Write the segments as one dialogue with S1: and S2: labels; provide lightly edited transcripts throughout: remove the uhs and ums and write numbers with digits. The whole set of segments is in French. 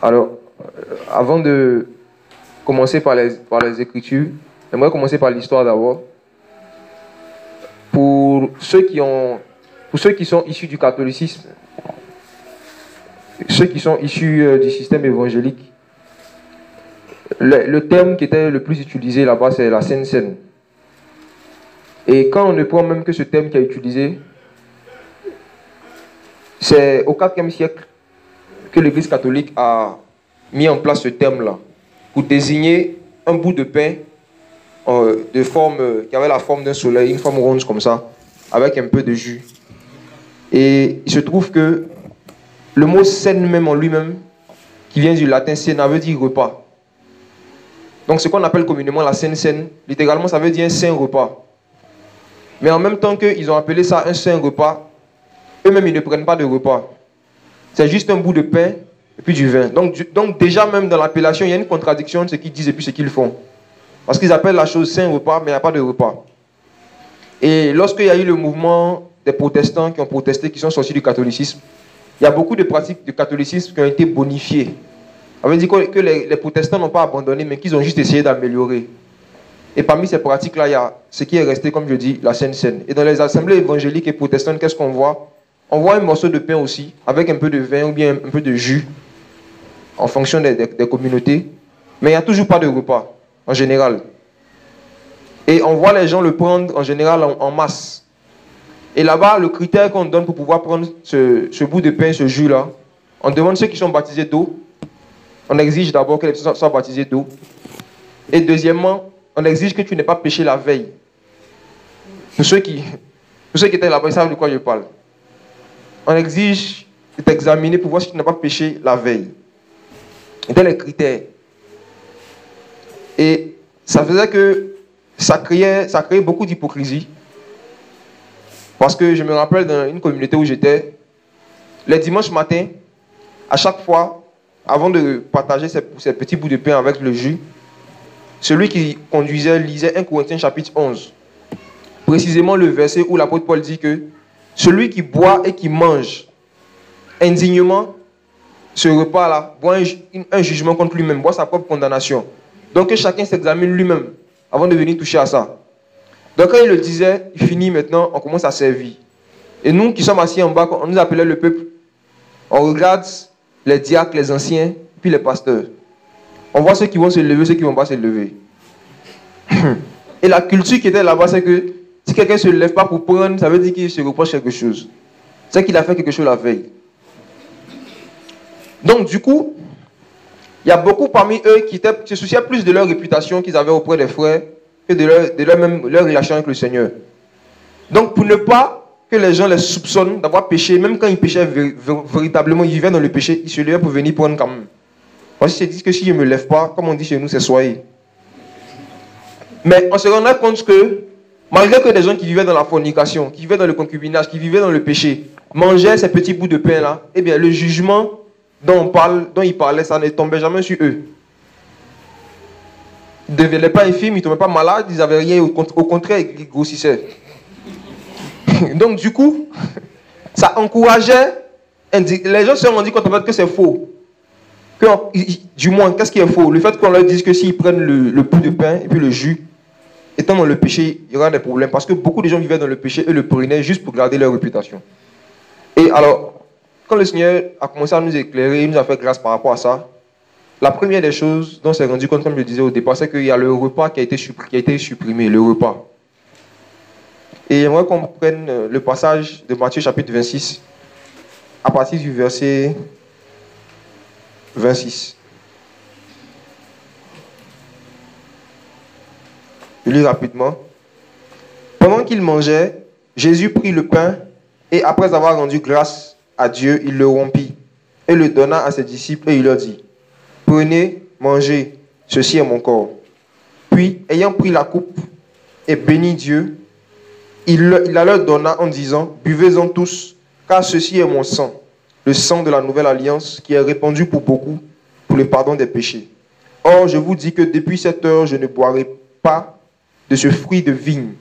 S1: Alors, avant de commencer par les Écritures, j'aimerais commencer par l'histoire d'abord. Pour ceux qui sont issus du catholicisme, ceux qui sont issus du système évangélique, le terme qui était le plus utilisé là-bas, c'est la Sainte Seine. Et quand on ne prend même que ce terme qui est utilisé, c'est au IVe siècle que l'Église catholique a mis en place ce terme-là pour désigner un bout de pain de forme qui avait la forme d'un soleil, une forme ronde comme ça, avec un peu de jus. Et il se trouve que le mot scène même en lui-même, qui vient du latin cena, veut dire repas. Donc ce qu'on appelle communément la Sainte Seine, littéralement ça veut dire un saint repas. Mais en même temps qu'ils ont appelé ça un saint repas, eux-mêmes ils ne prennent pas de repas. C'est juste un bout de pain et puis du vin. Donc déjà même dans l'appellation, il y a une contradiction de ce qu'ils disent et puis ce qu'ils font. Parce qu'ils appellent la chose saint repas, mais il n'y a pas de repas. Et lorsqu'il y a eu le mouvement des protestants qui ont protesté, qui sont sortis du catholicisme, il y a beaucoup de pratiques du catholicisme qui ont été bonifiées. Ça veut dire que les protestants n'ont pas abandonné, mais qu'ils ont juste essayé d'améliorer. Et parmi ces pratiques-là, il y a ce qui est resté, comme je dis, la Sainte Seine. Et dans les assemblées évangéliques et protestantes, qu'est-ce qu'on voit? On voit un morceau de pain aussi, avec un peu de vin ou bien un peu de jus, en fonction des communautés. Mais il n'y a toujours pas de repas, en général. Et on voit les gens le prendre, en général, en masse. Et là-bas, le critère qu'on donne pour pouvoir prendre ce bout de pain, ce jus-là, on demande ceux qui sont baptisés d'eau. On exige d'abord que les personnes soient baptisées d'eau. Et deuxièmement, on exige que tu n'aies pas péché la veille. Pour ceux qui étaient là-bas, ils savent de quoi je parle. On exige de t'examiner pour voir si tu n'as pas péché la veille. C'était les critères. Et ça faisait que ça créait beaucoup d'hypocrisie. Parce que je me rappelle dans une communauté où j'étais, les dimanches matins, à chaque fois, avant de partager ces petits bouts de pain avec le jus, celui qui conduisait lisait 1 Corinthiens chapitre 11. Précisément le verset où l'apôtre Paul dit que celui qui boit et qui mange indignement ce repas-là, boit un jugement contre lui-même, boit sa propre condamnation. Donc que chacun s'examine lui-même avant de venir toucher à ça. Donc quand il le disait, il finit maintenant, on commence à servir. Et nous qui sommes assis en bas, on nous appelait le peuple. On regarde les diacres, les anciens, puis les pasteurs. On voit ceux qui vont se lever, ceux qui ne vont pas se lever. Et la culture qui était là-bas, c'est que si quelqu'un ne se lève pas pour prendre, ça veut dire qu'il se reproche quelque chose. C'est qu'il a fait quelque chose la veille. Donc du coup, il y a beaucoup parmi eux qui se souciaient plus de leur réputation qu'ils avaient auprès des frères que de leur relation avec le Seigneur. Donc pour ne pas que les gens les soupçonnent d'avoir péché, même quand ils péchaient véritablement, ils vivaient dans le péché, ils se levaient pour venir prendre quand même. Parce qu'ils se disent que si je ne me lève pas, comme on dit chez nous, c'est soyez. Mais on se rendait compte que, malgré que des gens qui vivaient dans la fornication, qui vivaient dans le concubinage, qui vivaient dans le péché, mangeaient ces petits bouts de pain-là, eh bien le jugement dont ils parlaient, ça ne tombait jamais sur eux. Ils ne devenaient pas infirmes, ils ne tombaient pas malades, ils n'avaient rien, au contraire, ils grossissaient. Donc du coup, ça encourageait, les gens se sont rendus compte en fait que c'est faux. Du moins, qu'est-ce qui est faux? Le fait qu'on leur dise que s'ils prennent le bout de pain et puis le jus, étant dans le péché, il y aura des problèmes. Parce que beaucoup de gens vivaient dans le péché et le prenaient juste pour garder leur réputation. Et alors, quand le Seigneur a commencé à nous éclairer, il nous a fait grâce par rapport à ça, la première des choses dont on s'est rendu compte, comme je le disais au départ, c'est qu'il y a le repas qui a été supprimé, le repas. Et j'aimerais qu'on prenne le passage de Matthieu chapitre 26, à partir du verset 26. Je lis rapidement. Pendant qu'il mangeait, Jésus prit le pain et après avoir rendu grâce à Dieu, il le rompit et le donna à ses disciples et il leur dit: Prenez, mangez, ceci est mon corps. Puis, ayant pris la coupe et béni Dieu, il la leur donna en disant: Buvez-en tous, car ceci est mon sang, le sang de la nouvelle alliance qui est répandu pour beaucoup pour le pardon des péchés. Or, je vous dis que depuis cette heure, je ne boirai pas de ce fruit de vigne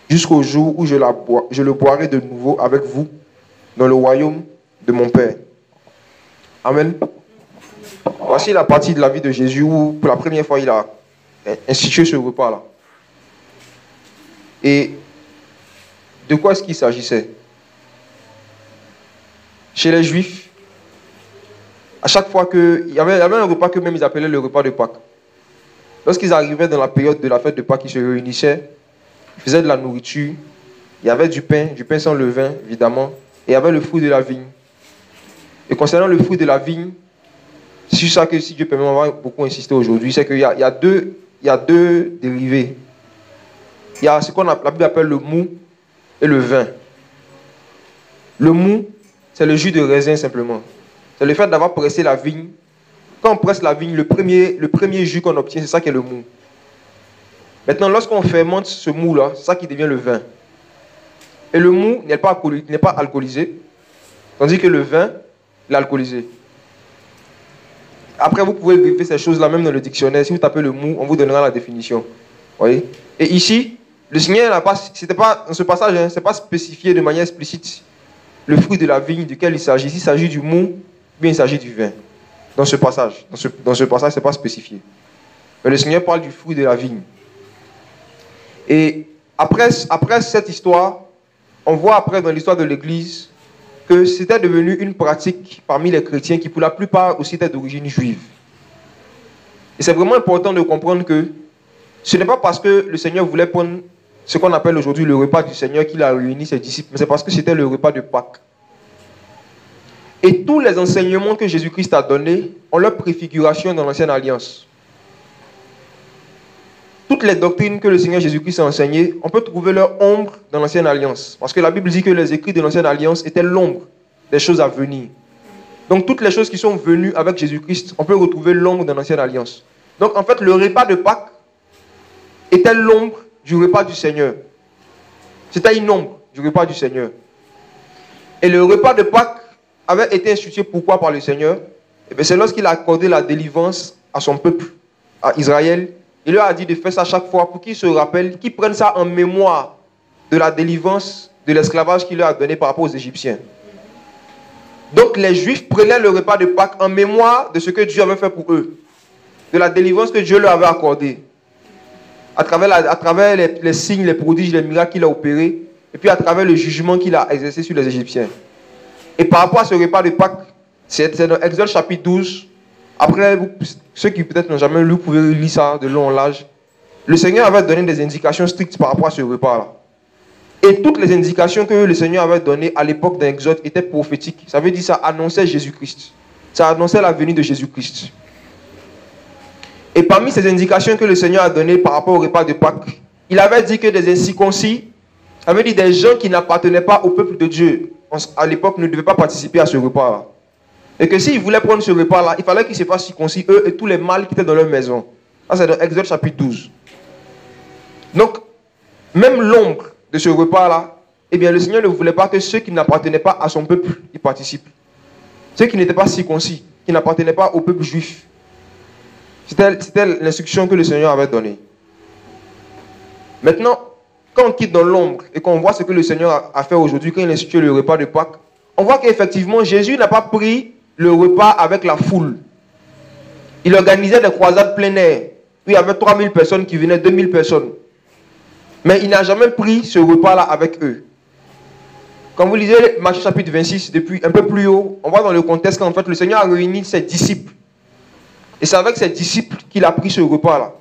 S1: jusqu'au jour où je le boirai de nouveau avec vous dans le royaume de mon Père. Amen. voici la partie de la vie de Jésus où, pour la première fois, il a institué ce repas-là. Et de quoi est-ce qu'il s'agissait? Chez les Juifs, à chaque fois il y avait un repas que même ils appelaient le repas de Pâques. Lorsqu'ils arrivaient dans la période de la fête de Pâques, ils se réunissaient, ils faisaient de la nourriture, il y avait du pain sans levain, évidemment, et il y avait le fruit de la vigne. Et concernant le fruit de la vigne, c'est sur ça que, si Dieu permet, on va beaucoup insister aujourd'hui, c'est qu'il y a deux dérivés. Il y a ce qu'on la Bible appelle le mou et le vin. Le mou, c'est le jus de raisin simplement. C'est le fait d'avoir pressé la vigne. Quand on presse la vigne, le premier jus qu'on obtient, c'est ça qui est le mou. Maintenant, lorsqu'on fermente ce mou-là, c'est ça qui devient le vin. Et le mou n'est pas alcoolisé, tandis que le vin, il est alcoolisé. Après, vous pouvez vérifier ces choses-là même dans le dictionnaire. Si vous tapez le mou, on vous donnera la définition. Voyez? Et ici, le Seigneur n'a pas, c'était pas, dans ce passage, ce n'est pas spécifié de manière explicite le fruit de la vigne duquel il s'agit. S'il s'agit du mou, bien il s'agit du vin. Dans ce passage. Dans ce passage, ce n'est pas spécifié. Mais le Seigneur parle du fruit de la vigne. Et après cette histoire, on voit après dans l'histoire de l'Église que c'était devenu une pratique parmi les chrétiens qui pour la plupart aussi étaient d'origine juive. Et c'est vraiment important de comprendre que ce n'est pas parce que le Seigneur voulait prendre ce qu'on appelle aujourd'hui le repas du Seigneur qu'il a réuni ses disciples, mais c'est parce que c'était le repas de Pâques. Et tous les enseignements que Jésus-Christ a donnés ont leur préfiguration dans l'Ancienne Alliance. Toutes les doctrines que le Seigneur Jésus-Christ a enseignées, on peut trouver leur ombre dans l'Ancienne Alliance. Parce que la Bible dit que les écrits de l'Ancienne Alliance étaient l'ombre des choses à venir. Donc toutes les choses qui sont venues avec Jésus-Christ, on peut retrouver l'ombre dans l'Ancienne Alliance. Donc en fait, le repas de Pâques était l'ombre du repas du Seigneur. C'était une ombre du repas du Seigneur. Et le repas de Pâques avait été institué pourquoi par le Seigneur? C'est lorsqu'il a accordé la délivrance à son peuple, à Israël. Il leur a dit de faire ça chaque fois pour qu'ils se rappellent, qu'ils prennent ça en mémoire de la délivrance, de l'esclavage qu'il leur a donné par rapport aux Égyptiens. Donc les Juifs prenaient le repas de Pâques en mémoire de ce que Dieu avait fait pour eux, de la délivrance que Dieu leur avait accordée, à travers les signes, les prodiges, les miracles qu'il a opérés, et puis à travers le jugement qu'il a exercé sur les Égyptiens. Et par rapport à ce repas de Pâques, c'est dans Exode chapitre 12, après, ceux qui peut-être n'ont jamais lu, vous pouvez lire ça de long en large. Le Seigneur avait donné des indications strictes par rapport à ce repas-là. Et toutes les indications que le Seigneur avait données à l'époque d'un Exode étaient prophétiques. Ça veut dire que ça annonçait Jésus-Christ. Ça annonçait la venue de Jésus-Christ. Et parmi ces indications que le Seigneur a données par rapport au repas de Pâques, il avait dit que des incirconcis, ça veut dire des gens qui n'appartenaient pas au peuple de Dieu, à l'époque ne devaient pas participer à ce repas-là. Et que s'ils voulaient prendre ce repas-là, il fallait qu'ils se fassent circoncis, eux et tous les mâles qui étaient dans leur maison. Ça, c'est dans Exode chapitre 12. Donc, même l'ombre de ce repas-là, eh bien, le Seigneur ne voulait pas que ceux qui n'appartenaient pas à son peuple y participent. Ceux qui n'étaient pas circoncis, qui n'appartenaient pas au peuple juif. C'était l'instruction que le Seigneur avait donnée. Maintenant, quand on quitte dans l'ombre et qu'on voit ce que le Seigneur a fait aujourd'hui, quand il a institué le repas de Pâques, on voit qu'effectivement, Jésus n'a pas pris le repas avec la foule. Il organisait des croisades plein air. Il y avait 3000 personnes qui venaient, 2000 personnes. Mais il n'a jamais pris ce repas-là avec eux. Quand vous lisez Matthieu chapitre 26, depuis un peu plus haut, on voit dans le contexte qu'en fait le Seigneur a réuni ses disciples. Et c'est avec ses disciples qu'il a pris ce repas-là.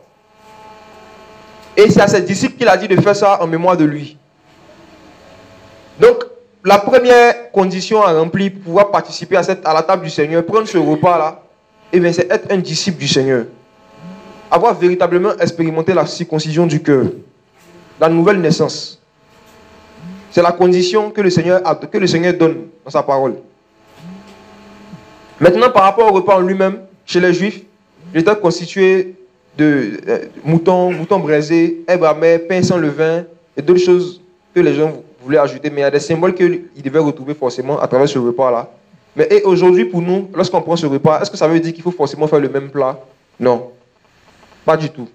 S1: Et c'est à ses disciples qu'il a dit de faire ça en mémoire de lui. Donc, la première condition à remplir pour pouvoir participer à la table du Seigneur, prendre ce repas-là, eh bien, c'est être un disciple du Seigneur. Avoir véritablement expérimenté la circoncision du cœur, la nouvelle naissance. C'est la condition que le Seigneur donne dans sa parole. Maintenant, par rapport au repas en lui-même, chez les Juifs, il était constitué de moutons braisés, herbes amères, pain sans levain et d'autres choses que les gens voulaient ajouter. Mais il y a des symboles qu'ils devaient retrouver forcément à travers ce repas-là. Mais aujourd'hui, pour nous, lorsqu'on prend ce repas, est-ce que ça veut dire qu'il faut forcément faire le même plat? Non. Pas du tout.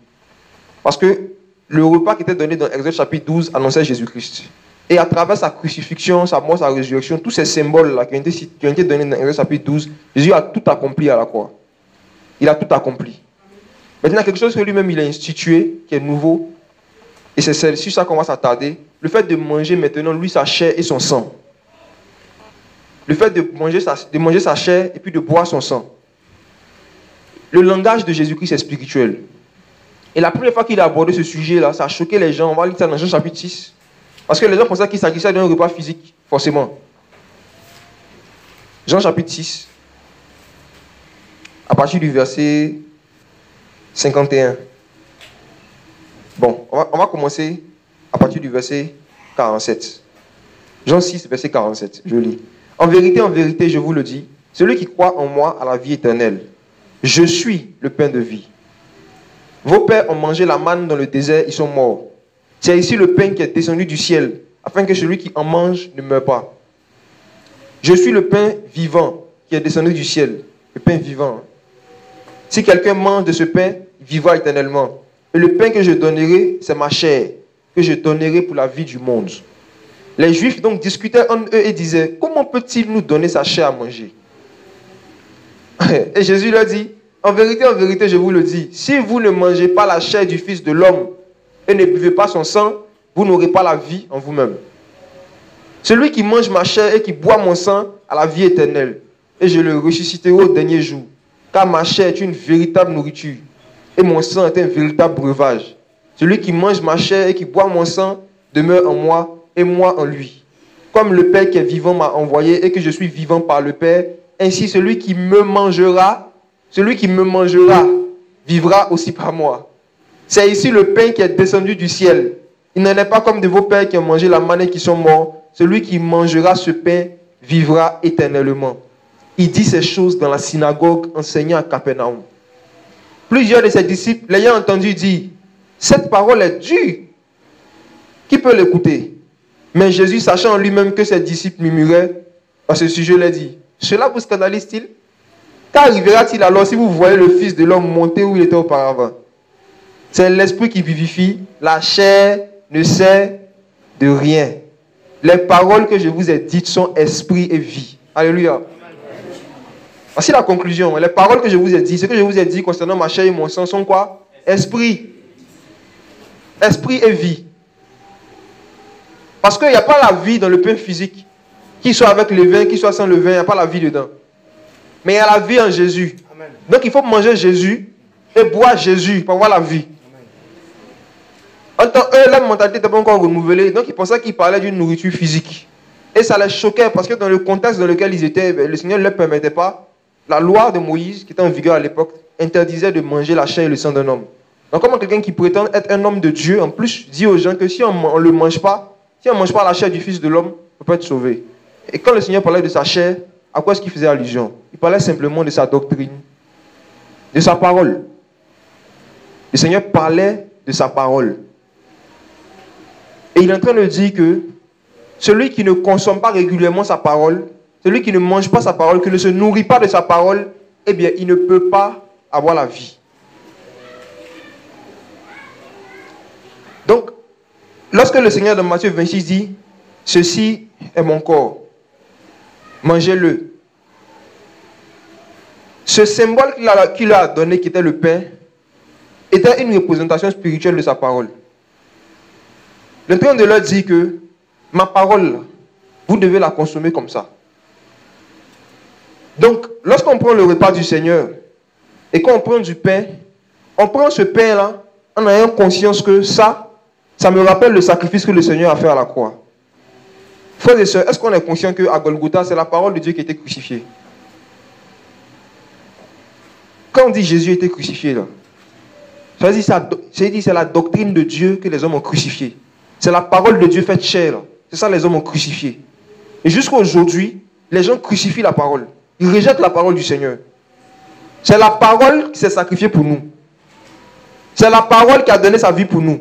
S1: Parce que le repas qui était donné dans Exode chapitre 12 annonçait Jésus-Christ. Et à travers sa crucifixion, sa mort, sa résurrection, tous ces symboles-là qui ont été donnés dans Exode chapitre 12, Jésus a tout accompli à la croix. Il a tout accompli. Maintenant, quelque chose que lui-même il a institué, qui est nouveau, et c'est sur ça qu'on va s'attarder, le fait de manger maintenant, lui, sa chair et son sang. Le fait de manger sa chair et puis de boire son sang. Le langage de Jésus-Christ est spirituel. Et la première fois qu'il a abordé ce sujet-là, ça a choqué les gens. On va lire ça dans Jean chapitre 6. Parce que les gens pensaient qu'il s'agissait d'un repas physique, forcément. Jean chapitre 6, à partir du verset 51. Bon, on va commencer à partir du verset 47. Jean 6, verset 47, je lis. En vérité, je vous le dis, celui qui croit en moi a la vie éternelle. Je suis le pain de vie. Vos pères ont mangé la manne dans le désert, ils sont morts. C'est ici le pain qui est descendu du ciel, afin que celui qui en mange ne meure pas. Je suis le pain vivant qui est descendu du ciel, le pain vivant. Si quelqu'un mange de ce pain, il vivra éternellement. Et le pain que je donnerai, c'est ma chair, que je donnerai pour la vie du monde. Les Juifs donc discutaient entre eux et disaient, comment peut-il nous donner sa chair à manger? Et Jésus leur dit, en vérité, je vous le dis, si vous ne mangez pas la chair du Fils de l'homme et ne buvez pas son sang, vous n'aurez pas la vie en vous-même. Celui qui mange ma chair et qui boit mon sang a la vie éternelle, et je le ressusciterai au dernier jour, car ma chair est une véritable nourriture, et mon sang est un véritable breuvage. Celui qui mange ma chair et qui boit mon sang demeure en moi, et moi en lui. Comme le Père qui est vivant m'a envoyé, et que je suis vivant par le Père, ainsi celui qui me mangera, vivra aussi par moi. C'est ici le pain qui est descendu du ciel. Il n'en est pas comme de vos pères qui ont mangé la manne et qui sont morts. Celui qui mangera ce pain vivra éternellement. Il dit ces choses dans la synagogue, enseignant à Capernaum. Plusieurs de ses disciples, l'ayant entendu dire, cette parole est dure. Qui peut l'écouter? Mais Jésus, sachant en lui-même que ses disciples murmuraient à ce sujet, leur dit, cela vous scandalise-t-il? Qu'arrivera-t-il alors si vous voyez le Fils de l'homme monter où il était auparavant? C'est l'esprit qui vivifie, la chair ne sert de rien. Les paroles que je vous ai dites sont esprit et vie. Alléluia. Voici la conclusion. Les paroles que je vous ai dites, ce que je vous ai dit concernant ma chair et mon sang sont quoi? Esprit. Esprit et vie. Parce qu'il n'y a pas la vie dans le pain physique. Qu'il soit avec le vin, qu'il soit sans le vin, il n'y a pas la vie dedans. Mais il y a la vie en Jésus. Amen. Donc il faut manger Jésus et boire Jésus pour avoir la vie. En tant eux, leur mentalité n'était pas encore renouvelée. Donc ils pensaient qu'ils parlaient d'une nourriture physique. Et ça les choquait parce que dans le contexte dans lequel ils étaient, le Seigneur ne leur permettait pas. La loi de Moïse, qui était en vigueur à l'époque, interdisait de manger la chair et le sang d'un homme. Donc comment quelqu'un qui prétend être un homme de Dieu, en plus, dit aux gens que si on ne le mange pas, si on ne mange pas la chair du Fils de l'homme, on ne peut pas être sauvé. Et quand le Seigneur parlait de sa chair, à quoi est-ce qu'il faisait allusion? Il parlait simplement de sa doctrine, de sa parole. Le Seigneur parlait de sa parole. Et il est en train de dire que celui qui ne consomme pas régulièrement sa parole, celui qui ne mange pas sa parole, qui ne se nourrit pas de sa parole, eh bien, il ne peut pas avoir la vie. Donc, lorsque le Seigneur dans Matthieu 26 dit, ceci est mon corps, mangez-le. Ce symbole qu'il a donné, qui était le pain, était une représentation spirituelle de sa parole. Le train de leur dire que ma parole, vous devez la consommer comme ça. Donc, lorsqu'on prend le repas du Seigneur et qu'on prend du pain, on prend ce pain-là en ayant conscience que ça me rappelle le sacrifice que le Seigneur a fait à la croix. Frères et sœurs, est-ce qu'on est conscient qu'à Golgotha, c'est la parole de Dieu qui a été crucifiée? Quand on dit Jésus a été crucifié, là, c'est la doctrine de Dieu que les hommes ont crucifié. C'est la parole de Dieu faite chair. C'est ça les hommes ont crucifié. Et jusqu'à aujourd'hui, les gens crucifient la parole. Ils rejettent la parole du Seigneur. C'est la parole qui s'est sacrifiée pour nous. C'est la parole qui a donné sa vie pour nous.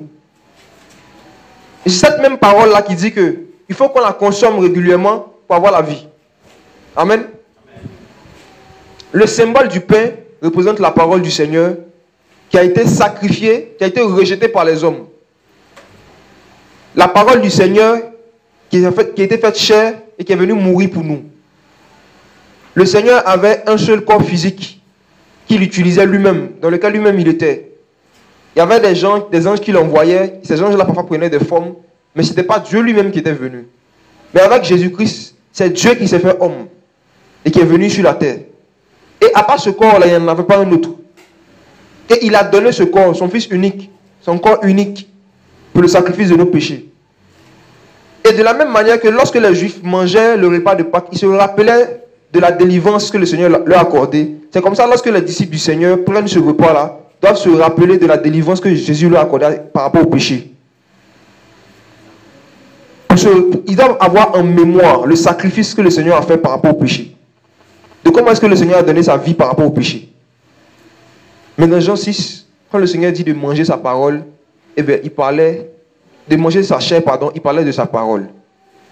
S1: Et c'est cette même parole-là qui dit que il faut qu'on la consomme régulièrement pour avoir la vie. Amen. Amen. Le symbole du pain représente la parole du Seigneur qui a été sacrifiée, qui a été rejetée par les hommes. La parole du Seigneur qui a été faite chair et qui est venue mourir pour nous. Le Seigneur avait un seul corps physique qu'il utilisait lui-même, dans lequel lui-même il était. Il y avait des gens, des anges qui l'envoyaient. Ces anges-là parfois prenaient des formes, mais ce n'était pas Dieu lui-même qui était venu. Mais avec Jésus-Christ, c'est Dieu qui s'est fait homme et qui est venu sur la terre. Et à part ce corps-là, il n'y en avait pas un autre. Et il a donné ce corps, son Fils unique, son corps unique, pour le sacrifice de nos péchés. Et de la même manière que lorsque les Juifs mangeaient le repas de Pâques, ils se rappelaient de la délivrance que le Seigneur leur a accordée. C'est comme ça, lorsque les disciples du Seigneur prennent ce repas-là, doivent se rappeler de la délivrance que Jésus leur a accordée par rapport au péché. Ils doivent avoir en mémoire le sacrifice que le Seigneur a fait par rapport au péché. De comment est-ce que le Seigneur a donné sa vie par rapport au péché. Mais dans Jean 6, quand le Seigneur dit de manger sa parole, eh bien, il parlait de manger sa chair, pardon, il parlait de sa parole.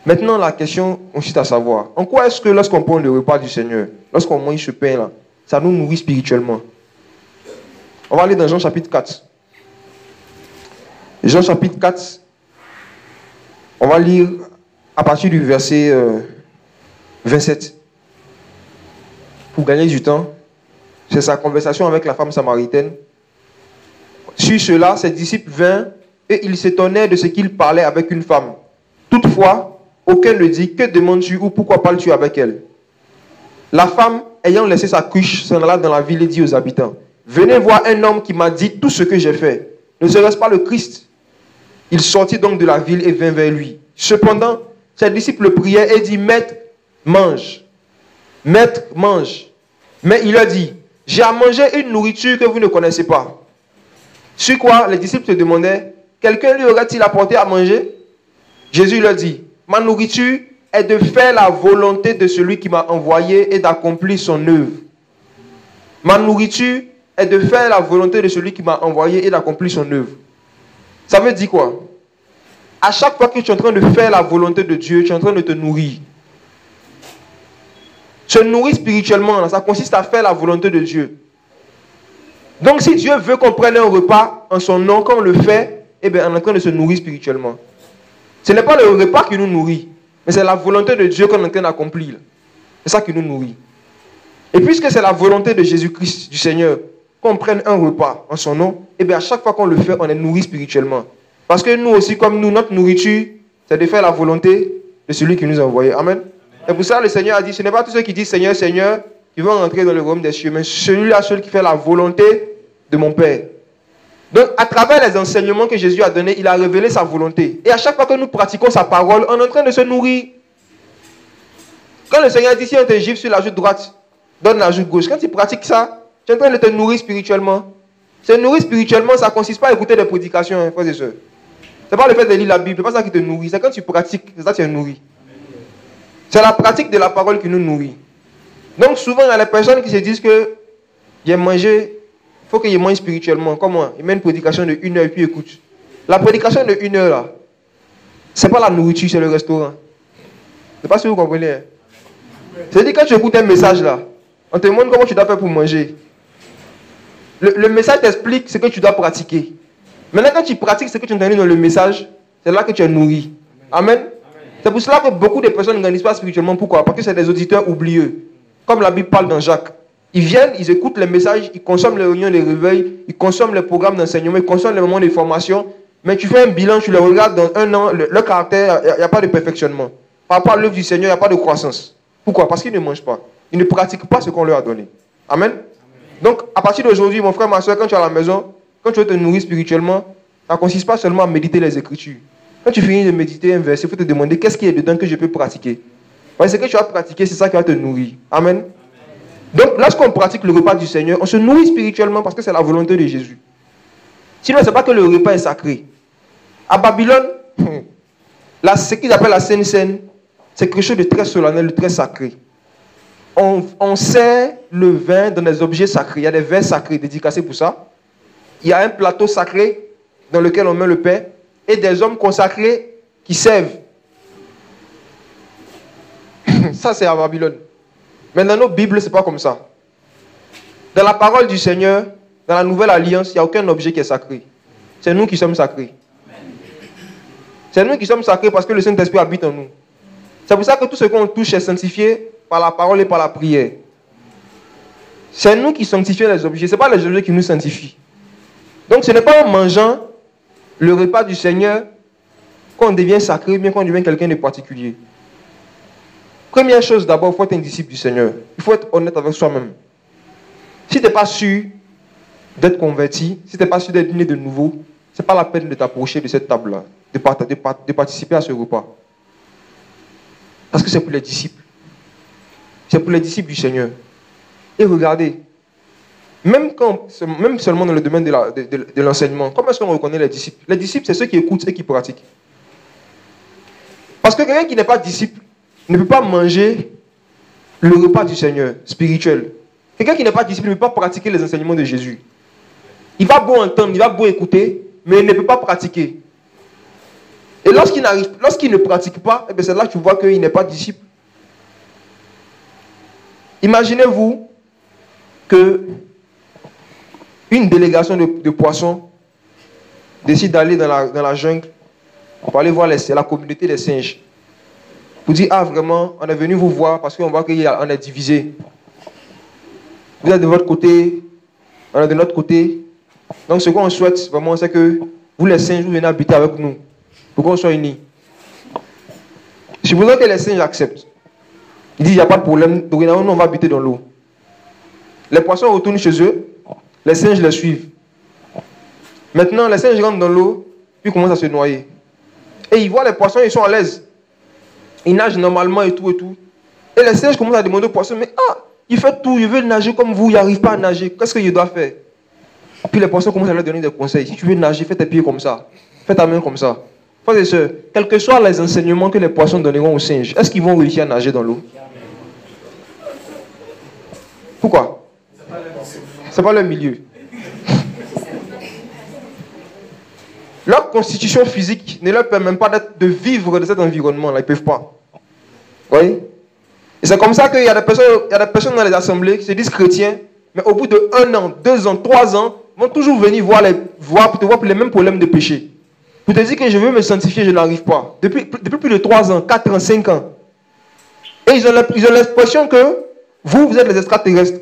S1: Maintenant, la question consiste à savoir, en quoi est-ce que lorsqu'on prend le repas du Seigneur, lorsqu'on mange ce pain-là, ça nous nourrit spirituellement? On va aller dans Jean chapitre 4. Jean chapitre 4, on va lire à partir du verset 27. Pour gagner du temps, c'est sa conversation avec la femme samaritaine. Sur cela, ses disciples vinrent et ils s'étonnaient de ce qu'il parlait avec une femme. Toutefois, aucun ne dit, que demandes-tu ou pourquoi parles-tu avec elle? La femme, ayant laissé sa cruche, s'en alla dans la ville et dit aux habitants, venez voir un homme qui m'a dit tout ce que j'ai fait. Ne serait-ce pas le Christ? Il sortit donc de la ville et vint vers lui. Cependant, ses disciples le priaient et dit, Maître, mange. Maître, mange. Mais il leur dit, j'ai à manger une nourriture que vous ne connaissez pas. Sur quoi les disciples se demandaient, quelqu'un lui aurait-il apporté à manger? Jésus leur dit, ma nourriture est de faire la volonté de celui qui m'a envoyé et d'accomplir son œuvre. Ma nourriture est de faire la volonté de celui qui m'a envoyé et d'accomplir son œuvre. Ça veut dire quoi? À chaque fois que tu es en train de faire la volonté de Dieu, tu es en train de te nourrir. Se nourrir spirituellement, ça consiste à faire la volonté de Dieu. Donc si Dieu veut qu'on prenne un repas en son nom, comme on le fait, eh bien on est en train de se nourrir spirituellement. Ce n'est pas le repas qui nous nourrit, mais c'est la volonté de Dieu qu'on est en train d'accomplir. C'est ça qui nous nourrit. Et puisque c'est la volonté de Jésus-Christ, du Seigneur, qu'on prenne un repas en son nom, eh bien à chaque fois qu'on le fait, on est nourri spirituellement. Parce que nous aussi, comme nous, notre nourriture, c'est de faire la volonté de celui qui nous a envoyés. Amen. Et pour ça, le Seigneur a dit, ce n'est pas tous ceux qui disent Seigneur, Seigneur, qui vont rentrer dans le royaume des cieux, mais celui-là seul qui fait la volonté de mon Père. Donc, à travers les enseignements que Jésus a donnés, il a révélé sa volonté. Et à chaque fois que nous pratiquons sa parole, on est en train de se nourrir. Quand le Seigneur dit, si on te gifle sur la joue droite, donne la joue gauche. Quand tu pratiques ça, tu es en train de te nourrir spirituellement. Se nourrir spirituellement, ça ne consiste pas à écouter des prédications, hein, frères et sœurs. Ce n'est pas le fait de lire la Bible, ce n'est pas ça qui te nourrit. C'est quand tu pratiques, c'est ça qui te nourrit. C'est la pratique de la parole qui nous nourrit. Donc souvent, il y a les personnes qui se disent que j'ai mangé, il faut qu'ils mangent spirituellement. Comme moi, ils mettent une prédication de 1 heure et puis écoute. La prédication de 1 heure là, ce n'est pas la nourriture, c'est le restaurant. Je ne sais pas si vous comprenez. Hein. C'est-à-dire quand tu écoutes un message là, on te demande comment tu dois faire pour manger. Le message t'explique ce que tu dois pratiquer. Maintenant, quand tu pratiques ce que tu entends dans le message, c'est là que tu es nourri. Amen. C'est pour cela que beaucoup de personnes ne grandissent pas spirituellement. Pourquoi? Parce que c'est des auditeurs oublieux. Comme la Bible parle dans Jacques. Ils viennent, ils écoutent les messages, ils consomment les réunions, les réveils, ils consomment les programmes d'enseignement, ils consomment les moments de formation. Mais tu fais un bilan, tu les regardes dans un an, leur caractère, il n'y a pas de perfectionnement. Par rapport à l'œuvre du Seigneur, il n'y a pas de croissance. Pourquoi? Parce qu'ils ne mangent pas. Ils ne pratiquent pas ce qu'on leur a donné. Amen. Donc, à partir d'aujourd'hui, mon frère, ma soeur, quand tu es à la maison, quand tu veux te nourrir spirituellement, ça ne consiste pas seulement à méditer les Écritures. Quand tu finis de méditer un verset, il faut te demander qu'est-ce qui est dedans que je peux pratiquer. Parce que ce que tu vas pratiquer, c'est ça qui va te nourrir. Amen. Donc, lorsqu'on pratique le repas du Seigneur, on se nourrit spirituellement parce que c'est la volonté de Jésus. Sinon, ce n'est pas que le repas est sacré. À Babylone, ce qu'ils appellent la Sainte Seine, c'est quelque chose de très solennel, de très sacré. On sert le vin dans des objets sacrés. Il y a des verres sacrés dédicacés pour ça. Il y a un plateau sacré dans lequel on met le pain et des hommes consacrés qui servent. Ça, c'est à Babylone. Mais dans nos Bibles, ce n'est pas comme ça. Dans la parole du Seigneur, dans la nouvelle alliance, il n'y a aucun objet qui est sacré. C'est nous qui sommes sacrés. C'est nous qui sommes sacrés parce que le Saint-Esprit habite en nous. C'est pour ça que tout ce qu'on touche est sanctifié par la parole et par la prière. C'est nous qui sanctifions les objets, ce n'est pas les objets qui nous sanctifient. Donc ce n'est pas en mangeant le repas du Seigneur qu'on devient sacré, bien qu'on devient quelqu'un de particulier. Première chose d'abord, il faut être un disciple du Seigneur. Il faut être honnête avec soi-même. Si tu n'es pas sûr d'être converti, si tu n'es pas sûr d'être né de nouveau, ce n'est pas la peine de t'approcher de cette table-là, de participer à ce repas. Parce que c'est pour les disciples. C'est pour les disciples du Seigneur. Et regardez, même seulement dans le domaine de l'enseignement, comment est-ce qu'on reconnaît les disciples? Les disciples, c'est ceux qui écoutent et qui pratiquent. Parce que quelqu'un qui n'est pas disciple ne peut pas manger le repas du Seigneur spirituel. Quelqu'un qui n'est pas disciple ne peut pas pratiquer les enseignements de Jésus. Il va beau entendre, il va beau écouter, mais il ne peut pas pratiquer. Et lorsqu'il ne pratique pas, eh c'est là que tu vois qu'il n'est pas disciple. Imaginez-vous que une délégation de poissons décide d'aller dans la jungle pour aller voir la communauté des singes. Pour dire, ah vraiment, on est venu vous voir parce qu'on voit qu'on est divisé. Vous êtes de votre côté, on est de notre côté. Donc ce qu'on souhaite vraiment, c'est que vous les singes, vous venez habiter avec nous. Pour qu'on soit unis. Supposons que les singes acceptent. Ils disent, il n'y a pas de problème, dorénavant, nous on va habiter dans l'eau. Les poissons retournent chez eux, les singes les suivent. Maintenant, les singes rentrent dans l'eau, puis commencent à se noyer. Et ils voient les poissons, ils sont à l'aise. Ils nagent normalement et tout et tout. Et les singes commencent à demander aux poissons, mais il fait tout, il veut nager comme vous, il n'arrive pas à nager. Qu'est-ce qu'il doit faire? Puis les poissons commencent à leur donner des conseils. Si tu veux nager, fais tes pieds comme ça. Fais ta main comme ça. Frères et sœurs, quels que soient les enseignements que les poissons donneront aux singes, est-ce qu'ils vont réussir à nager dans l'eau? Pourquoi? Ce n'est pas leur milieu. Leur constitution physique ne leur permet pas de vivre dans cet environnement-là. Ils ne peuvent pas. Vous voyez? Et c'est comme ça qu'il y a des personnes dans les assemblées qui se disent chrétiens, mais au bout de 1 an, 2 ans, 3 ans, vont toujours venir voir pour les mêmes problèmes de péché. Pour te dire que je veux me sanctifier, je n'arrive pas. Depuis plus de 3 ans, 4 ans, 5 ans. Et ils ont l'impression que vous êtes les extraterrestres.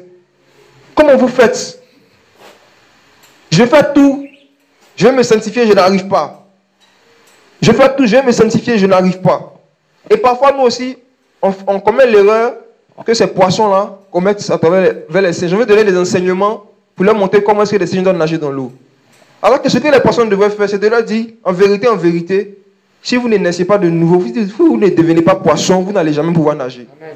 S1: Comment vous faites? Je fais tout. Je veux me sanctifier, je n'arrive pas. Je fais tout, je veux me sanctifier, je n'arrive pas. Et parfois, nous aussi, on commet l'erreur que ces poissons-là commettent à travers vers les singes. Je veux donner des enseignements pour leur montrer comment est-ce que les singes doivent nager dans l'eau. Alors que ce que les poissons devraient faire, c'est de leur dire, en vérité, si vous ne naissez pas de nouveau, vous ne devenez pas poisson, vous n'allez jamais pouvoir nager. Amen.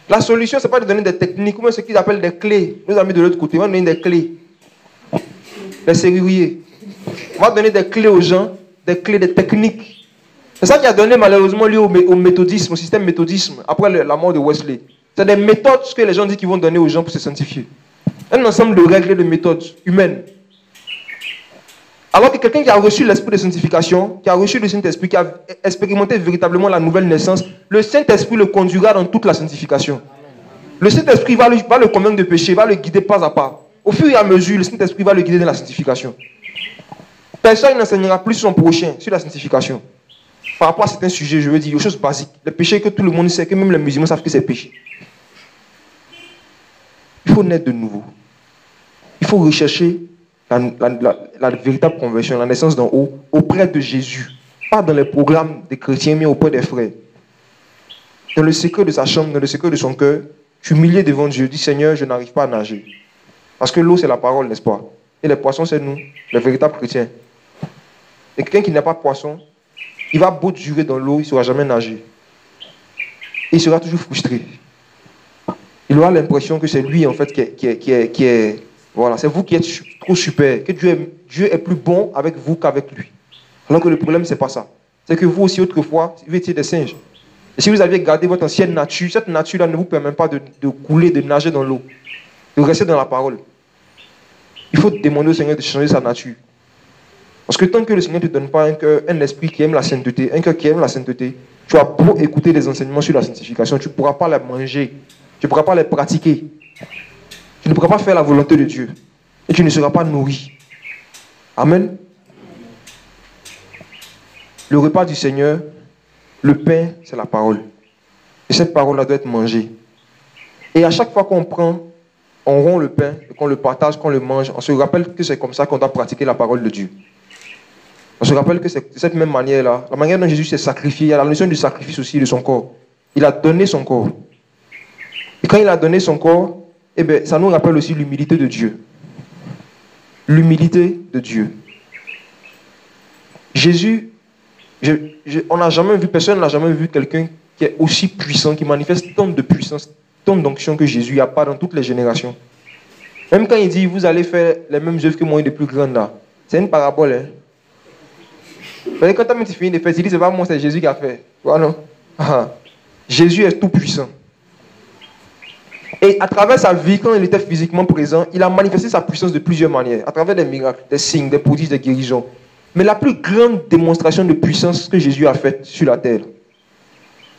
S1: La solution, ce n'est pas de donner des techniques, ou ce qu'ils appellent des clés. Nos amis de l'autre côté, on va donner des clés. Les serruriers. On va donner des clés aux gens, des clés, des techniques. C'est ça qui a donné malheureusement lieu au méthodisme, au système méthodisme, après la mort de Wesley. C'est des méthodes que les gens disent qu'ils vont donner aux gens pour se sanctifier. Un ensemble de règles et de méthodes humaines. Alors que quelqu'un qui a reçu l'esprit de sanctification, qui a reçu le Saint-Esprit, qui a expérimenté véritablement la nouvelle naissance, le Saint-Esprit le conduira dans toute la sanctification. Le Saint-Esprit va le convaincre de péché, va le guider pas à pas. Au fur et à mesure, le Saint-Esprit va le guider dans la sanctification. Personne n'enseignera plus son prochain sur la sanctification. Par rapport à certains sujets, je veux dire, aux choses basiques. Les péchés que tout le monde sait, que même les musulmans savent que c'est péché. Il faut naître de nouveau. Il faut rechercher la véritable conversion, la naissance d'en haut, auprès de Jésus. Pas dans les programmes des chrétiens, mais auprès des frères. Dans le secret de sa chambre, dans le secret de son cœur, humilié devant Dieu, dit Seigneur, je n'arrive pas à nager. Parce que l'eau, c'est la parole, n'est-ce pas? Et les poissons, c'est nous, les véritables chrétiens. Et quelqu'un qui n'a pas de poisson, il va beau durer dans l'eau, il ne saura jamais nager. Et il sera toujours frustré. Il aura l'impression que c'est lui, en fait, qui est voilà, c'est vous qui êtes trop super, que Dieu est plus bon avec vous qu'avec lui. Alors que le problème, ce n'est pas ça. C'est que vous aussi, autrefois, vous étiez des singes. Et si vous aviez gardé votre ancienne nature, cette nature-là ne vous permet pas de couler, de nager dans l'eau, de rester dans la parole. Il faut demander au Seigneur de changer sa nature. Parce que tant que le Seigneur ne te donne pas un esprit qui aime la sainteté, un cœur qui aime la sainteté, tu vas beau écouter des enseignements sur la sanctification, tu ne pourras pas les manger, tu ne pourras pas les pratiquer. Tu ne pourras pas faire la volonté de Dieu. Et tu ne seras pas nourri. Amen. Le repas du Seigneur, le pain, c'est la parole. Et cette parole-là doit être mangée. Et à chaque fois qu'on prend, on rompt le pain, qu'on le partage, qu'on le mange, on se rappelle que c'est comme ça qu'on doit pratiquer la parole de Dieu. On se rappelle que c'est de cette même manière-là, la manière dont Jésus s'est sacrifié, il y a la notion du sacrifice aussi de son corps. Il a donné son corps. Et quand il a donné son corps, eh bien, ça nous rappelle aussi l'humilité de Dieu. L'humilité de Dieu. Jésus, personne n'a jamais vu quelqu'un qui est aussi puissant, qui manifeste tant de puissance, tant d'onction que Jésus. Il n'y a pas dans toutes les générations. Même quand il dit, vous allez faire les mêmes œuvres que moi et de plus grandes là. C'est une parabole. Hein? Quand tu finis de faire, tu dis, c'est pas moi, c'est Jésus qui a fait. Tu vois, non? Jésus est tout puissant. Et à travers sa vie, quand il était physiquement présent, il a manifesté sa puissance de plusieurs manières. À travers des miracles, des signes, des prodiges, des guérisons. Mais la plus grande démonstration de puissance que Jésus a faite sur la terre,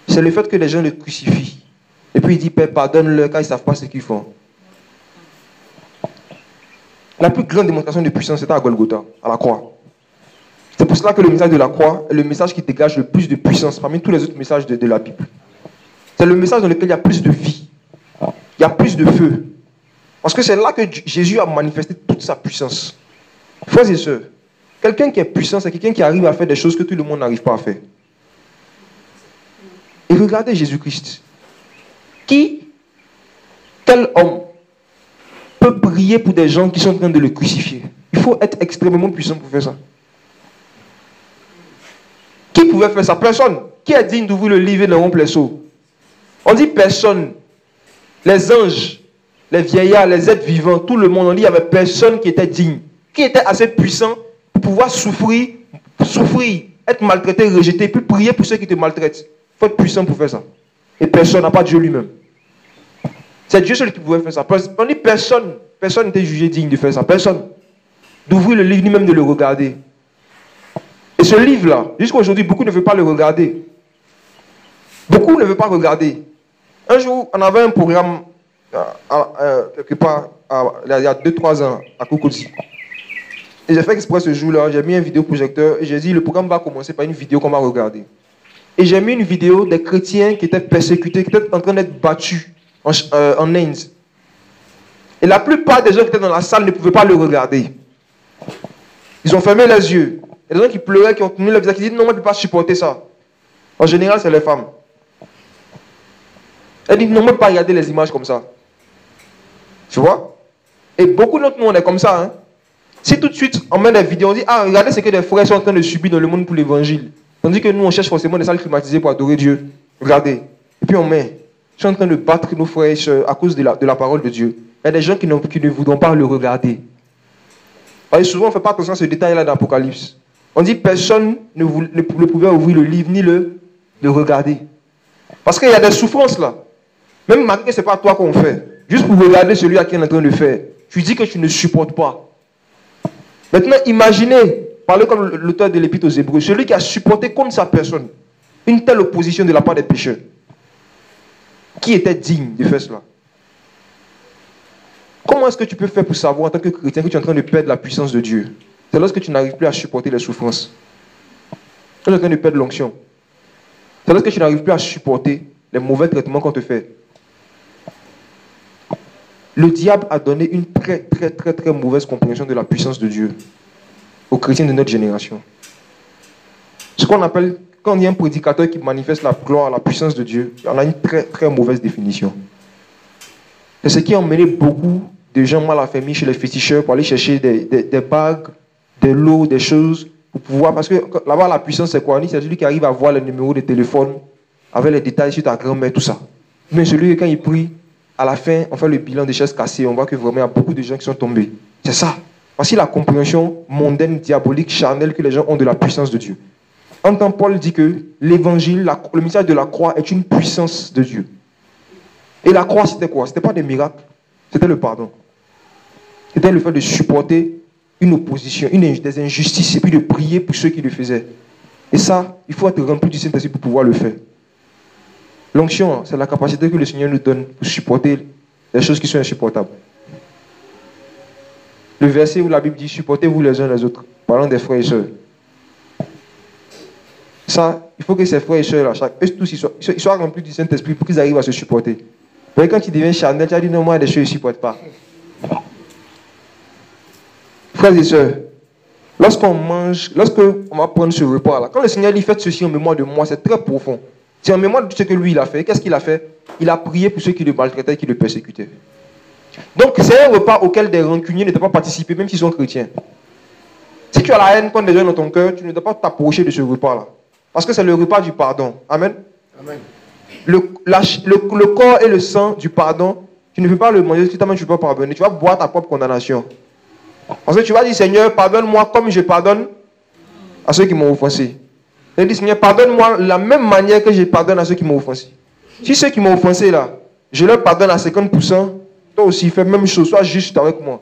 S1: c'est le fait que les gens le crucifient. Et puis il dit, Père, pardonne-leur car ils ne savent pas ce qu'ils font. La plus grande démonstration de puissance, c'était à Golgotha, à la croix. C'est pour cela que le message de la croix est le message qui dégage le plus de puissance parmi tous les autres messages de la Bible. C'est le message dans lequel il y a plus de vie. Il y a plus de feu. Parce que c'est là que Jésus a manifesté toute sa puissance. Frères et sœurs, quelqu'un qui est puissant, c'est quelqu'un qui arrive à faire des choses que tout le monde n'arrive pas à faire. Et regardez Jésus-Christ. Quel homme peut prier pour des gens qui sont en train de le crucifier? Il faut être extrêmement puissant pour faire ça. Qui pouvait faire ça? Personne. Qui est digne d'ouvrir le livre et de rompre les sceaux? On dit personne. Les anges, les vieillards, les êtres vivants, tout le monde, on dit qu'il n'y avait personne qui était digne, qui était assez puissant pour pouvoir souffrir, être maltraité, rejeté, puis prier pour ceux qui te maltraitent. Il faut être puissant pour faire ça. Et personne n'a pas Dieu lui-même. C'est Dieu seul qui pouvait faire ça. On dit personne n'était jugé digne de faire ça. Personne. D'ouvrir le livre, ni même de le regarder. Et ce livre-là, jusqu'à aujourd'hui, beaucoup ne veulent pas le regarder. Beaucoup ne veulent pas regarder. Un jour, on avait un programme quelque part, il y a 2-3 ans, à Cocody. Et j'ai fait exprès ce jour-là, j'ai mis un vidéoprojecteur et j'ai dit, le programme va commencer par une vidéo qu'on va regarder. Et j'ai mis une vidéo des chrétiens qui étaient persécutés, qui étaient en train d'être battus en Inde. Et la plupart des gens qui étaient dans la salle ne pouvaient pas le regarder. Ils ont fermé les yeux. Il y a des gens qui pleuraient, qui ont tenu le visage, qui disent, non, moi je ne peux pas supporter ça. En général, c'est les femmes. Elle dit, non, on ne peut pas regarder les images comme ça. Tu vois? Et beaucoup d'entre nous, on est comme ça. Hein? Si tout de suite, on met des vidéos, on dit, ah, regardez ce que des frères sont en train de subir dans le monde pour l'évangile. Tandis que nous, on cherche forcément des salles climatisées pour adorer Dieu. Regardez. Et puis on met, ils sont en train de battre nos frères à cause de la parole de Dieu. Il y a des gens qui ne voudront pas le regarder. Et souvent, on ne fait pas attention à ce détail-là dans l'Apocalypse. On dit, personne ne pouvait ouvrir le livre ni le regarder. Parce qu'il y a des souffrances là. Même malgré que ce n'est pas toi qu'on fait. Juste pour regarder celui à qui on est en train de faire. Tu dis que tu ne supportes pas. Maintenant, imaginez, parlez comme l'auteur de l'Épître aux Hébreux, celui qui a supporté contre sa personne une telle opposition de la part des pécheurs. Qui était digne de faire cela? Comment est-ce que tu peux faire pour savoir en tant que chrétien que tu es en train de perdre la puissance de Dieu? C'est lorsque tu n'arrives plus à supporter les souffrances. Tu es en train de perdre l'onction. C'est lorsque tu n'arrives plus à supporter les mauvais traitements qu'on te fait. Le diable a donné une très mauvaise compréhension de la puissance de Dieu aux chrétiens de notre génération. Ce qu'on appelle, quand il y a un prédicateur qui manifeste la gloire, la puissance de Dieu, on a une très mauvaise définition. C'est ce qui a emmené beaucoup de gens mal affermis chez les féticheurs pour aller chercher des bagues, des lots, des choses, pour pouvoir, parce que là-bas la puissance c'est quoi? C'est celui qui arrive à voir le numéro de téléphone, avec les détails sur ta grand-mère, tout ça. Mais celui quand il prie, à la fin, on fait le bilan des chaises cassées, on voit que vraiment il y a beaucoup de gens qui sont tombés. C'est ça. Voici la compréhension mondaine, diabolique, charnelle que les gens ont de la puissance de Dieu. En tant Paul dit que l'évangile, le message de la croix est une puissance de Dieu. Et la croix, c'était quoi? C'était pas des miracles, c'était le pardon. C'était le fait de supporter une opposition, des injustices, et puis de prier pour ceux qui le faisaient. Et ça, il faut être rempli du Saint-Esprit pour pouvoir le faire. L'onction, c'est la capacité que le Seigneur nous donne pour supporter les choses qui sont insupportables. Le verset où la Bible dit, supportez-vous les uns les autres, parlant des frères et sœurs. ça, il faut que ses frères et sœurs, là, eux tous, ils soient remplis du Saint-Esprit pour qu'ils arrivent à se supporter. Mais quand tu deviens charnel, tu as dit non, moi, des choses, je ne supporte pas. Frères et sœurs, lorsqu'on mange, lorsqu'on va prendre ce repas-là, quand le Seigneur dit faites ceci en mémoire de moi, c'est très profond. C'est en mémoire de ce que lui, il a fait. Qu'est-ce qu'il a fait? Il a prié pour ceux qui le maltraitaient et qui le persécutaient. Donc, c'est un repas auquel des rancuniers ne doivent pas participer, même s'ils sont chrétiens. Si tu as la haine contre les gens dans ton cœur, tu ne dois pas t'approcher de ce repas-là. Parce que c'est le repas du pardon. Amen. Amen. Le corps et le sang du pardon, tu ne peux pas le manger si toi-même tu ne peux pas pardonner. Tu vas boire ta propre condamnation. Parce que tu vas dire, Seigneur, pardonne-moi comme je pardonne à ceux qui m'ont offensé. Il dit, Seigneur, pardonne-moi de la même manière que je pardonne à ceux qui m'ont offensé. Si ceux qui m'ont offensé là, je leur pardonne à 50%, toi aussi fais la même chose, sois juste avec moi.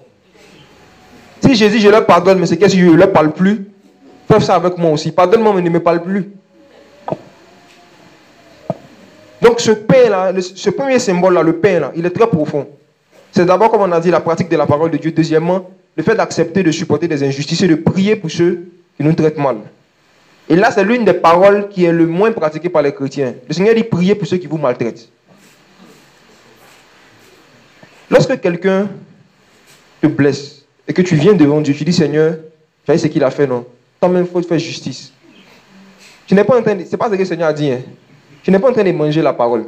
S1: Si Jésus, je leur pardonne, mais c'est que si je ne leur parle plus, fais ça avec moi aussi. Pardonne-moi, mais ne me parle plus. Donc ce pain-là, ce premier symbole-là, le pain-là, il est très profond. C'est d'abord, comme on a dit, la pratique de la parole de Dieu. Deuxièmement, le fait d'accepter de supporter des injustices et de prier pour ceux qui nous traitent mal. Et là, c'est l'une des paroles qui est le moins pratiquée par les chrétiens. Le Seigneur dit priez pour ceux qui vous maltraitent. Lorsque quelqu'un te blesse et que tu viens devant Dieu, tu dis Seigneur, tu vois ce qu'il a fait, non? Quand même, il faut faire justice. Tu n'es pas en train de... C'est pas ce que le Seigneur a dit, hein? Tu n'es pas en train de manger la parole.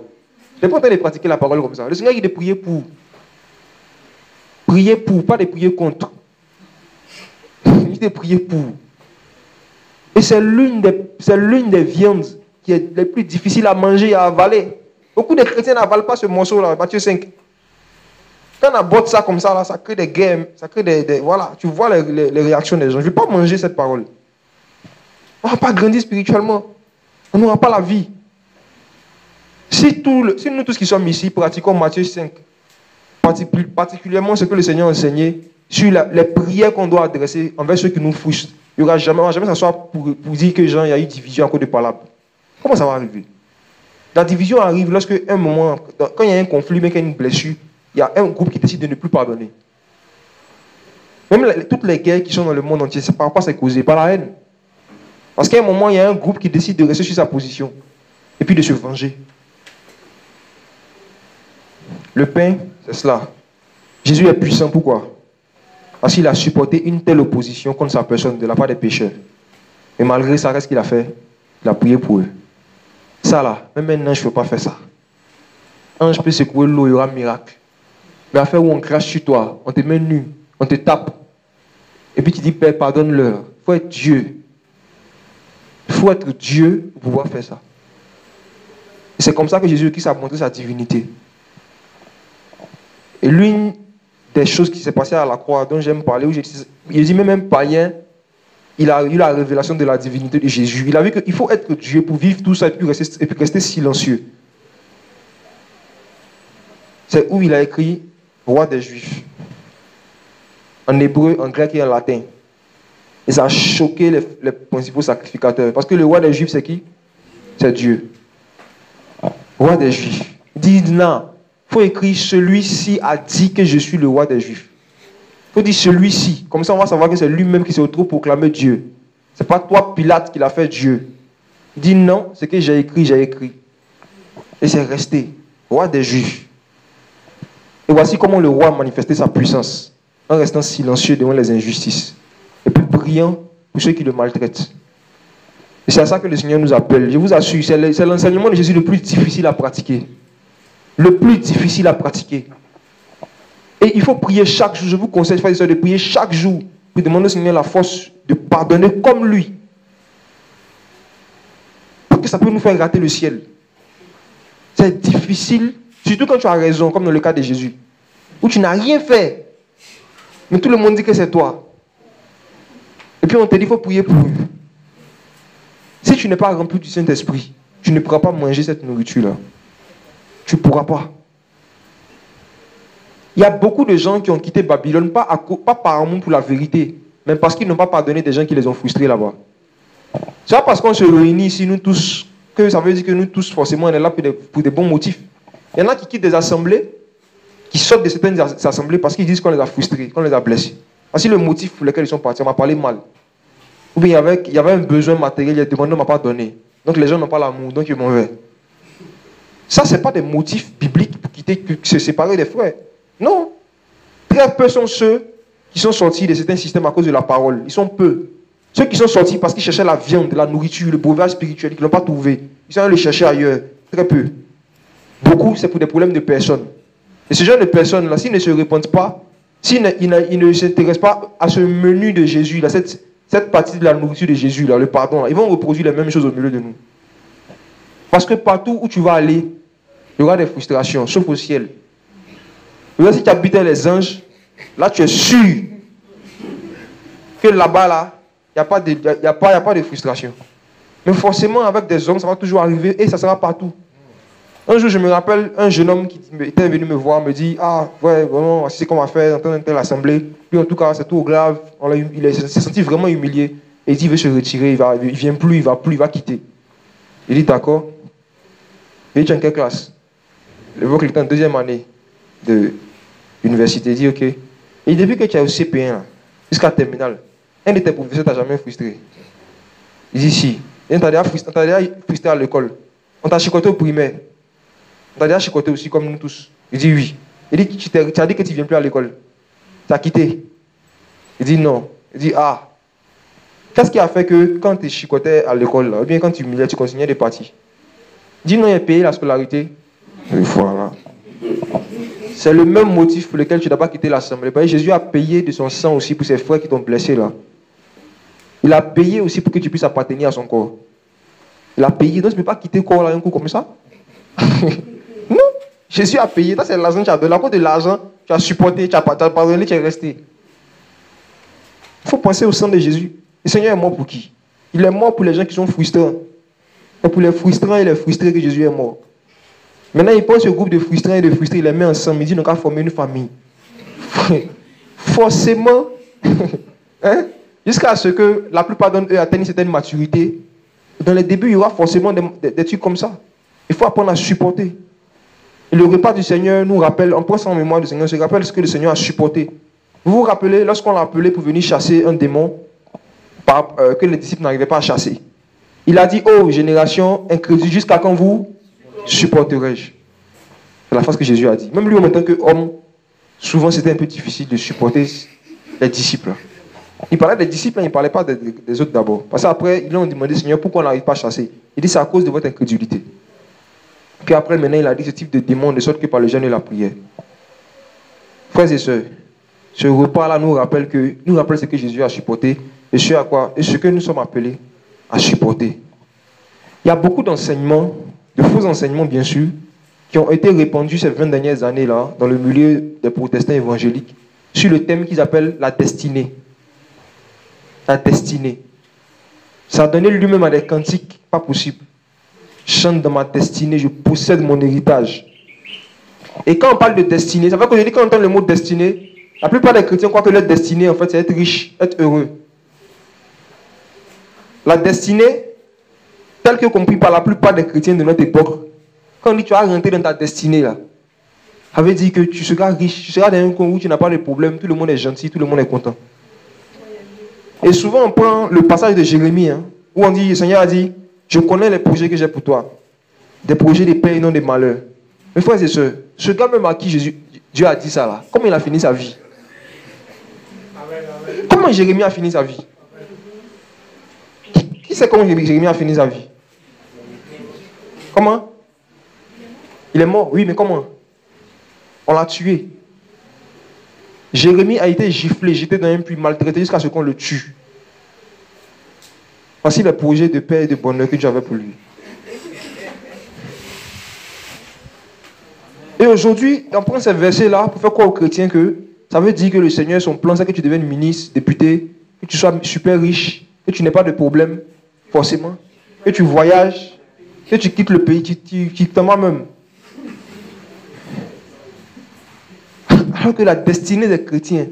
S1: Tu n'es pas en train de pratiquer la parole comme ça. Le Seigneur dit de prier pour. Prier pour, pas de prier contre. Il dit de prier pour. Et c'est l'une des viandes qui est les plus difficiles à manger et à avaler. Beaucoup de chrétiens n'avalent pas ce morceau-là, Matthieu 5. Quand on aborde ça comme ça, là, ça crée des guerres, ça crée des voilà, tu vois les réactions des gens. Je ne vais pas manger cette parole. On ne va pas grandir spirituellement. On n'aura pas la vie. Si nous tous qui sommes ici pratiquons Matthieu 5, particulièrement ce que le Seigneur a enseigné sur les prières qu'on doit adresser envers ceux qui nous frustrent, il n'y aura jamais s'asseoir pour dire que Jean, il y a eu division à cause de palabres. Comment ça va arriver? La division arrive lorsque, un moment, quand il y a un conflit, mais qu'il y a une blessure, il y a un groupe qui décide de ne plus pardonner. Même toutes les guerres qui sont dans le monde entier, par quoi c'est causé? Par la haine. Parce qu'à un moment, il y a un groupe qui décide de rester sur sa position et puis de se venger. Le pain, c'est cela. Jésus est puissant, pourquoi? Parce qu'il a supporté une telle opposition contre sa personne de la part des pécheurs. Et malgré ça, qu'est-ce qu'il a fait? Il a prié pour eux. Ça là, même un ange ne peut pas faire ça. Un ange peut secouer l'eau, il y aura un miracle. Mais à faire où on crache sur toi, on te met nu, on te tape. Et puis tu dis, Père, pardonne-leur. Il faut être Dieu. Il faut être Dieu pour pouvoir faire ça. Et c'est comme ça que Jésus-Christ a montré sa divinité. Et l'une des choses qui s'est passée à la croix, dont j'aime parler, où Jésus, même un païen, il a eu la révélation de la divinité de Jésus. Il a vu qu'il faut être Dieu pour vivre tout ça et puis rester silencieux. C'est où il a écrit roi des Juifs. En hébreu, en grec et en latin. Et ça a choqué les principaux sacrificateurs. Parce que le roi des Juifs, c'est qui? C'est Dieu. Roi des Juifs. Il dit non. Il faut écrire celui-ci a dit que je suis le roi des Juifs. Il faut dire celui-ci. Comme ça, on va savoir que c'est lui-même qui s'est autoproclamé Dieu. Ce n'est pas toi, Pilate, qui l'a fait Dieu. Il dit non, c'est que j'ai écrit, j'ai écrit. Et c'est resté. Roi des Juifs. Et voici comment le roi a manifesté sa puissance. En restant silencieux devant les injustices. Et puis priant pour ceux qui le maltraitent. Et c'est à ça que le Seigneur nous appelle. Je vous assure, c'est l'enseignement de Jésus le plus difficile à pratiquer. Le plus difficile à pratiquer. Et il faut prier chaque jour. Je vous conseille, frères et sœurs, de prier chaque jour pour demander au Seigneur la force de pardonner comme lui. Parce que ça peut nous faire rater le ciel. C'est difficile, surtout quand tu as raison, comme dans le cas de Jésus, où tu n'as rien fait. Mais tout le monde dit que c'est toi. Et puis on te dit qu'il faut prier pour eux. Si tu n'es pas rempli du Saint-Esprit, tu ne pourras pas manger cette nourriture-là. Tu ne pourras pas. Il y a beaucoup de gens qui ont quitté Babylone, pas par amour pour la vérité, mais parce qu'ils n'ont pas pardonné des gens qui les ont frustrés là-bas. C'est pas parce qu'on se réunit ici, nous tous, que ça veut dire que nous tous, forcément, on est là pour des bons motifs. Il y en a qui quittent des assemblées, qui sortent de certaines assemblées parce qu'ils disent qu'on les a frustrés, qu'on les a blessés. Voici le motif pour lequel ils sont partis. On m'a parlé mal. Ou bien il y avait un besoin matériel, il a demandé, on ne m'a pas donné. Donc les gens n'ont pas l'amour, donc ils m'en veulent. Ça, ce n'est pas des motifs bibliques pour quitter, se séparer des frères. Non. Très peu sont ceux qui sont sortis de certains systèmes à cause de la parole. Ils sont peu. Ceux qui sont sortis parce qu'ils cherchaient la viande, la nourriture, le breuvage spirituel, ils ne l'ont pas trouvé. Ils sont allés le chercher ailleurs. Très peu. Beaucoup, c'est pour des problèmes de personnes. Et ce genre de personnes-là, s'ils ne se répandent pas, s'ils ne s'intéressent pas à ce menu de Jésus, là, cette partie de la nourriture de Jésus, là, le pardon, là, ils vont reproduire les mêmes choses au milieu de nous. Parce que partout où tu vas aller, il y aura des frustrations, sauf au ciel. Là, si tu habitais les anges, là, tu es sûr que là-bas, là, il n'y a pas de frustration. Mais forcément, avec des hommes, ça va toujours arriver et ça sera partout. Un jour, je me rappelle, un jeune homme qui était venu me voir, me dit, ah, ouais, vraiment, c'est ce qu'on va faire dans telle assemblée. Puis en tout cas, c'est tout grave. Il s'est senti vraiment humilié. Et il dit, il veut se retirer, il ne vient plus, il va quitter. Il dit, d'accord. Il dit, tu es en quelle classe? Le voit qu'il était en deuxième année de l'université. Il dit, ok. Et depuis que tu es au CP1, jusqu'à terminale, un de tes professeurs t'a jamais frustré? Il dit, si. On t'a déjà frustré à l'école. On t'a chicoté au primaire. On t'a déjà chicoté aussi comme nous tous. Il dit, oui. Il dit, tu as dit que tu ne viens plus à l'école. Tu as quitté. Il dit, non. Il dit, ah. Qu'est-ce qui a fait que quand tu chicotais à l'école, ou bien quand tu humiliais, tu continuais de partir? Il dit, non, il a payé la scolarité. Et voilà. C'est le même motif pour lequel tu n'as pas quitté l'assemblée. Jésus a payé de son sang aussi pour ses frères qui t'ont blessé là. Il a payé aussi pour que tu puisses appartenir à son corps. Il a payé. Donc tu ne peux pas quitter le corps là un coup comme ça. Non. Jésus a payé. Ça c'est l'argent que tu as donné. À cause de l'argent, tu as supporté, tu as pardonné, tu es resté. Il faut penser au sang de Jésus. Le Seigneur est mort pour qui? Il est mort pour les gens qui sont frustrants. Et pour les frustrants et les frustrés que Jésus est mort. Maintenant, il pense au groupe de frustrants et de frustrés, il les met ensemble, il dit, nous allons former une famille. Forcément, hein, jusqu'à ce que la plupart d'entre eux atteignent une certaine maturité, dans les débuts, il y aura forcément des trucs comme ça. Il faut apprendre à supporter. Et le repas du Seigneur nous rappelle, on prend ça en mémoire du Seigneur, on se rappelle ce que le Seigneur a supporté. Vous vous rappelez, lorsqu'on l'a appelé pour venir chasser un démon, que les disciples n'arrivaient pas à chasser. Il a dit, oh, génération incrédule, jusqu'à quand vous supporterai-je? C'est la phrase que Jésus a dit. Même lui, en tant qu'homme, souvent c'était un peu difficile de supporter les disciples. Il parlait des disciples, il ne parlait pas des autres d'abord. Parce qu'après, ils lui ont demandé, Seigneur, pourquoi on n'arrive pas à chasser? Il dit, c'est à cause de votre incrédulité. Puis après, maintenant, il a dit ce type de démon, de sorte que par le jeûne et la prière. Frères et sœurs, ce repas-là nous rappelle ce que Jésus a supporté et ce que nous sommes appelés à supporter. Il y a beaucoup d'enseignements, de faux enseignements bien sûr, qui ont été répandus ces 20 dernières années-là dans le milieu des protestants évangéliques sur le thème qu'ils appellent la destinée. La destinée. Ça a donné lui-même à des cantiques, pas possible. Je chante dans ma destinée, je possède mon héritage. Et quand on parle de destinée, ça veut dire qu'aujourd'hui, quand on entend le mot destinée, la plupart des chrétiens croient que leur destinée, en fait, c'est être riche, être heureux. La destinée, telle que compris par la plupart des chrétiens de notre époque, quand on dit tu vas rentrer dans ta destinée, là, ça veut dire que tu seras riche, tu seras dans un coin où tu n'as pas de problème, tout le monde est gentil, tout le monde est content. Et souvent on prend le passage de Jérémie, où on dit, le Seigneur a dit, je connais les projets que j'ai pour toi, des projets de paix et non de malheur. Mes frères et sœurs, ce gars même à qui Dieu a dit ça là, comment il a fini sa vie? Comment Jérémie a fini sa vie? Qui sait comment Jérémie a fini sa vie? Comment? Il est mort, oui, mais comment? On l'a tué. Jérémie a été giflé, jeté dans un puits, maltraité jusqu'à ce qu'on le tue. Voici le projet de paix et de bonheur que Dieu avait pour lui. Et aujourd'hui, on prend ces versets-là pour faire croire aux chrétiens que ça veut dire que le Seigneur, son plan, c'est que tu deviennes ministre, député, que tu sois super riche, que tu n'aies pas de problème, forcément, que tu voyages, que tu quittes le pays, tu quittes toi-même. Alors que la destinée des chrétiens,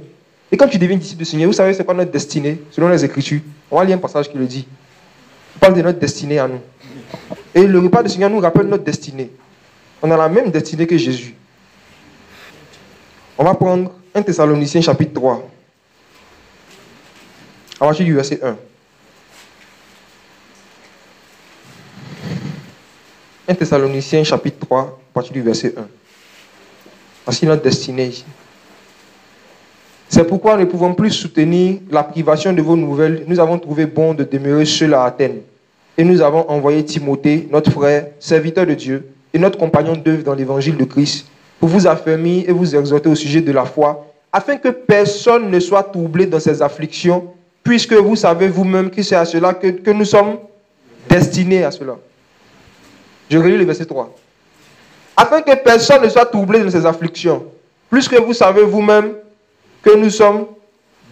S1: et quand tu deviens disciple du Seigneur, vous savez, c'est quoi notre destinée, selon les Écritures? On va lire un passage qui le dit. Il parle de notre destinée à nous. Et le repas du Seigneur nous rappelle notre destinée. On a la même destinée que Jésus. On va prendre 1 Thessaloniciens chapitre 3. À partir du verset 1. 1 Thessaloniciens chapitre 3, à partir du verset 1. Voici notre destinée ici. C'est pourquoi nous ne pouvons plus soutenir la privation de vos nouvelles. Nous avons trouvé bon de demeurer seuls à Athènes. Et nous avons envoyé Timothée, notre frère, serviteur de Dieu, et notre compagnon d'œuvre dans l'évangile de Christ, pour vous affermir et vous exhorter au sujet de la foi, afin que personne ne soit troublé dans ses afflictions, puisque vous savez vous-même que c'est à cela que nous sommes destinés à cela. Je relis le verset 3. Afin que personne ne soit troublé dans ses afflictions, puisque vous savez vous-même que nous sommes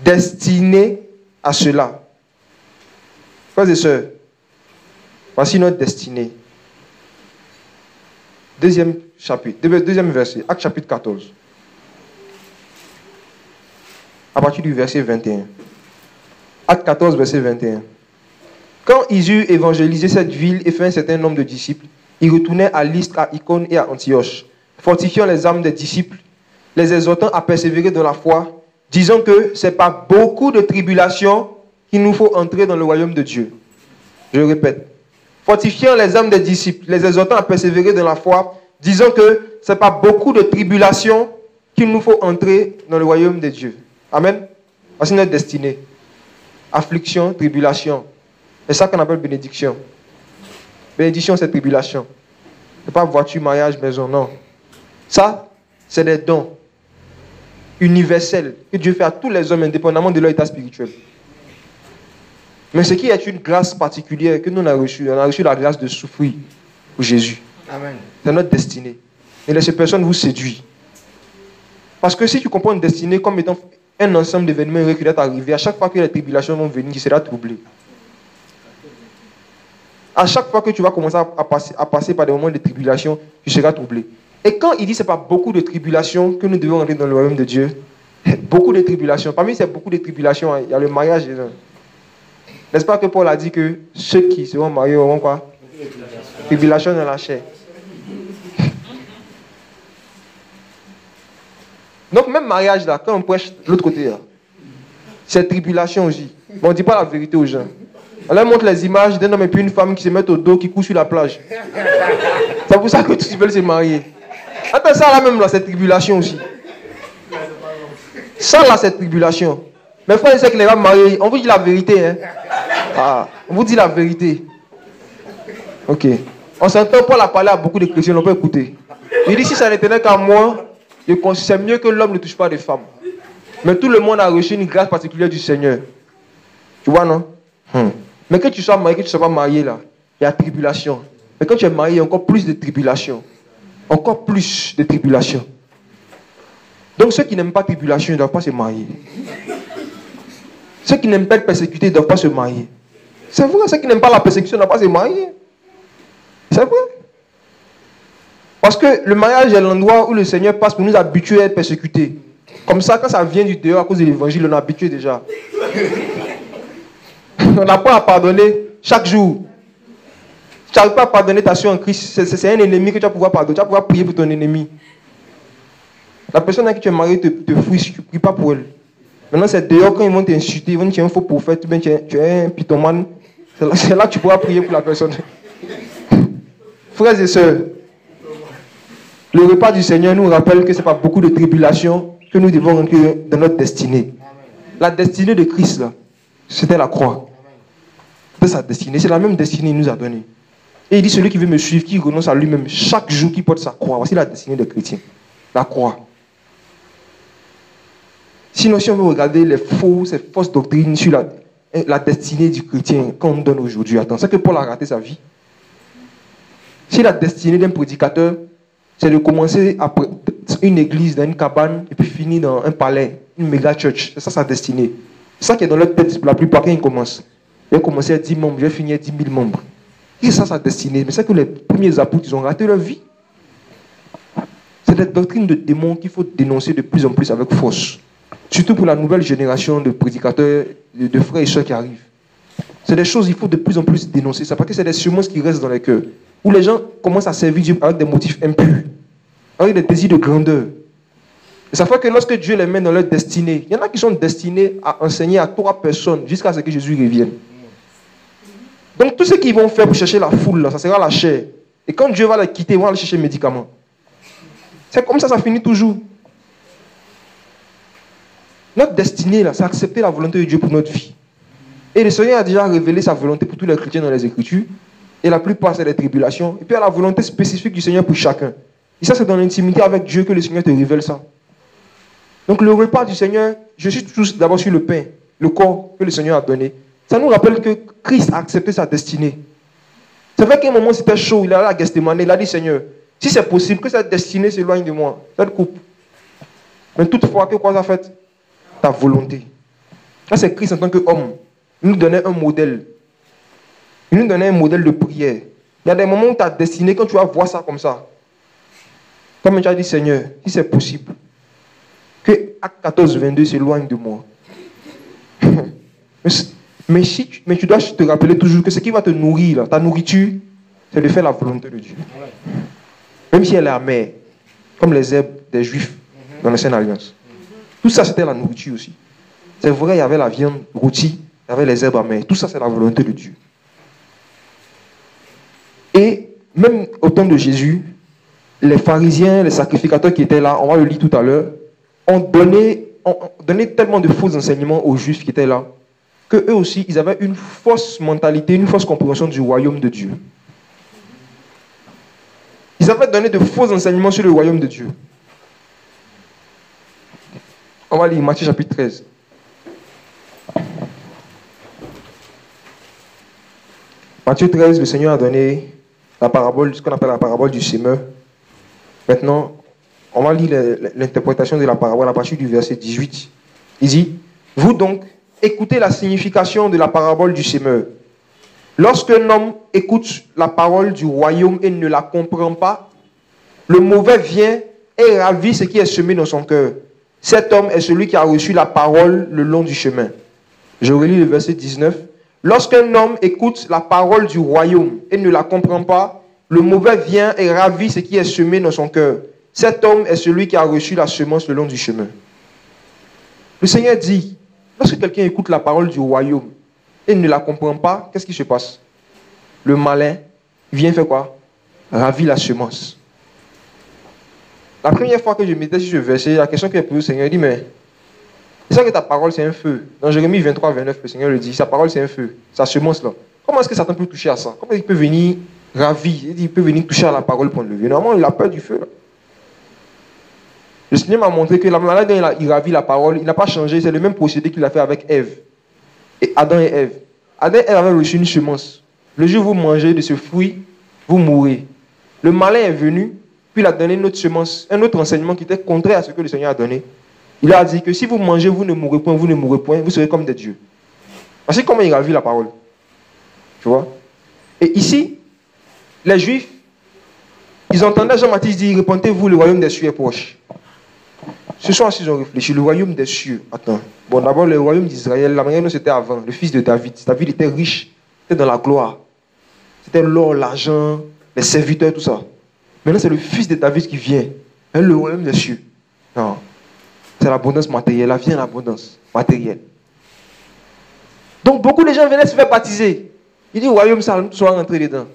S1: destinés à cela. Frères et sœurs, voici notre destinée. Deuxième chapitre, deuxième verset, Actes chapitre 14. À partir du verset 21. Actes 14, verset 21. Quand ils eurent évangélisé cette ville et fait un certain nombre de disciples, ils retournaient à Lystre, à Icône et à Antioche, fortifiant les âmes des disciples, les exhortant à persévérer dans la foi, disant que ce n'est pas beaucoup de tribulations qu'il nous faut entrer dans le royaume de Dieu. Je répète. Fortifiant les âmes des disciples, les exhortant à persévérer dans la foi, disant que ce n'est pas beaucoup de tribulations qu'il nous faut entrer dans le royaume de Dieu. Amen. Voici notre destinée. Affliction, tribulation. C'est ça qu'on appelle bénédiction. Bénédiction, c'est tribulation. Ce n'est pas voiture, mariage, maison, non. Ça, c'est des dons universels que Dieu fait à tous les hommes, indépendamment de leur état spirituel. Mais ce qui est une grâce particulière que nous on a reçu la grâce de souffrir pour Jésus. Amen. C'est notre destinée. Ne laissez personne vous séduire. Parce que si tu comprends une destinée comme étant un ensemble d'événements qui doivent arriver, à chaque fois que les tribulations vont venir, tu seras troublé. À chaque fois que tu vas commencer à passer par des moments de tribulation, tu seras troublé. Et quand il dit que ce n'est pas beaucoup de tribulations que nous devons entrer dans le royaume de Dieu, beaucoup de tribulations. Parmi ces beaucoup de tribulations, il y a le mariage. N'est-ce pas que Paul a dit que ceux qui seront mariés auront quoi? Tribulation dans la chair. Donc même mariage là, quand on prêche de l'autre côté, c'est tribulation aussi. Mais on ne dit pas la vérité aux gens. On leur montre les images d'un homme et puis une femme qui se mettent au dos, qui couchent sur la plage. C'est pour ça que tous veulent se marier. Attends, ça là même là, c'est tribulation aussi. Ça là, c'est tribulation. Mais frère, c'est que les femmes mariées, on vous dit la vérité. Hein? Ah, on vous dit la vérité. Ok. On s'entend pas la parler à beaucoup de chrétiens, on peut écouter. Il dit si ça n'était qu'à moi, c'est mieux que l'homme ne touche pas des femmes. Mais tout le monde a reçu une grâce particulière du Seigneur. Tu vois, non? Mais que tu sois marié, que tu ne sois pas marié, là, il y a tribulation. Mais quand tu es marié, il y a encore plus de tribulation. Encore plus de tribulation. Donc ceux qui n'aiment pas tribulation, ils ne doivent pas se marier. Ceux qui n'aiment pas être persécutés, ils ne doivent pas se marier. C'est vrai, ceux qui n'aiment pas la persécution ne doivent pas se marier. C'est vrai. Parce que le mariage est l'endroit où le Seigneur passe pour nous habituer à être persécutés. Comme ça, quand ça vient du dehors à cause de l'évangile, on est habitué déjà. On n'a pas à pardonner chaque jour. Si tu n'arrives pas à pardonner ta soeur en Christ, c'est un ennemi que tu vas pouvoir pardonner. Tu vas pouvoir prier pour ton ennemi. La personne à qui tu es marié te fouille si tu ne pries pas pour elle. Maintenant, c'est dehors quand ils vont t'insulter, ils vont dire tu es un faux prophète, tu es un pythomane. C'est là que tu pourras prier pour la personne. Frères et sœurs, le repas du Seigneur nous rappelle que ce n'est pas beaucoup de tribulations que nous devons rentrer dans notre destinée. La destinée de Christ, là, c'était la croix. C'était sa destinée. C'est la même destinée qu'il nous a donnée. Et il dit, celui qui veut me suivre, qui renonce à lui-même, chaque jour qui porte sa croix. Voici la destinée des chrétiens. La croix. Sinon, si on veut regarder ces fausses doctrines sur la destinée du chrétien qu'on nous donne aujourd'hui, attends, c'est que Paul a raté sa vie. Si la destinée d'un prédicateur, c'est de commencer à une église dans une cabane et puis finir dans un palais, une méga church, c'est ça sa destinée. C'est ça qui est dans leur tête, la plupart quand ils commencent. Ils ont commencé à 10 membres, je vais finir à 10 000 membres. Et c'est ça sa destinée. Mais c'est que les premiers apôtres, ils ont raté leur vie. C'est des doctrines de démons qu'il faut dénoncer de plus en plus avec force. Surtout pour la nouvelle génération de prédicateurs, de frères et sœurs qui arrivent. C'est des choses qu'il faut de plus en plus dénoncer. Ça parce que c'est des semences qui restent dans les cœurs. Où les gens commencent à servir Dieu avec des motifs impurs. Avec des désirs de grandeur. Et ça fait que lorsque Dieu les met dans leur destinée, il y en a qui sont destinés à enseigner à 3 personnes jusqu'à ce que Jésus revienne. Donc tout ce qu'ils vont faire pour chercher la foule, là, ça sera la chair. Et quand Dieu va les quitter, ils vont aller chercher le médicament. C'est comme ça finit toujours. Notre destinée, là, c'est accepter la volonté de Dieu pour notre vie. Et le Seigneur a déjà révélé sa volonté pour tous les chrétiens dans les Écritures. Et la plupart, c'est les tribulations. Et puis, il y a la volonté spécifique du Seigneur pour chacun. Et ça, c'est dans l'intimité avec Dieu que le Seigneur te révèle ça. Donc, le repas du Seigneur, je suis tous d'abord sur le pain, le corps que le Seigneur a donné. Ça nous rappelle que Christ a accepté sa destinée. C'est vrai qu'à un moment, c'était chaud. Il est allé à Gethsémane. Il a dit, Seigneur, si c'est possible que cette destinée s'éloigne de moi, ça te coupe. Mais toutefois, que quoi ça fait? Ta volonté. Là, c'est Christ en tant qu'homme. Il nous donnait un modèle. Il nous donnait un modèle de prière. Il y a des moments où ta destinée, quand tu vas voir ça comme ça, comme tu as dit, Seigneur, si c'est possible, que Acte 14, 22 s'éloigne de moi. mais tu dois te rappeler toujours que ce qui va te nourrir, là, ta nourriture, c'est de faire la volonté de Dieu. Même si elle est amère, comme les herbes des Juifs dans l'ancienne alliance. Tout ça, c'était la nourriture aussi. C'est vrai, il y avait la viande rôtie, il y avait les herbes amères. Tout ça, c'est la volonté de Dieu. Et même au temps de Jésus, les pharisiens, les sacrificateurs qui étaient là, on va le lire tout à l'heure, ont donné tellement de faux enseignements aux Juifs qui étaient là, qu'eux aussi, ils avaient une fausse mentalité, une fausse compréhension du royaume de Dieu. Ils avaient donné de faux enseignements sur le royaume de Dieu. On va lire Matthieu chapitre 13. Matthieu 13, le Seigneur a donné la parabole, ce qu'on appelle la parabole du semeur. Maintenant, on va lire l'interprétation de la parabole à partir du verset 18. Il dit, vous donc, écoutez la signification de la parabole du semeur. Lorsqu'un homme écoute la parole du royaume et ne la comprend pas, le mauvais vient et ravit ce qui est semé dans son cœur. Cet homme est celui qui a reçu la parole le long du chemin. Je relis le verset 19. Lorsqu'un homme écoute la parole du royaume et ne la comprend pas, le mauvais vient et ravit ce qui est semé dans son cœur. Cet homme est celui qui a reçu la semence le long du chemin. Le Seigneur dit, lorsque quelqu'un écoute la parole du royaume et ne la comprend pas, qu'est-ce qui se passe? Le malin vient faire quoi? Ravit la semence. La première fois que je méditais sur ce verset, la question que j'ai posée au Seigneur, il dit, mais c'est ça que ta parole c'est un feu. Dans Jérémie 23, 29, le Seigneur le dit, sa parole c'est un feu, sa semence là. Comment est-ce que Satan peut toucher à ça? Comment il peut venir ravir? Il peut venir toucher à la parole pour enlever. Normalement, il a peur du feu là. Le Seigneur m'a montré que la manière dont il ravit la parole, il n'a pas changé, c'est le même procédé qu'il a fait avec Ève. Et Adam et Ève. Adam et Ève avaient reçu une semence. Le jour où vous mangez de ce fruit, vous mourrez. Le malin est venu, puis il a donné une autre semence, un autre enseignement qui était contraire à ce que le Seigneur a donné. Il a dit que si vous mangez, vous ne mourrez point, vous ne mourrez point, vous serez comme des dieux. Voici comment il ravit la parole. Tu vois? Et ici, les Juifs, ils entendaient Jean-Baptiste dire, repentez-vous, le royaume des cieux est proche. Ce soir, ils ont réfléchi, le royaume des cieux. Attends. Bon, d'abord, le royaume d'Israël, la manière dont c'était avant, le fils de David. David était riche, c'était dans la gloire. C'était l'or, l'argent, les serviteurs, tout ça. Maintenant, c'est le fils de David qui vient. Et le royaume des cieux. Non. C'est l'abondance matérielle. La vie en abondance matérielle. Donc, beaucoup de gens venaient se faire baptiser. Il dit, le royaume, ça soit rentré dedans.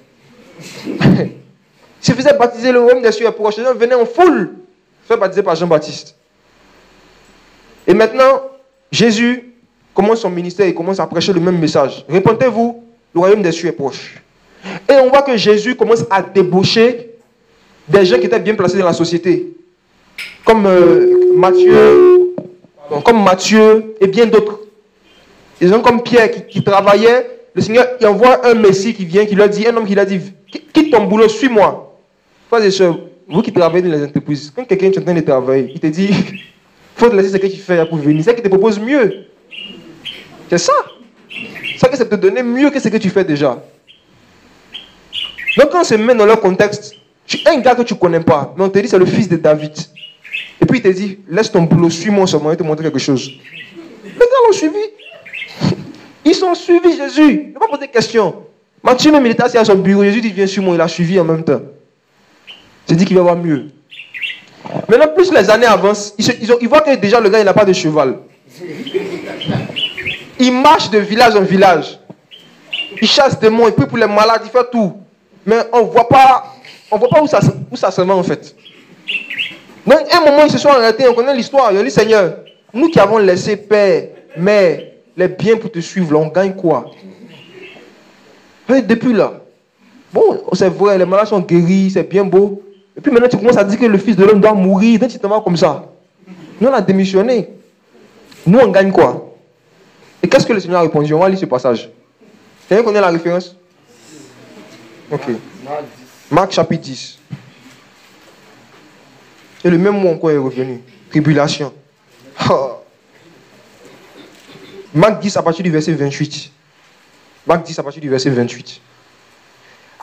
S1: Il se faisait baptiser, le royaume des cieux est proche. Les gens venaient en foule se faire baptiser par Jean-Baptiste. Et maintenant, Jésus commence son ministère et commence à prêcher le même message. Repentez-vous, le royaume des cieux est proche. Et on voit que Jésus commence à débaucher des gens qui étaient bien placés dans la société. Comme Matthieu et bien d'autres. Des gens comme Pierre qui travaillaient. Le Seigneur, il envoie un Messie qui vient, qui leur dit, un homme qui leur dit, quitte ton boulot, suis-moi. Frères et sœurs, vous qui travaillez dans les entreprises, quand quelqu'un est en train de travailler, il te dit, il faut te laisser ce que tu fais pour venir. C'est qu'il te propose mieux. C'est ça. Ça que c'est te donner mieux que ce que tu fais déjà. Donc quand on se met dans leur contexte, un gars que tu ne connais pas, mais on te dit c'est le fils de David. Et puis il te dit, laisse ton boulot, suis-moi seulement, et te montrer quelque chose. Les gars l'ont suivi. Ils ont suivi Jésus. Il n'a pas posé de questions. Matthieu même il était assis à son bureau, Jésus dit viens sur moi, il a suivi en même temps. Il dit qu'il va voir mieux. Maintenant, plus les années avancent, ils voient que déjà le gars il n'a pas de cheval. Il marche de village en village. Il chasse des démons, et puis pour les malades, il fait tout. Mais on ne voit pas on ne voit pas où ça se met en fait. Donc, à un moment, ils se sont arrêtés, on connaît l'histoire. Ils ont dit, Seigneur, nous qui avons laissé père, mère, les biens pour te suivre, là, on gagne quoi? Et depuis là, bon, c'est vrai, les malades sont guéris, c'est bien beau. Et puis maintenant, tu commences à dire que le Fils de l'homme doit mourir, donc tu te vas comme ça. Nous, on a démissionné. Nous, on gagne quoi? Et qu'est-ce que le Seigneur a répondu? On va lire ce passage. Quelqu'un connaît la référence? Ok. Marc chapitre 10. Et le même mot encore est revenu. Tribulation. Oh. Marc 10 à partir du verset 28. Marc 10 à partir du verset 28.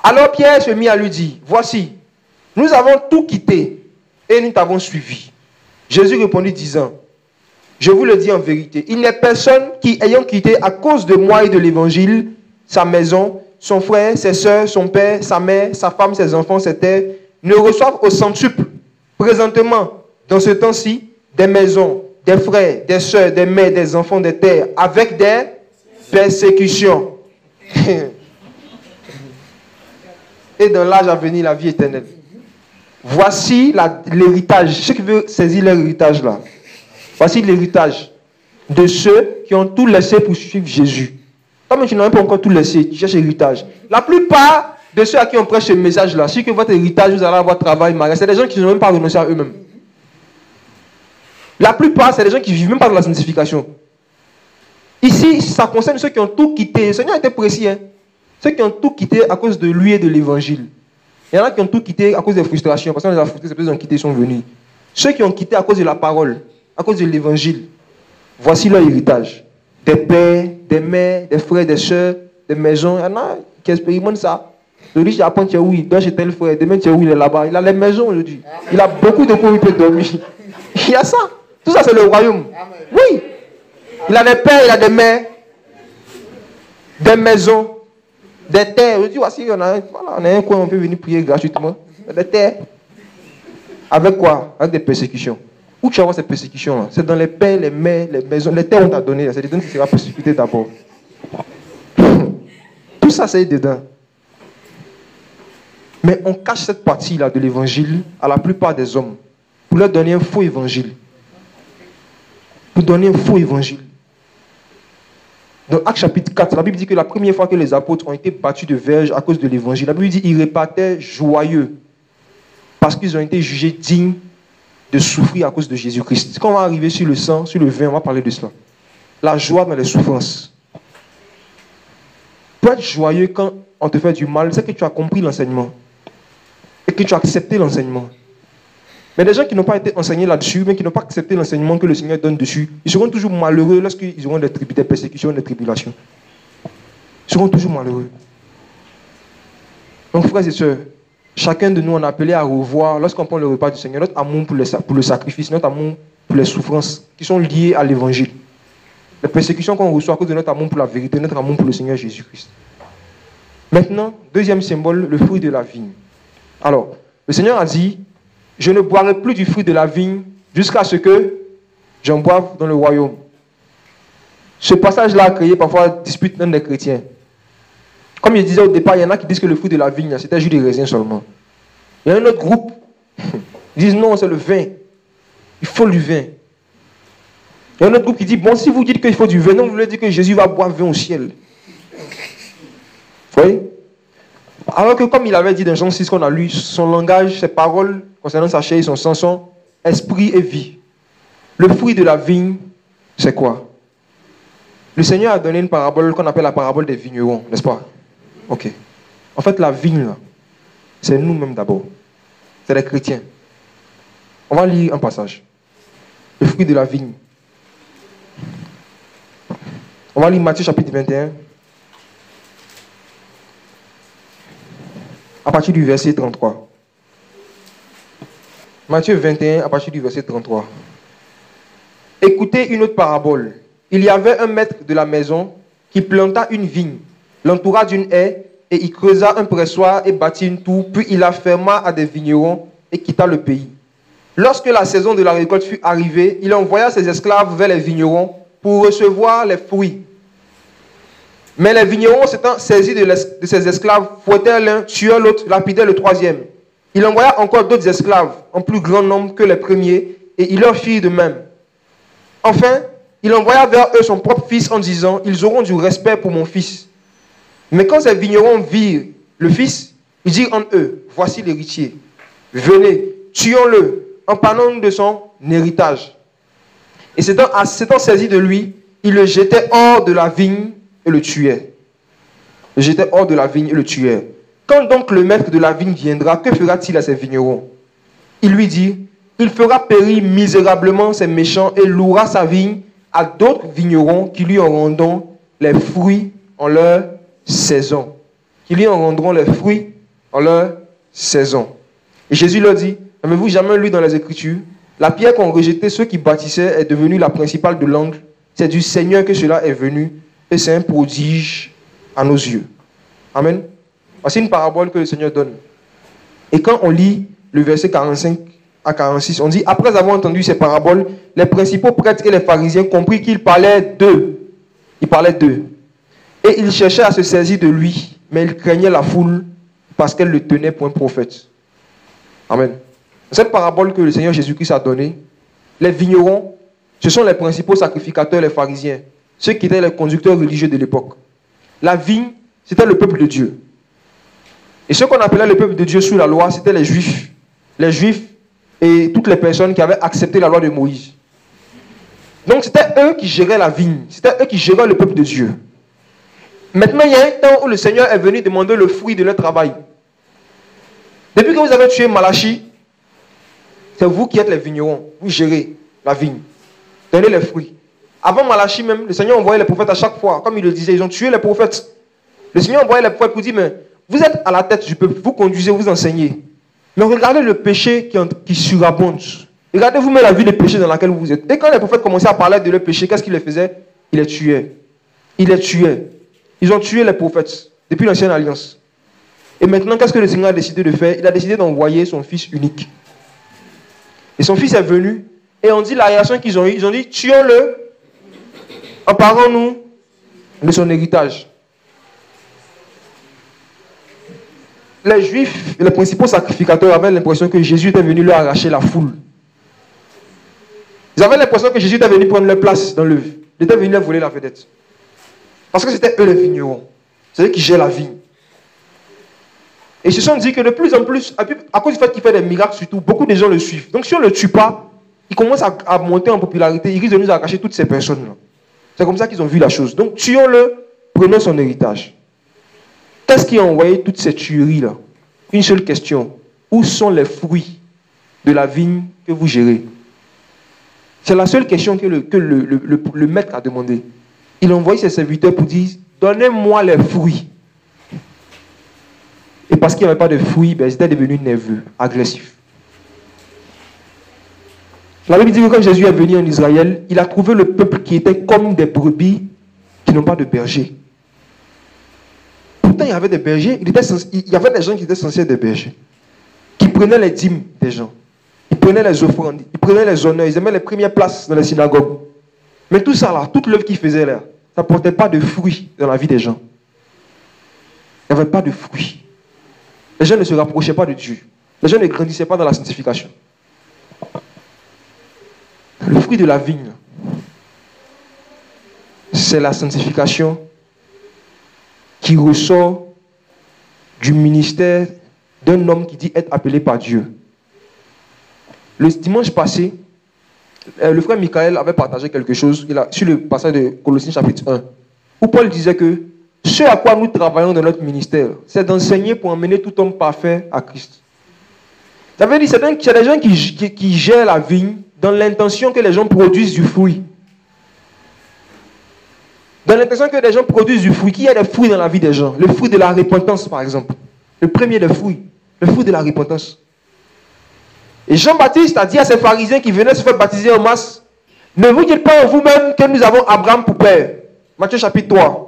S1: Alors Pierre se mit à lui dire, voici, nous avons tout quitté et nous t'avons suivi. Jésus répondit disant, je vous le dis en vérité, il n'y a personne qui, ayant quitté à cause de moi et de l'évangile, sa maison, son frère, ses soeurs, son père, sa mère, sa femme, ses enfants, ses terres, ne reçoivent au centuple, présentement, dans ce temps-ci, des maisons, des frères, des soeurs, des mères, des enfants, des terres, avec des persécutions. Et dans l'âge à venir, la vie éternelle. Voici l'héritage. Ceux qui veulent saisir leur héritage là. Voici l'héritage de ceux qui ont tout laissé pour suivre Jésus. Comme tu n'as pas encore tout laissé, tu cherches l'héritage. La plupart de ceux à qui on prêche ce message-là, si que votre héritage, vous allez avoir travail, mariage, c'est des gens qui n'ont même pas renoncé à eux-mêmes. La plupart, c'est des gens qui ne vivent même pas de la sanctification. Ici, ça concerne ceux qui ont tout quitté. Le Seigneur était précis. Hein? Ceux qui ont tout quitté à cause de lui et de l'évangile. Il y en a qui ont tout quitté à cause des frustrations. Parce qu'on les a frustrés, c'est parce qu'ils ont quitté, ils sont venus. Ceux qui ont quitté à cause de la parole, à cause de l'évangile, voici leur héritage. Des pères, des mères, des frères, des soeurs, des maisons. Il y en a qui expérimentent ça. Le riche apprend que oui, il doit chez tel frère. Demain, tu es où, il est là-bas. Il a les maisons aujourd'hui. Il a beaucoup de quoi il peut dormir. Il y a ça. Tout ça, c'est le royaume. Oui. Il a des pères, il a des mères, des maisons, des terres. Je dis, voici, on a un coin, on peut venir prier gratuitement. Des terres. Avec quoi? Avec des persécutions. Où tu vas voir ces persécutions-là? C'est dans les pères, les mères, les maisons. Les terres, on t'a donné. C'est dedans que tu seras persécuté d'abord. Tout ça, c'est dedans. Mais on cache cette partie-là de l'évangile à la plupart des hommes pour leur donner un faux évangile. Pour donner un faux évangile. Dans Actes chapitre 4, la Bible dit que la première fois que les apôtres ont été battus de verge à cause de l'évangile, la Bible dit qu'ils repartaient joyeux parce qu'ils ont été jugés dignes de souffrir à cause de Jésus-Christ. Quand on va arriver sur le sang, sur le vin, on va parler de cela. La joie dans les souffrances. Pour être joyeux quand on te fait du mal, c'est que tu as compris l'enseignement et que tu as accepté l'enseignement. Mais les gens qui n'ont pas été enseignés là-dessus, mais qui n'ont pas accepté l'enseignement que le Seigneur donne dessus, ils seront toujours malheureux lorsqu'ils auront des persécutions, des tribulations. Ils seront toujours malheureux. Donc, frères et sœurs, chacun de nous, on est appelé à revoir, lorsqu'on prend le repas du Seigneur, notre amour pour le sacrifice, notre amour pour les souffrances qui sont liées à l'évangile. Les persécutions qu'on reçoit à cause de notre amour pour la vérité, notre amour pour le Seigneur Jésus-Christ. Maintenant, deuxième symbole, le fruit de la vigne. Alors, le Seigneur a dit, je ne boirai plus du fruit de la vigne jusqu'à ce que j'en boive dans le royaume. Ce passage-là a créé parfois dispute dans les chrétiens. Comme je disais au départ, il y en a qui disent que le fruit de la vigne, c'était juste des raisins seulement. Il y a un autre groupe qui disent non, c'est le vin. Il faut du vin. Il y a un autre groupe qui dit, bon, si vous dites qu'il faut du vin, non, vous voulez dire que Jésus va boire vin au ciel. Vous voyez? Alors que comme il avait dit dans Jean 6 qu'on a lu, son langage, ses paroles concernant sa chair et son sang sont esprit et vie. Le fruit de la vigne, c'est quoi? Le Seigneur a donné une parabole qu'on appelle la parabole des vignerons, n'est-ce pas? Ok. En fait, la vigne, là, c'est nous-mêmes d'abord. C'est les chrétiens. On va lire un passage. Le fruit de la vigne. On va lire Matthieu chapitre 21. À partir du verset 33. Matthieu 21, à partir du verset 33. Écoutez une autre parabole. Il y avait un maître de la maison qui planta une vigne, l'entoura d'une haie, et il creusa un pressoir et bâtit une tour, puis il la ferma à des vignerons et quitta le pays. Lorsque la saison de la récolte fut arrivée, il envoya ses esclaves vers les vignerons pour recevoir les fruits. Mais les vignerons, s'étant saisis de ses esclaves, fouettèrent l'un, tuèrent l'autre, lapidaient le troisième. Il envoya encore d'autres esclaves, en plus grand nombre que les premiers, et il leur fit de même. Enfin, il envoya vers eux son propre fils en disant, ils auront du respect pour mon fils. Mais quand ces vignerons virent le fils, ils dirent en eux, voici l'héritier. Venez, tuons-le, emparons-nous de son héritage. Et s'étant saisi de lui, ils le jetaient hors de la vigne et le tuaient. Le jetaient hors de la vigne et le tuaient. Quand donc le maître de la vigne viendra, que fera-t-il à ces vignerons? Il lui dit, il fera périr misérablement ces méchants et louera sa vigne à d'autres vignerons qui lui en rendront les fruits en leur saison. Qui lui en rendront les fruits en leur saison. Et Jésus leur dit, avez-vous jamais lu dans les Écritures, la pierre qu'ont rejetée ceux qui bâtissaient est devenue la principale de l'angle. C'est du Seigneur que cela est venu et c'est un prodige à nos yeux. Amen. Voici une parabole que le Seigneur donne. Et quand on lit le verset 45 à 46, on dit, après avoir entendu ces paraboles, les principaux prêtres et les pharisiens comprirent qu'il parlait d'eux. Il parlait d'eux. Et ils cherchaient à se saisir de lui, mais ils craignaient la foule parce qu'elle le tenait pour un prophète. Amen. Cette parabole que le Seigneur Jésus-Christ a donnée, les vignerons, ce sont les principaux sacrificateurs, les pharisiens, ceux qui étaient les conducteurs religieux de l'époque. La vigne, c'était le peuple de Dieu. Et ceux qu'on appelait le peuple de Dieu sous la loi, c'était les Juifs. Les Juifs et toutes les personnes qui avaient accepté la loi de Moïse. Donc c'était eux qui géraient la vigne. C'était eux qui géraient le peuple de Dieu. Maintenant, il y a un temps où le Seigneur est venu demander le fruit de leur travail. Depuis que vous avez tué Malachi, c'est vous qui êtes les vignerons. Vous gérez la vigne. Donnez les fruits. Avant Malachi même, le Seigneur envoyait les prophètes à chaque fois. Comme il le disait, ils ont tué les prophètes. Le Seigneur envoyait les prophètes pour dire, mais vous êtes à la tête du peuple, vous conduisez, vous enseignez. Mais regardez le péché qui surabonde. Regardez vous-même la vie de péché dans laquelle vous êtes. Et quand les prophètes commençaient à parler de leur péché, qu'est-ce qu'ils les faisaient? Ils les tuaient. Ils les tuaient. Ils ont tué les prophètes depuis l'ancienne alliance. Et maintenant, qu'est-ce que le Seigneur a décidé de faire? Il a décidé d'envoyer son fils unique. Et son fils est venu. Et on dit la réaction qu'ils ont eue. Ils ont dit, tuons-le, emparons-nous de son héritage. Les Juifs, les principaux sacrificateurs avaient l'impression que Jésus était venu leur arracher la foule. Ils avaient l'impression que Jésus était venu prendre leur place dans l'œuvre. Il était venu leur voler la vedette. Parce que c'était eux les vignerons. C'est eux qui gèrent la vigne. Et ils se sont dit que de plus en plus, à cause du fait qu'il fait des miracles surtout, beaucoup de gens le suivent. Donc si on ne le tue pas, il commence à monter en popularité. Il risque de nous arracher toutes ces personnes-là. C'est comme ça qu'ils ont vu la chose. Donc tuons-le, prenons son héritage. Qu'est-ce qui a envoyé toutes ces tueries-là? Une seule question. Où sont les fruits de la vigne que vous gérez? C'est la seule question que le maître a demandé. Il a envoyé ses serviteurs pour dire, donnez-moi les fruits. Et parce qu'il n'y avait pas de fruits, ils étaient devenus nerveux, agressifs. La Bible dit que quand Jésus est venu en Israël, il a trouvé le peuple qui était comme des brebis qui n'ont pas de berger. Pourtant, il y avait des bergers, il y avait des gens qui étaient censés être des bergers, qui prenaient les dîmes des gens, ils prenaient les offrandes, ils prenaient les honneurs, ils aimaient les premières places dans les synagogues. Mais tout ça là, toute l'œuvre qu'ils faisaient là, ça ne portait pas de fruits dans la vie des gens. Il n'y avait pas de fruits. Les gens ne se rapprochaient pas de Dieu. Les gens ne grandissaient pas dans la sanctification. Le fruit de la vigne, c'est la sanctification qui ressort du ministère d'un homme qui dit être appelé par Dieu. Le dimanche passé, le frère Michael avait partagé quelque chose sur le passage de Colossiens chapitre 1, où Paul disait que ce à quoi nous travaillons dans notre ministère, c'est d'enseigner pour emmener tout homme parfait à Christ. Ça veut dire qu'il y a des gens qui gèrent la vigne dans l'intention que les gens produisent du fruit. Dans l'intention que les gens produisent du fruit, qu'il y a des fruits dans la vie des gens. Le fruit de la repentance, par exemple. Le premier des fruits. Le fruit de la repentance. Et Jean-Baptiste a dit à ces pharisiens qui venaient se faire baptiser en masse, ne vous dites pas en vous-même que nous avons Abraham pour père. Matthieu chapitre 3.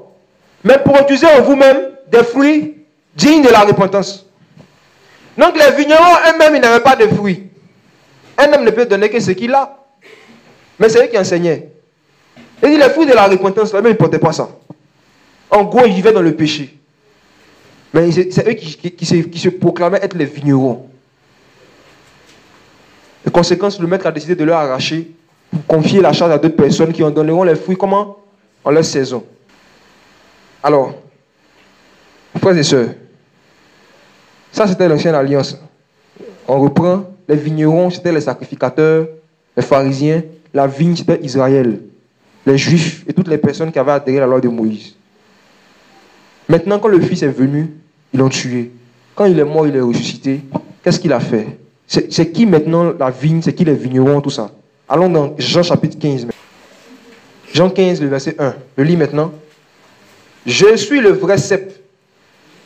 S1: Mais produisez en vous-même des fruits dignes de la repentance. Donc les vignerons eux-mêmes, ils n'avaient pas de fruits. Un homme ne peut donner que ce qu'il a. Mais c'est eux qui enseignaient. Et les fruits de la repentance, là-même, ils ne portaient pas ça. En gros, ils vivaient dans le péché. Mais c'est eux qui se proclamaient être les vignerons. Les conséquences, le maître a décidé de leur arracher pour confier la charge à d'autres personnes qui en donneront les fruits comment? En leur saison. Alors, frères et sœurs, ça c'était l'ancienne alliance. On reprend, les vignerons c'était les sacrificateurs, les pharisiens, la vigne c'était Israël, les juifs et toutes les personnes qui avaient adhéré à la loi de Moïse. Maintenant, quand le Fils est venu, ils l'ont tué. Quand il est mort, il est ressuscité. Qu'est-ce qu'il a fait? C'est qui maintenant la vigne? C'est qui les vignerons, tout ça? Allons dans Jean chapitre 15. Jean 15, le verset 1. Je lis maintenant. Je suis le vrai cep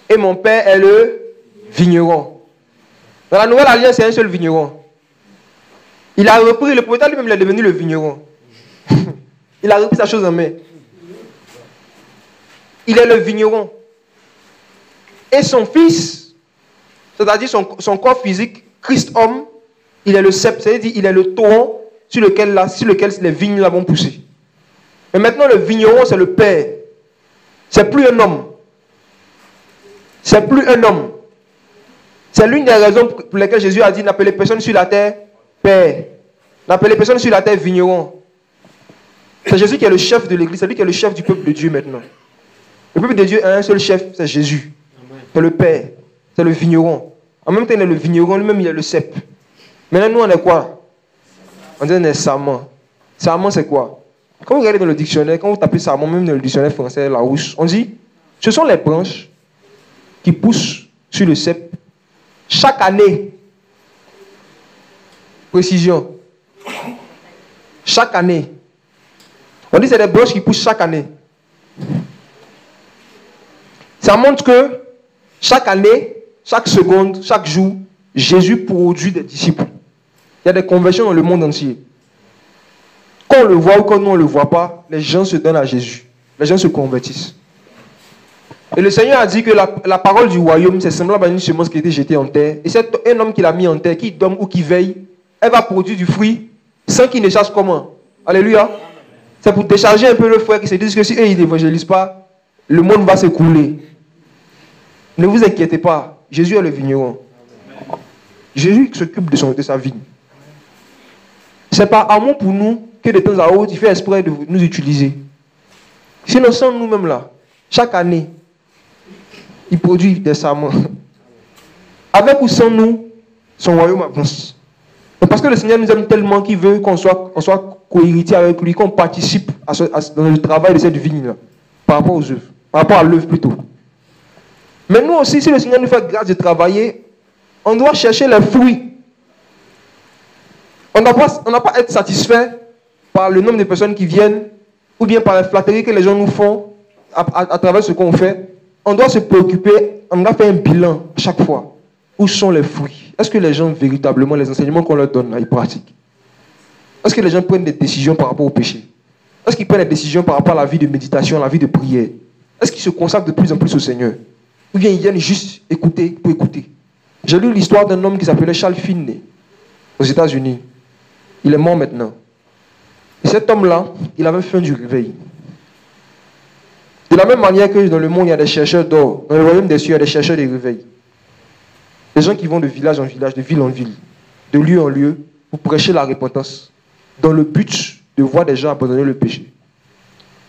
S1: et mon père est le vigneron. Dans la nouvelle alliance, c'est un seul vigneron. Il a repris, le prophète lui-même, il est devenu le vigneron. Il a repris sa chose en main. Il est le vigneron. Et son fils, c'est-à-dire son corps physique, Christ homme, il est le cep, c'est-à-dire il est le taureau sur lequel les vignes là vont pousser. Mais maintenant, le vigneron, c'est le père. C'est plus un homme. C'est plus un homme. C'est l'une des raisons pour lesquelles Jésus a dit n'appelez personne sur la terre père. N'appelez personne sur la terre vigneron. C'est Jésus qui est le chef de l'église. C'est lui qui est le chef du peuple de Dieu maintenant. Le peuple de Dieu a un seul chef, c'est Jésus. C'est le père. C'est le vigneron. En même temps, il est le vigneron, lui-même, il est le cep. Maintenant, nous, on est quoi? On dit on est sarment. Sarment, c'est quoi? Quand vous regardez dans le dictionnaire, quand vous tapez sarment, même dans le dictionnaire français, Larousse, on dit ce sont les branches qui poussent sur le cep chaque année. Précision. Chaque année. On dit que c'est des branches qui poussent chaque année. Ça montre que chaque année, chaque seconde, chaque jour, Jésus produit des disciples. Il y a des conversions dans le monde entier. Quand on le voit ou quand nous on ne le voit pas, les gens se donnent à Jésus. Les gens se convertissent. Et le Seigneur a dit que la parole du royaume, c'est semblable à une semence qui a été jetée en terre. Et c'est un homme qui l'a mis en terre, qui dorme ou qui veille, elle va produire du fruit sans qu'il ne sache comment. Alléluia. C'est pour décharger un peu le frère qui se disent que si eux ils n'évangélisent pas, le monde va s'écrouler. Ne vous inquiétez pas. Jésus est le vigneron. Jésus s'occupe de sa vigne. C'est par amour pour nous que de temps à autre, il fait exprès de nous utiliser. Sinon, sans nous-mêmes là, chaque année, il produit des sarments. Avec ou sans nous, son royaume avance. Parce que le Seigneur nous aime tellement qu'il veut qu'on soit co-héritier avec lui, qu'on participe dans le travail de cette vigne-là, par rapport aux œuvres, par rapport à l'œuvre plutôt. Mais nous aussi, si le Seigneur nous fait grâce de travailler, on doit chercher les fruits. On n'a pas à être satisfait par le nombre de personnes qui viennent ou bien par la flatterie que les gens nous font à travers ce qu'on fait. On doit se préoccuper, on doit faire un bilan chaque fois. Où sont les fruits? Est-ce que les gens, véritablement, les enseignements qu'on leur donne, là, ils pratiquent? Est-ce que les gens prennent des décisions par rapport au péché? Est-ce qu'ils prennent des décisions par rapport à la vie de méditation, à la vie de prière? Est-ce qu'ils se consacrent de plus en plus au Seigneur? Ou bien ils viennent juste écouter pour écouter? J'ai lu l'histoire d'un homme qui s'appelait Charles Finney, aux États-Unis. Il est mort maintenant. Et cet homme-là, il avait faim du réveil. De la même manière que dans le monde, il y a des chercheurs d'or. Dans le royaume des cieux, il y a des chercheurs de réveil. Des gens qui vont de village en village, de ville en ville, de lieu en lieu, pour prêcher la repentance, dans le but de voir des gens abandonner le péché.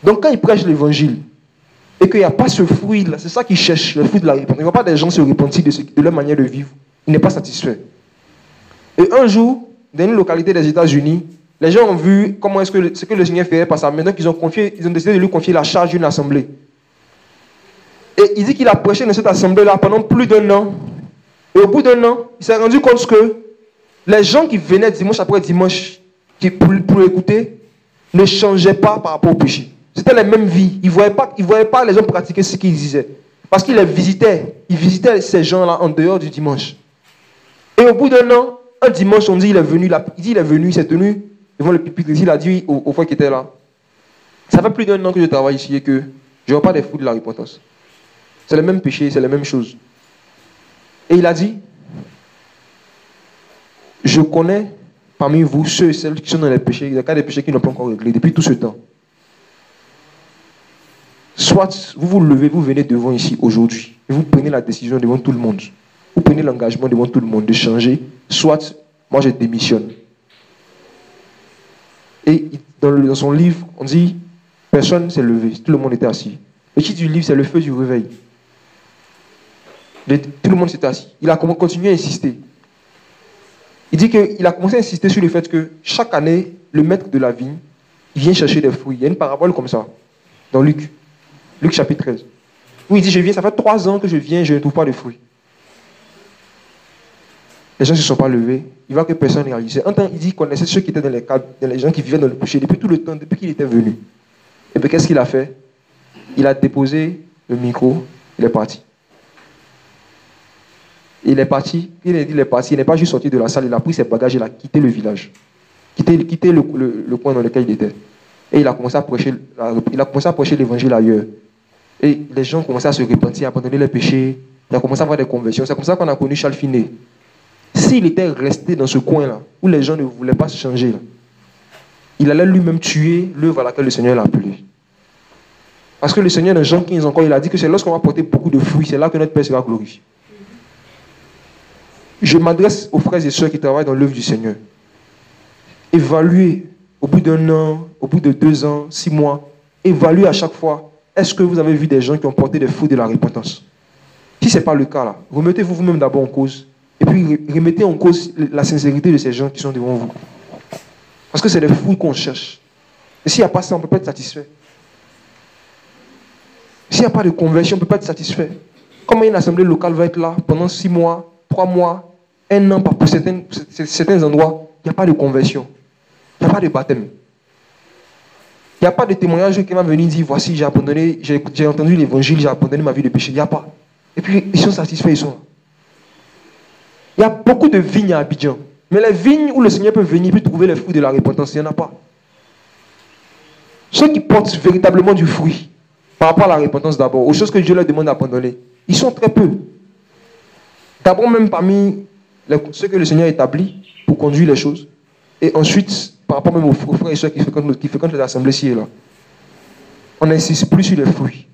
S1: Donc quand ils prêchent l'évangile, et qu'il n'y a pas ce fruit-là, c'est ça qu'ils cherchent, le fruit de la repentance. Il ne voit pas des gens se repentir de leur manière de vivre. Il n'est pas satisfait. Et un jour, dans une localité des États-Unis, les gens ont vu comment est-ce que ce que le Seigneur faisait par sa main. Donc ils ont décidé de lui confier la charge d'une assemblée. Et il dit qu'il a prêché dans cette assemblée-là pendant plus d'1 an. Et au bout d'1 an, il s'est rendu compte que les gens qui venaient dimanche après dimanche pour l'écouter ne changeaient pas par rapport au péché. C'était la même vie. Il ne voyait pas les gens pratiquer ce qu'ils disaient. Parce qu'il les visitait. Il visitait ces gens-là en dehors du dimanche. Et au bout d'1 an, un dimanche, on dit il est venu. Il s'est tenu devant le pupitre. Il a dit au frère qui était là, ça fait plus d'1 an que je travaille ici et que je ne vois pas des fruits de la repentance. C'est le même péché, c'est la même chose. Et il a dit, je connais parmi vous ceux et celles qui sont dans les péchés, il y a des péchés qui n'ont pas encore réglé depuis tout ce temps. Soit vous vous levez, vous venez devant ici aujourd'hui, et vous prenez la décision devant tout le monde. Vous prenez l'engagement devant tout le monde de changer. Soit moi je démissionne. Et dans son livre, on dit, personne ne s'est levé, tout le monde était assis. Le titre du livre, c'est le feu du réveil. Tout le monde s'est assis. Il a continué à insister. Il dit qu'il a commencé à insister sur le fait que chaque année, le maître de la vigne, il vient chercher des fruits. Il y a une parabole comme ça, dans Luc chapitre 13. Où il dit, je viens, ça fait 3 ans que je viens et je ne trouve pas de fruits. Les gens ne se sont pas levés. Il voit que personne ne réagissait. Un temps, il dit qu'il connaissait ceux qui étaient dans les cadres, les gens qui vivaient dans le péché depuis tout le temps, depuis qu'il était venu. Et puis qu'est-ce qu'il a fait? Il a déposé le micro, il est parti. Il est parti, il n'est pas juste sorti de la salle, il a pris ses bagages, il a quitté le village. Quitté le coin dans lequel il était. Et il a commencé à prêcher l'évangile ailleurs. Et les gens ont commencé à se repentir, à abandonner les péchés. Il a commencé à avoir des conversions. C'est comme ça qu'on a connu Charles Finet. S'il était resté dans ce coin-là, où les gens ne voulaient pas se changer, là, il allait lui-même tuer l'œuvre à laquelle le Seigneur l'a appelé. Parce que le Seigneur, dans Jean 15 encore, il a dit que c'est lorsqu'on va porter beaucoup de fruits, c'est là que notre Père sera glorifié. Je m'adresse aux frères et sœurs qui travaillent dans l'œuvre du Seigneur. Évaluez au bout d'1 an, au bout de 2 ans, 6 mois, évaluez à chaque fois, est-ce que vous avez vu des gens qui ont porté des fruits de la repentance? Si ce n'est pas le cas, là, remettez-vous vous-même d'abord en cause, et puis remettez en cause la sincérité de ces gens qui sont devant vous. Parce que c'est des fruits qu'on cherche. Et s'il n'y a pas ça, on ne peut pas être satisfait. S'il n'y a pas de conversion, on ne peut pas être satisfait. Comment une assemblée locale va être là pendant 6 mois, 3 mois, 1 an, pour certains endroits, il n'y a pas de conversion. Il n'y a pas de baptême. Il n'y a pas de témoignage qui va venir dire, voici, j'ai abandonné, j'ai entendu l'évangile, j'ai abandonné ma vie de péché. Il n'y a pas. Et puis, ils sont satisfaits, ils sont là. Il y a beaucoup de vignes à Abidjan. Mais les vignes où le Seigneur peut venir et trouver les fruits de la repentance, il n'y en a pas. Ceux qui portent véritablement du fruit, par rapport à la repentance d'abord, aux choses que Dieu leur demande d'abandonner, ils sont très peu. D'abord même parmi ceux que le Seigneur a établis pour conduire les choses, et ensuite par rapport même aux frères et sœurs qui fréquentent les assemblées ci et là. On n'insiste plus sur les fruits.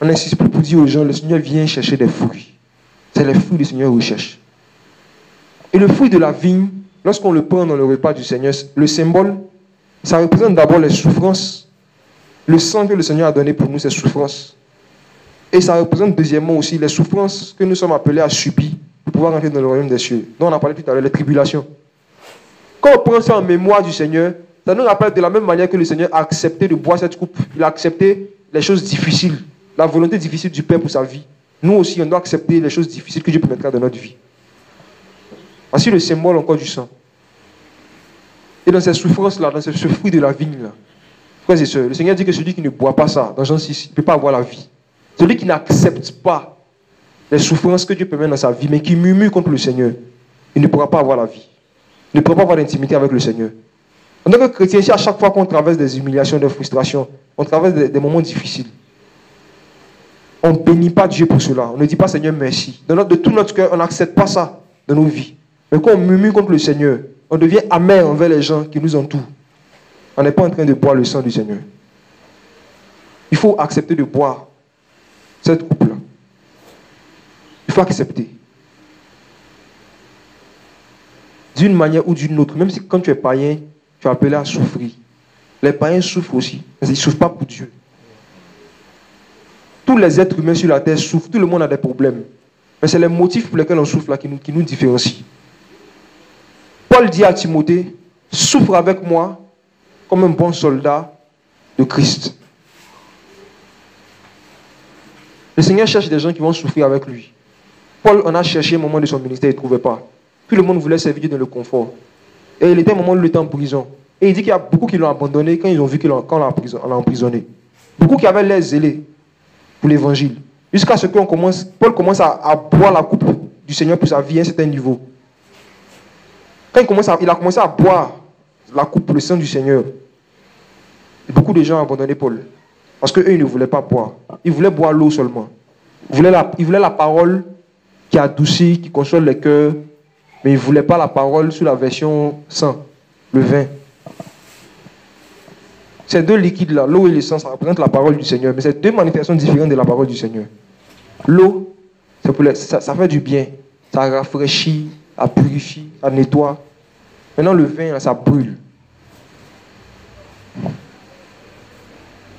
S1: On n'insiste plus pour dire aux gens, le Seigneur vient chercher des fruits. C'est les fruits du Seigneur qu'on cherche. Et le fruit de la vigne, lorsqu'on le prend dans le repas du Seigneur, le symbole, ça représente d'abord les souffrances. Le sang que le Seigneur a donné pour nous, c'est souffrance. Et ça représente deuxièmement aussi les souffrances que nous sommes appelés à subir pour pouvoir entrer dans le royaume des cieux, dont on a parlé tout à l'heure, les tribulations. Quand on prend ça en mémoire du Seigneur, ça nous rappelle de la même manière que le Seigneur a accepté de boire cette coupe. Il a accepté les choses difficiles, la volonté difficile du Père pour sa vie. Nous aussi, on doit accepter les choses difficiles que Dieu permettra dans notre vie. Voici le symbole encore du sang. Et dans ces souffrances-là, dans ce fruit de la vigne-là, frères et sœurs, le Seigneur dit que celui qui ne boit pas ça, dans Jean 6, il ne peut pas avoir la vie. Celui qui n'accepte pas les souffrances que Dieu permet dans sa vie, mais qui murmure contre le Seigneur, il ne pourra pas avoir la vie. Il ne pourra pas avoir d'intimité avec le Seigneur. En tant que chrétien, si à chaque fois qu'on traverse des humiliations, des frustrations, on traverse des moments difficiles, on ne bénit pas Dieu pour cela. On ne dit pas Seigneur merci. De tout notre cœur, on n'accepte pas ça dans nos vies. Mais quand on murmure contre le Seigneur, on devient amer envers les gens qui nous entourent. On n'est pas en train de boire le sang du Seigneur. Il faut accepter de boire cette coupe-là. Il faut accepter. D'une manière ou d'une autre, même si quand tu es païen, tu es appelé à souffrir. Les païens souffrent aussi, mais ils ne souffrent pas pour Dieu. Tous les êtres humains sur la terre souffrent, tout le monde a des problèmes. Mais c'est les motifs pour lesquels on souffre là qui nous différencient. Paul dit à Timothée, souffre avec moi comme un bon soldat de Christ. Le Seigneur cherche des gens qui vont souffrir avec lui. Paul en a cherché un moment de son ministère, il ne trouvait pas. Tout le monde voulait servir Dieu dans le confort. Et il était un moment où il était en prison. Et il dit qu'il y a beaucoup qui l'ont abandonné quand ils ont vu qu'on l'a emprisonné. Beaucoup qui avaient l'air zélés pour l'évangile. Jusqu'à ce que Paul commence à boire la coupe du Seigneur pour sa vie à un certain niveau. Quand il a commencé à boire la coupe, le sang du Seigneur, beaucoup de gens ont abandonné Paul. Parce qu'eux, ils ne voulaient pas boire. Ils voulaient boire l'eau seulement. Ils voulaient la parole qui adoucit, qui console les cœurs, mais ils ne voulaient pas la parole sous la version sang, le vin. Ces deux liquides-là, l'eau et le sang, ça représente la parole du Seigneur, mais c'est deux manifestations différentes de la parole du Seigneur. L'eau, ça fait du bien, ça rafraîchit, ça purifie, ça nettoie. Maintenant, le vin, ça brûle.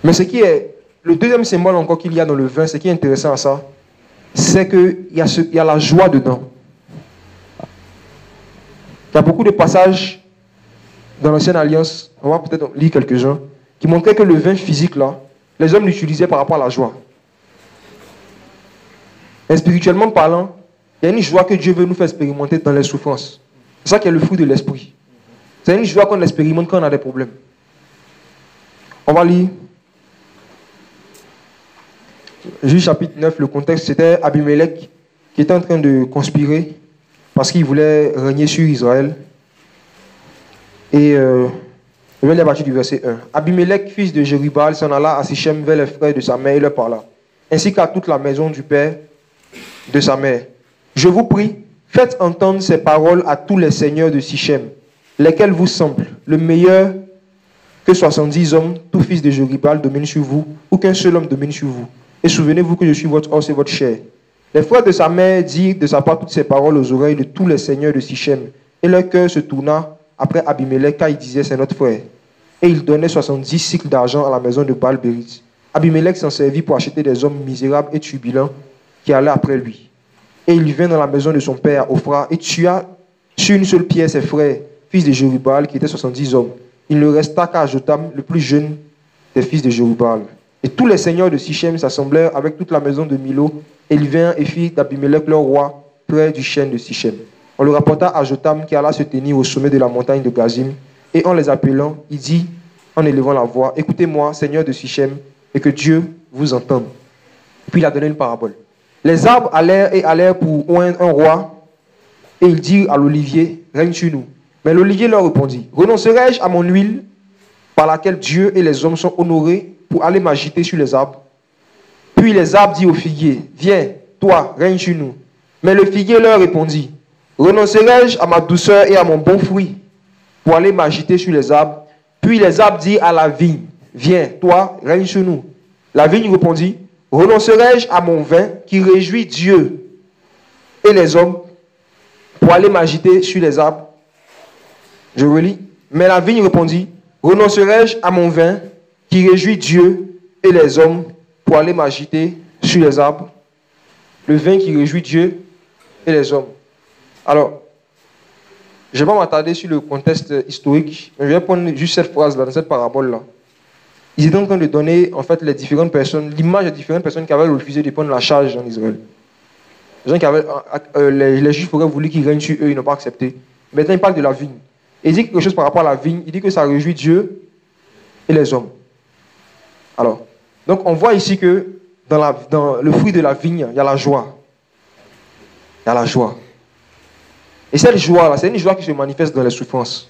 S1: Mais ce qui est le deuxième symbole encore qu'il y a dans le vin, ce qui est intéressant à ça, c'est qu'il y a la joie dedans. Il y a beaucoup de passages dans l'Ancienne Alliance, on va peut-être lire quelques-uns, qui montraient que le vin physique, là, les hommes l'utilisaient par rapport à la joie. Et spirituellement parlant, il y a une joie que Dieu veut nous faire expérimenter dans les souffrances. C'est ça qui est le fruit de l'esprit. C'est une joie qu'on expérimente quand on a des problèmes. On va lire Juge chapitre 9, le contexte, c'était Abimelech qui était en train de conspirer parce qu'il voulait régner sur Israël. Et je vais lire à partir du verset 1. Abimelech, fils de Jérubal, s'en alla à Sichem vers les frères de sa mère et leur parla, ainsi qu'à toute la maison du père de sa mère. Je vous prie, faites entendre ces paroles à tous les seigneurs de Sichem, lesquels vous semblent le meilleur que 70 hommes, tout fils de Jérubal, domine sur vous, ou qu'un seul homme domine sur vous. Et souvenez-vous que je suis votre os et votre chair. Les frères de sa mère dirent de sa part toutes ces paroles aux oreilles de tous les seigneurs de Sichem. Et leur cœur se tourna après Abimelech, car il disait c'est notre frère. Et il donnait 70 cycles d'argent à la maison de Baal-Bérith. Abimelech s'en servit pour acheter des hommes misérables et turbulents qui allaient après lui. Et il vint dans la maison de son père, Ophra, et tua sur une seule pierre ses frères, fils de Jérubal, qui étaient 70 hommes. Il ne resta qu'à Jotam, le plus jeune des fils de Jérubal. Et tous les seigneurs de Sichem s'assemblèrent avec toute la maison de Milo, et ils vinrent et firent d'Abimelech leur roi près du chêne de Sichem. On le rapporta à Jotam qui alla se tenir au sommet de la montagne de Gazim, et en les appelant, il dit, en élevant la voix, écoutez-moi, seigneur de Sichem, et que Dieu vous entende. Puis il a donné une parabole. Les arbres allèrent pour oindre un roi, et il dit à l'olivier, règne sur nous. Mais l'olivier leur répondit, renoncerai-je à mon huile par laquelle Dieu et les hommes sont honorés pour aller m'agiter sur les arbres? Puis les arbres dirent au figuier, viens, toi, règne sur nous. Mais le figuier leur répondit, renoncerai-je à ma douceur et à mon bon fruit pour aller m'agiter sur les arbres? Puis les arbres dirent à la vigne, viens, toi, règne sur nous. La vigne répondit, renoncerai-je à mon vin qui réjouit Dieu et les hommes pour aller m'agiter sur les arbres? Je relis. Mais la vigne répondit, renoncerai-je à mon vin qui réjouit Dieu et les hommes pour aller m'agiter sur les arbres? Le vin qui réjouit Dieu et les hommes. Alors, je ne vais pas m'attarder sur le contexte historique, mais je vais prendre juste cette phrase-là, dans cette parabole-là. Ils étaient en train de donner, en fait, les différentes personnes, l'image des différentes personnes qui avaient refusé de prendre la charge en Israël. Les gens qui avaient, les juifs auraient voulu qu'ils règnent sur eux, ils n'ont pas accepté. Maintenant, il parle de la vigne. Et il dit quelque chose par rapport à la vigne. Il dit que ça réjouit Dieu et les hommes. Alors, donc on voit ici que dans le fruit de la vigne, il y a la joie. Il y a la joie. Et cette joie-là, c'est une joie qui se manifeste dans les souffrances.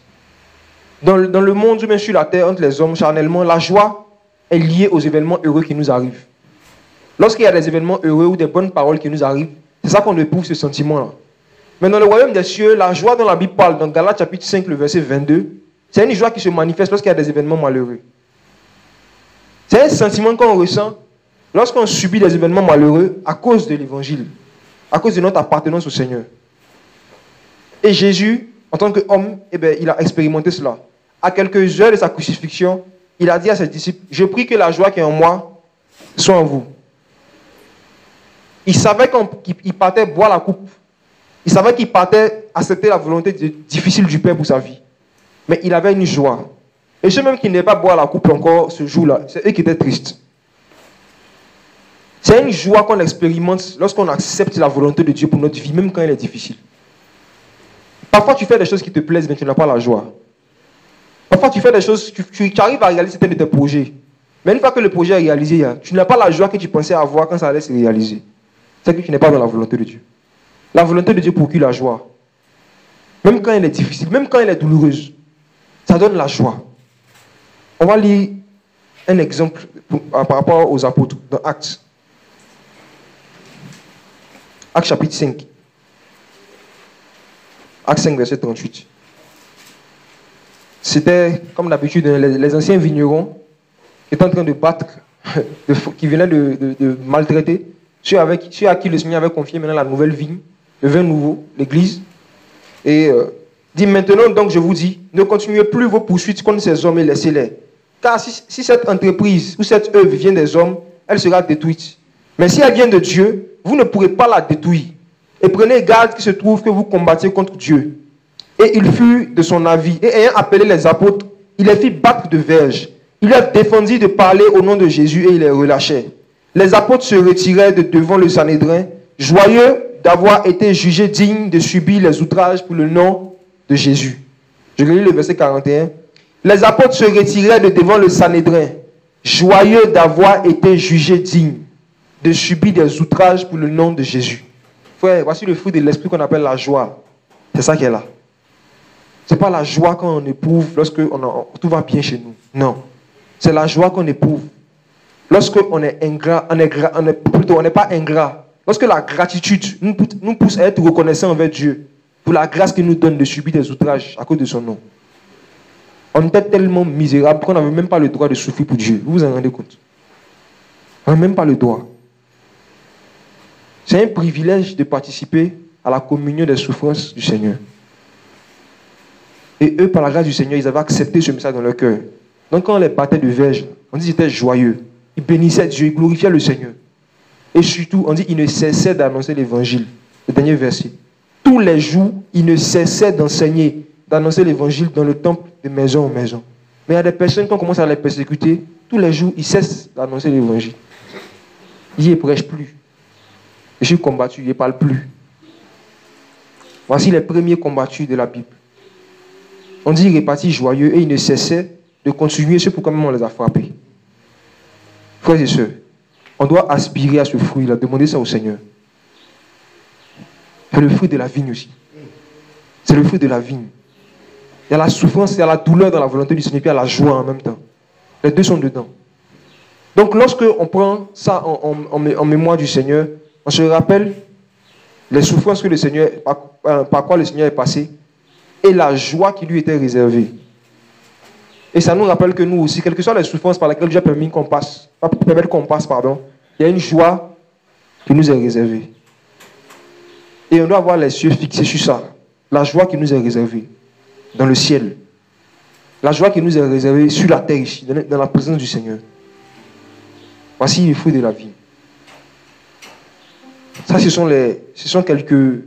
S1: Dans le monde, ou même sur la terre, entre les hommes, charnellement, la joie est liée aux événements heureux qui nous arrivent. Lorsqu'il y a des événements heureux ou des bonnes paroles qui nous arrivent, c'est ça qu'on éprouve ce sentiment-là. Mais dans le royaume des cieux, la joie dont la Bible parle, dans Galates chapitre 5, le verset 22, c'est une joie qui se manifeste lorsqu'il y a des événements malheureux. C'est un sentiment qu'on ressent lorsqu'on subit des événements malheureux à cause de l'évangile, à cause de notre appartenance au Seigneur. Et Jésus, en tant qu'homme, il a expérimenté cela. À quelques heures de sa crucifixion, il a dit à ses disciples, je prie que la joie qui est en moi soit en vous. Il savait qu'il partait boire la coupe. Il savait qu'il partait accepter la volonté difficile du Père pour sa vie. Mais il avait une joie. Et ceux même qui n'aient pas boire la coupe encore ce jour-là, c'est eux qui étaient tristes. C'est une joie qu'on expérimente lorsqu'on accepte la volonté de Dieu pour notre vie, même quand elle est difficile. Parfois, tu fais des choses qui te plaisent, mais tu n'as pas la joie. Parfois, tu fais des choses, tu arrives à réaliser certains de tes projets. Mais une fois que le projet est réalisé, tu n'as pas la joie que tu pensais avoir quand ça allait se réaliser. C'est que tu n'es pas dans la volonté de Dieu. La volonté de Dieu procure la joie. Même quand elle est difficile, même quand elle est douloureuse, ça donne la joie. On va lire un exemple par rapport aux apôtres dans Actes. Actes chapitre 5. Actes 5, verset 38. C'était, comme d'habitude, les anciens vignerons qui étaient en train de battre, qui venaient de maltraiter ceux à qui le Seigneur avait confié maintenant la nouvelle vigne, le vin nouveau, l'église. Et dit maintenant, donc je vous dis, ne continuez plus vos poursuites contre ces hommes et laissez-les. Car si cette entreprise ou cette œuvre vient des hommes, elle sera détruite. Mais si elle vient de Dieu, vous ne pourrez pas la détruire. Et prenez garde qu'il se trouve que vous combattiez contre Dieu. Et il fut de son avis. Et ayant appelé les apôtres, il les fit battre de verges. Il leur défendit de parler au nom de Jésus et il les relâchait. Les apôtres se retiraient de devant le Sanhédrin, joyeux d'avoir été jugés dignes de subir les outrages pour le nom de Jésus. Je lis le verset 41. Les apôtres se retiraient de devant le Sanhédrin, joyeux d'avoir été jugés dignes de subir des outrages pour le nom de Jésus. Frère, voici le fruit de l'esprit qu'on appelle la joie. C'est ça qui est là. Ce n'est pas la joie qu'on éprouve lorsque tout va bien chez nous. Non. C'est la joie qu'on éprouve lorsqu'on est ingrat, on n'est pas ingrat. Lorsque la gratitude nous pousse à être reconnaissants envers Dieu pour la grâce qu'il nous donne de subir des outrages à cause de son nom. On était tellement misérable qu'on n'avait même pas le droit de souffrir pour Dieu. Vous vous en rendez compte? On n'a même pas le droit. C'est un privilège de participer à la communion des souffrances du Seigneur. Et eux, par la grâce du Seigneur, ils avaient accepté ce message dans leur cœur. Donc quand on les battait de verge, on dit qu'ils étaient joyeux. Ils bénissaient Dieu, ils glorifiaient le Seigneur. Et surtout, on dit qu'ils ne cessaient d'annoncer l'évangile. Le dernier verset. Tous les jours, ils ne cessaient d'enseigner, d'annoncer l'évangile dans le temple de maison en maison. Mais il y a des personnes, quand on commence à les persécuter, tous les jours, ils cessent d'annoncer l'évangile. Ils ne prêchent plus. Je suis combattu, ils ne parlent plus. Voici les premiers combattus de la Bible. On dit qu'ils repartit joyeux et ils ne cessaient de continuer ce pourquoi même on les a frappés. Frères et sœurs, on doit aspirer à ce fruit-là, demander ça au Seigneur. C'est le fruit de la vigne aussi. C'est le fruit de la vigne. Il y a la souffrance, il y a la douleur dans la volonté du Seigneur, puis il y a la joie en même temps. Les deux sont dedans. Donc lorsque on prend ça en mémoire du Seigneur, on se rappelle les souffrances que le Seigneur, par quoi le Seigneur est passé et la joie qui lui était réservée. Et ça nous rappelle que nous aussi, quelles que soient les souffrances par lesquelles Dieu a permis qu'on passe, il y a une joie qui nous est réservée. Et on doit avoir les yeux fixés sur ça. La joie qui nous est réservée dans le ciel. La joie qui nous est réservée sur la terre ici, dans la présence du Seigneur. Voici le fruit de la vie. Ça, ce sont quelques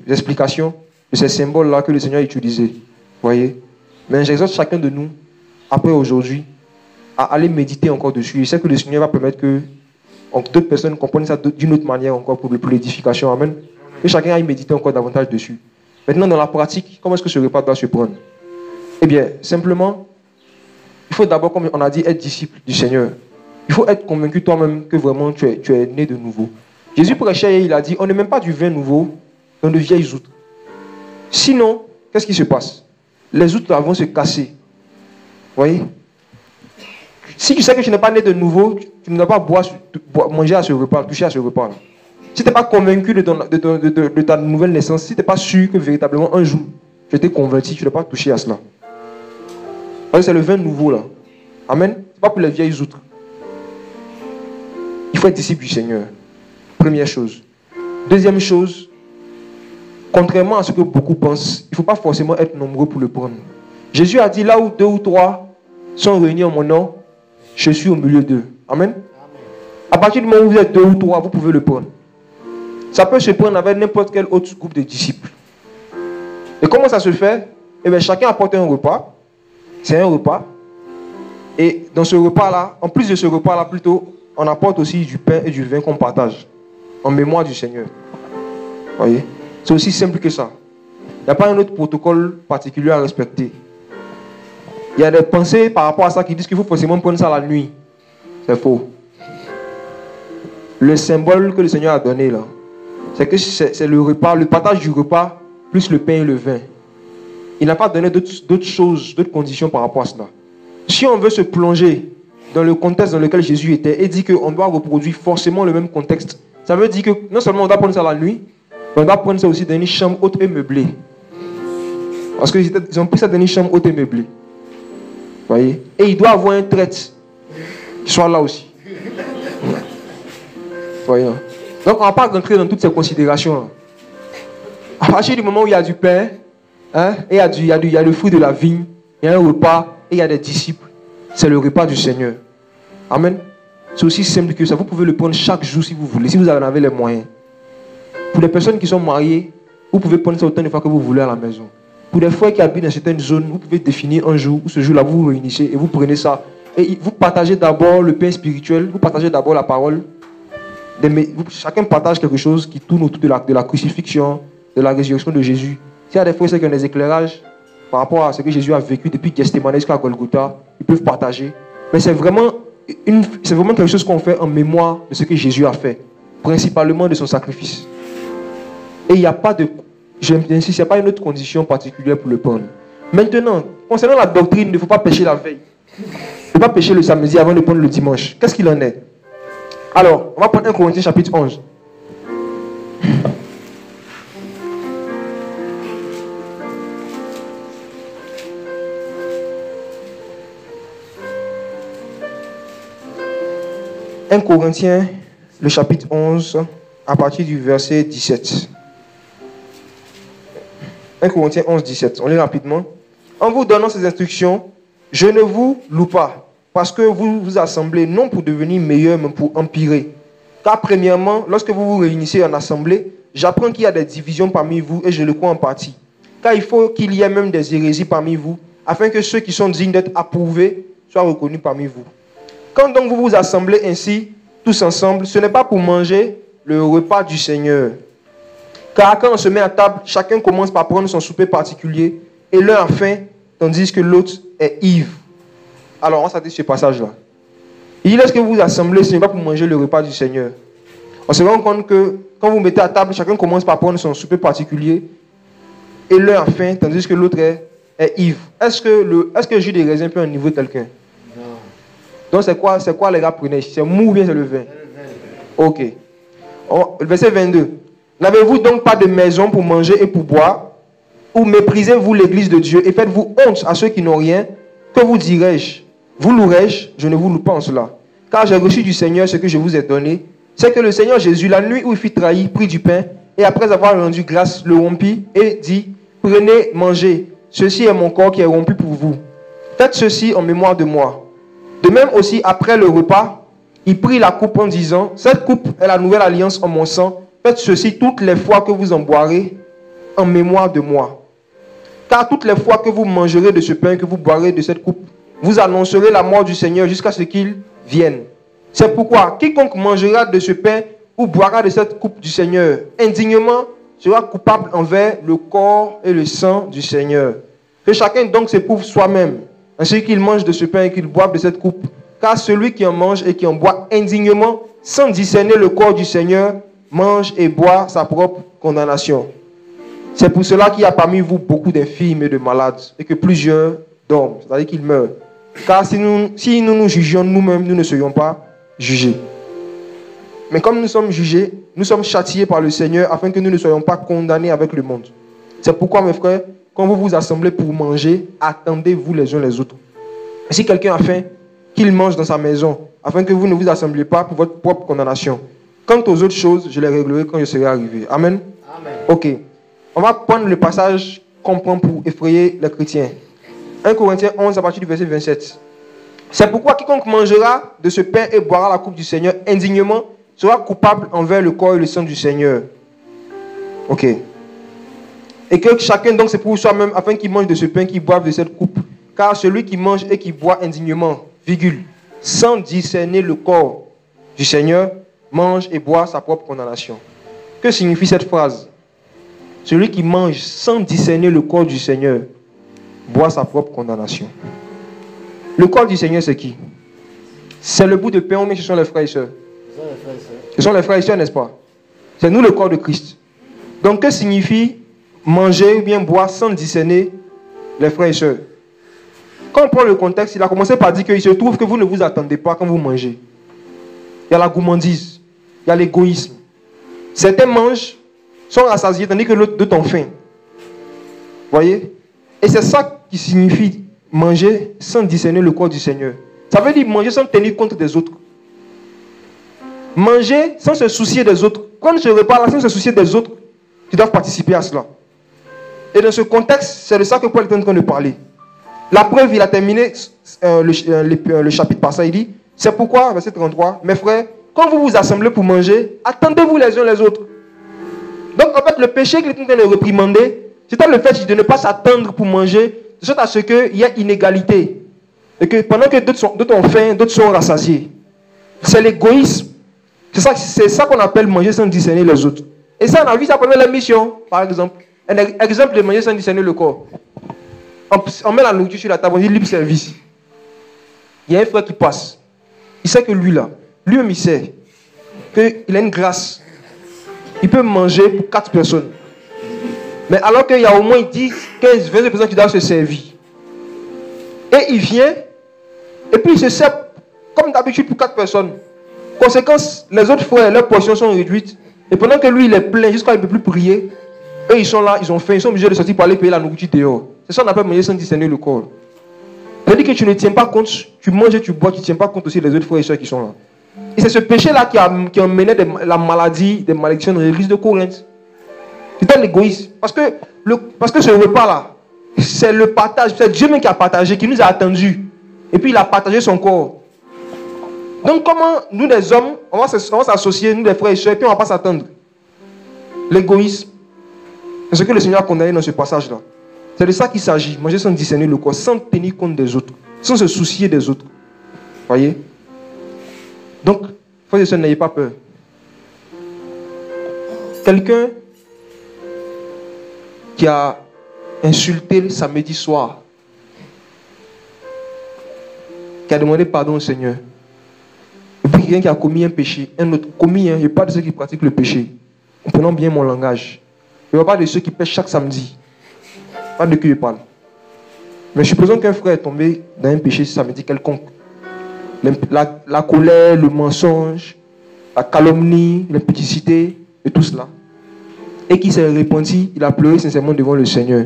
S1: explications de ces symboles-là que le Seigneur a utilisés. Voyez? Mais j'exhorte chacun de nous, après aujourd'hui, à aller méditer encore dessus. Je sais que le Seigneur va permettre que d'autres personnes comprennent ça d'une autre manière encore pour l'édification. Amen. Que chacun aille méditer encore davantage dessus. Maintenant, dans la pratique, comment est-ce que ce repas doit se prendre? Eh bien, simplement, il faut d'abord, comme on a dit, être disciple du Seigneur. Il faut être convaincu toi-même que vraiment tu es né de nouveau. Jésus prêchait et il a dit, on ne met pas du vin nouveau dans de vieilles outres. Sinon, qu'est-ce qui se passe? Les outres vont se casser. Vous voyez? Si tu sais que tu n'es pas né de nouveau, tu ne dois pas manger à ce repas, toucher à ce repas. Si tu n'es pas convaincu de ta nouvelle naissance, si tu n'es pas sûr que véritablement un jour tu t'es converti, tu ne dois pas toucher à cela. C'est le vin nouveau là. Amen. Ce n'est pas pour les vieilles outres. Il faut être disciple du Seigneur. Première chose. Deuxième chose, contrairement à ce que beaucoup pensent, il ne faut pas forcément être nombreux pour le prendre. Jésus a dit, là où 2 ou 3 sont réunis en mon nom, je suis au milieu d'eux. Amen. À partir du moment où vous êtes 2 ou 3, vous pouvez le prendre. Ça peut se prendre avec n'importe quel autre groupe de disciples. Et comment ça se fait? Eh bien, chacun apporte un repas. C'est un repas. Et dans ce repas-là, en plus de ce repas-là, plutôt, on apporte aussi du pain et du vin qu'on partage. En mémoire du Seigneur. Voyez? C'est aussi simple que ça. Il n'y a pas un autre protocole particulier à respecter. Il y a des pensées par rapport à ça qui disent qu'il faut forcément prendre ça la nuit. C'est faux. Le symbole que le Seigneur a donné là, c'est que c'est le repas, le partage du repas, plus le pain et le vin. Il n'a pas donné d'autres choses, d'autres conditions par rapport à cela. Si on veut se plonger dans le contexte dans lequel Jésus était et dit qu'on doit reproduire forcément le même contexte, ça veut dire que non seulement on doit prendre ça la nuit, mais on doit prendre ça aussi dans une chambre haute et meublée. Parce qu'ils ont pris ça dans une chambre haute et meublée. Voyez? Et il doit avoir un traître qui soit là aussi. Voyez? Donc on ne va pas rentrer dans toutes ces considérations-là. À partir du moment où il y a du pain, hein, et il y a le fruit de la vigne, il y a un repas et il y a des disciples. C'est le repas du Seigneur. Amen. C'est aussi simple que ça. Vous pouvez le prendre chaque jour si vous voulez, si vous en avez les moyens. Pour les personnes qui sont mariées, vous pouvez prendre ça autant de fois que vous voulez à la maison. Pour les frères qui habitent dans certaines zones, vous pouvez définir un jour où ce jour-là vous vous réunissez et vous prenez ça. Et vous partagez d'abord le pain spirituel, vous partagez d'abord la parole. Chacun partage quelque chose qui tourne autour de la crucifixion, de la résurrection de Jésus. S'il y a des frères qui ont des éclairages par rapport à ce que Jésus a vécu depuis Gethsémane jusqu'à Golgotha, ils peuvent partager. Mais c'est vraiment quelque chose qu'on fait en mémoire de ce que Jésus a fait, principalement de son sacrifice. Et il n'y a pas de... J'insiste, il n'y a pas une autre condition particulière pour le prendre. Maintenant, concernant la doctrine, il ne faut pas pécher la veille. Il ne faut pas pécher le samedi avant de prendre le dimanche. Qu'est-ce qu'il en est? Alors, on va prendre 1 Corinthiens chapitre 11. « 1 Corinthiens, le chapitre 11, à partir du verset 17. 1 Corinthiens 11, 17. On lit rapidement. « En vous donnant ces instructions, je ne vous loue pas, parce que vous vous assemblez non pour devenir meilleur, mais pour empirer. Car premièrement, lorsque vous vous réunissez en assemblée, j'apprends qu'il y a des divisions parmi vous, et je le crois en partie. Car il faut qu'il y ait même des hérésies parmi vous, afin que ceux qui sont dignes d'être approuvés soient reconnus parmi vous. Quand donc vous vous assemblez ainsi, tous ensemble, ce n'est pas pour manger le repas du Seigneur. Car quand on se met à table, chacun commence par prendre son souper particulier, et l'un a faim, tandis que l'autre est ivre. » Alors, on s'attend sur ce passage-là. Il dit, lorsque vous vous assemblez, ce n'est pas pour manger le repas du Seigneur. On se rend compte que quand vous mettez à table, chacun commence par prendre son souper particulier, et l'un a faim, tandis que l'autre est ivre. Est-ce que le jus de raisin peut enivrer quelqu'un? Non. Donc, c'est quoi les gars prenaient? C'est mou ou bien c'est le vin? Ok. Verset 22. N'avez-vous donc pas de maison pour manger et pour boire? Ou méprisez-vous l'église de Dieu et faites-vous honte à ceux qui n'ont rien? Que vous dirai-je? Vous louerai-je? Je ne vous loue pas en cela. Car j'ai reçu du Seigneur ce que je vous ai donné. C'est que le Seigneur Jésus, la nuit où il fut trahi, prit du pain et après avoir rendu grâce, le rompit et dit, prenez, mangez. Ceci est mon corps qui est rompu pour vous. Faites ceci en mémoire de moi. De même aussi, après le repas, il prit la coupe en disant, cette coupe est la nouvelle alliance en mon sang. Faites ceci toutes les fois que vous en boirez en mémoire de moi. Car toutes les fois que vous mangerez de ce pain, que vous boirez de cette coupe, vous annoncerez la mort du Seigneur jusqu'à ce qu'il vienne. C'est pourquoi quiconque mangera de ce pain ou boira de cette coupe du Seigneur indignement sera coupable envers le corps et le sang du Seigneur. Que chacun donc s'éprouve soi-même, ainsi qu'il mange de ce pain et qu'il boive de cette coupe. Car celui qui en mange et qui en boit indignement, sans discerner le corps du Seigneur, mange et boit sa propre condamnation. C'est pour cela qu'il y a parmi vous beaucoup d'infirmes et de malades, et que plusieurs dorment, c'est-à-dire qu'ils meurent. Car si nous nous jugions nous-mêmes, nous ne serions pas jugés. Mais comme nous sommes jugés, nous sommes châtiés par le Seigneur, afin que nous ne soyons pas condamnés avec le monde. C'est pourquoi, mes frères, quand vous vous assemblez pour manger, attendez-vous les uns les autres. Et si quelqu'un a faim, qu'il mange dans sa maison, afin que vous ne vous assembliez pas pour votre propre condamnation. Quant aux autres choses, je les réglerai quand je serai arrivé. Amen. Amen. Ok. On va prendre le passage qu'on prend pour effrayer les chrétiens. 1 Corinthiens 11 à partir du verset 27. C'est pourquoi quiconque mangera de ce pain et boira la coupe du Seigneur indignement sera coupable envers le corps et le sang du Seigneur. Ok. Et que chacun donc s'éprouve soi-même afin qu'il mange de ce pain, qu'il boive de cette coupe. Car celui qui mange et qui boit indignement, sans discerner le corps du Seigneur, mange et boit sa propre condamnation. Que signifie cette phrase? Celui qui mange sans discerner le corps du Seigneur, boit sa propre condamnation. Le corps du Seigneur, c'est qui? C'est le bout de pain, mais ce sont les frères et sœurs. Ce sont les frères et sœurs, n'est-ce pas? C'est nous le corps de Christ. Donc, que signifie manger ou bien boire sans discerner les frères et sœurs? Quand on prend le contexte, il a commencé par dire qu'il se trouve que vous ne vous attendez pas quand vous mangez. Il y a la gourmandise, il y a l'égoïsme. Certains mangent, sont rassasiés, tandis que d'autres ont faim. Voyez? Et c'est ça qui signifie manger sans discerner le corps du Seigneur. Ça veut dire manger sans tenir compte des autres. Manger sans se soucier des autres. Prendre ce repas-là sans se soucier des autres. qui doivent participer à cela. Et dans ce contexte, c'est de ça que Paul est en train de parler. La preuve, il a terminé le chapitre par ça. Il dit, c'est pourquoi, verset 33, mes frères, quand vous vous assemblez pour manger, attendez-vous les uns les autres. Donc en fait, le péché qu'il est en train de réprimander, c'est le fait de ne pas s'attendre pour manger, de sorte à ce qu'il y ait inégalité. Et que pendant que d'autres ont faim, d'autres sont rassasiés. C'est l'égoïsme. C'est ça qu'on appelle manger sans discerner les autres. Et ça, on a vu ça pendant la mission, par exemple. Un exemple de manger sans discerner le corps. On met la nourriture sur la table, on dit libre service. Il y a un frère qui passe. Il sait que lui-même il sait qu'il a une grâce. Il peut manger pour 4 personnes. Mais alors qu'il y a au moins 10, 15, 20 personnes qui doivent se servir. Et il vient, et puis il se sert comme d'habitude pour 4 personnes. Conséquence, les autres frères, leurs portions sont réduites. Et pendant que lui, il est plein, jusqu'à il ne peut plus prier, eux, ils sont là, ils ont faim, ils sont obligés de sortir pour aller payer la nourriture dehors. C'est ça qu'on appelle manger sans discerner le corps. C'est-à-dire que tu ne tiens pas compte, tu manges et tu bois, tu ne tiens pas compte aussi des autres frères et soeurs qui sont là. Et c'est ce péché-là qui a mené la maladie, des malédictions de l'église de Corinthe. C'est un égoïsme. Parce que ce repas-là, c'est le partage, c'est Dieu même qui a partagé, qui nous a attendus. Et puis il a partagé son corps. Donc comment nous les hommes, on va s'associer, nous les frères et soeurs, et puis on ne va pas s'attendre. L'égoïsme, c'est ce que le Seigneur a condamné dans ce passage-là. C'est de ça qu'il s'agit, manger sans discerner le corps, sans tenir compte des autres, sans se soucier des autres. Voyez? Donc, frères et sœurs, n'ayez pas peur. Quelqu'un qui a insulté le samedi soir, qui a demandé pardon au Seigneur, et puis quelqu'un qui a commis un péché, un autre commis, je ne parle pas de ceux qui pratiquent le péché, comprenons bien mon langage. Je ne parle pas de ceux qui pêchent chaque samedi. Pas de qui je parle. Mais supposons qu'un frère est tombé dans un péché samedi quelconque. La colère, le mensonge, la calomnie, l'impudicité, et tout cela. Et qui s'est repenti, il a pleuré sincèrement devant le Seigneur.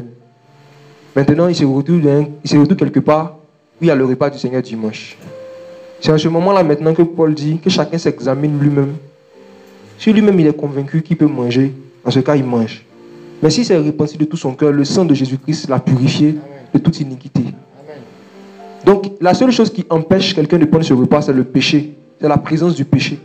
S1: Maintenant, il se retrouve quelque part où il y a le repas du Seigneur dimanche. C'est en ce moment-là maintenant que Paul dit que chacun s'examine lui-même. Si lui-même il est convaincu qu'il peut manger, dans ce cas il mange. Mais si c'est repenti de tout son cœur, le sang de Jésus-Christ l'a purifié de toute iniquité. Amen. Donc la seule chose qui empêche quelqu'un de prendre ce repas, c'est le péché. C'est la présence du péché.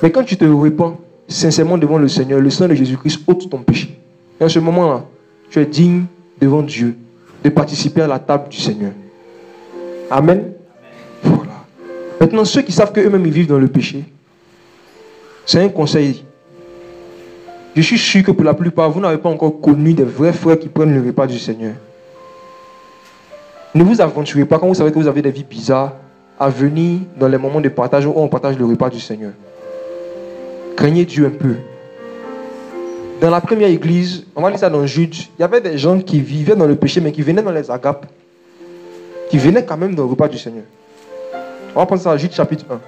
S1: Mais quand tu te repens sincèrement devant le Seigneur, le sang de Jésus-Christ ôte ton péché. Et en ce moment-là, tu es digne devant Dieu de participer à la table du Seigneur. Amen. Voilà. Maintenant, ceux qui savent qu'eux-mêmes ils vivent dans le péché, c'est un conseil. Je suis sûr que pour la plupart, vous n'avez pas encore connu des vrais frères qui prennent le repas du Seigneur. Ne vous aventurez pas quand vous savez que vous avez des vies bizarres à venir dans les moments de partage où on partage le repas du Seigneur. Craignez Dieu un peu. Dans la première église, on va lire ça dans Jude, il y avait des gens qui vivaient dans le péché mais qui venaient dans les agapes, qui venaient quand même dans le repas du Seigneur. On va prendre ça à Jude chapitre 1.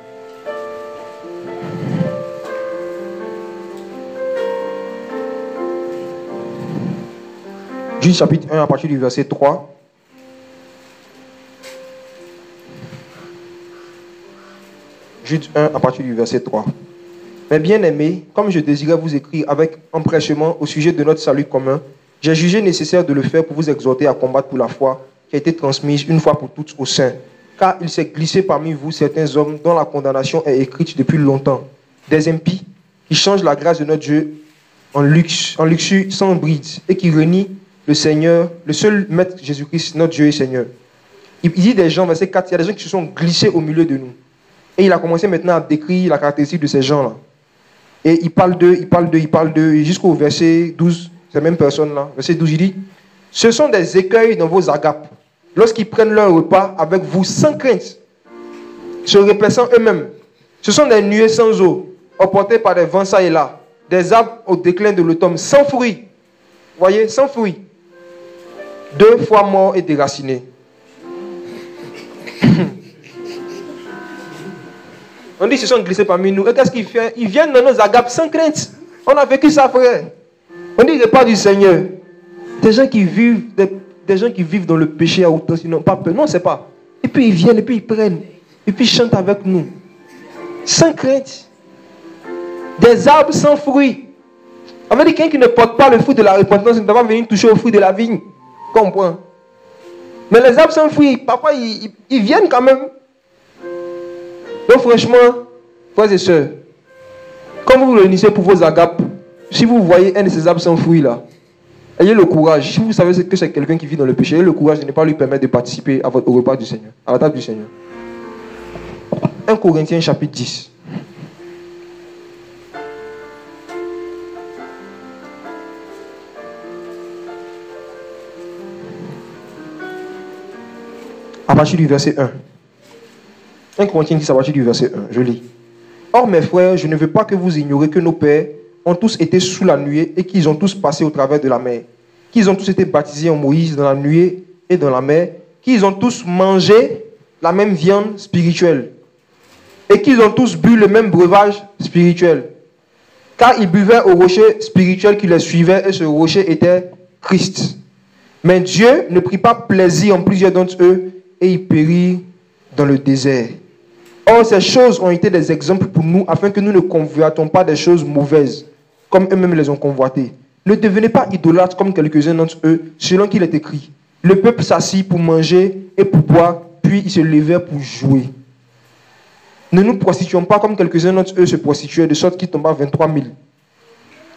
S1: Jude chapitre 1 à partir du verset 3. Jude 1 à partir du verset 3. Mes bien-aimés, comme je désirais vous écrire avec empressement au sujet de notre salut commun, j'ai jugé nécessaire de le faire pour vous exhorter à combattre pour la foi qui a été transmise une fois pour toutes aux saints. Car il s'est glissé parmi vous certains hommes dont la condamnation est écrite depuis longtemps. Des impies qui changent la grâce de notre Dieu en luxure sans bride et qui renient le Seigneur, le seul Maître Jésus-Christ, notre Dieu et Seigneur. Il dit des gens, verset 4, il y a des gens qui se sont glissés au milieu de nous. Et il a commencé maintenant à décrire la caractéristique de ces gens-là. Et il parle d'eux, jusqu'au verset 12, ces mêmes personnes-là. Verset 12, il dit, ce sont des écueils dans vos agapes, lorsqu'ils prennent leur repas avec vous sans crainte, se replaçant eux-mêmes. Ce sont des nuées sans eau, emportées par des vents ça et là, des arbres au déclin de l'automne, sans fruits. Voyez, sans fruits. 2 fois morts et déracinés. On dit qu'ils se sont glissés parmi nous. Et qu'est-ce qu'ils font? Ils viennent dans nos agapes sans crainte. On a vécu ça, frère. On dit pas du Seigneur. Des gens qui vivent dans le péché à outrance, ils n'ont pas peur. Non, c'est pas. Et puis ils viennent, et puis ils prennent. Et puis ils chantent avec nous. Sans crainte. Des arbres sans fruits. On veut dire quelqu'un qui ne porte pas le fruit de la repentance ne doit pas venir toucher au fruit de la vigne. Comprends? Mais les arbres sans fruit, parfois ils viennent quand même. Donc franchement, frères et sœurs, quand vous vous réunissez pour vos agapes, si vous voyez un de ces arbres sans fruit là, ayez le courage, si vous savez que c'est quelqu'un qui vit dans le péché, ayez le courage de ne pas lui permettre de participer au repas du Seigneur, à la table du Seigneur. 1 Corinthiens chapitre 10. À partir du verset 1. 1 Corinthiens 10 à partir du verset 1. Je lis. Or, mes frères, je ne veux pas que vous ignoriez que nos pères ont tous été sous la nuée et qu'ils ont tous passé au travers de la mer. Qu'ils ont tous été baptisés en Moïse dans la nuée et dans la mer. Qu'ils ont tous mangé la même viande spirituelle. Et qu'ils ont tous bu le même breuvage spirituel. Car ils buvaient au rocher spirituel qui les suivait et ce rocher était Christ. Mais Dieu ne prit pas plaisir en plusieurs d'entre eux et ils périrent dans le désert. Or, ces choses ont été des exemples pour nous afin que nous ne convoitons pas des choses mauvaises, comme eux-mêmes les ont convoitées. Ne devenez pas idolâtres comme quelques-uns d'entre eux, selon qu'il est écrit. Le peuple s'assit pour manger et pour boire, puis ils se levèrent pour jouer. Ne nous prostituons pas comme quelques-uns d'entre eux se prostituaient, de sorte qu'ils tombent à 23 000.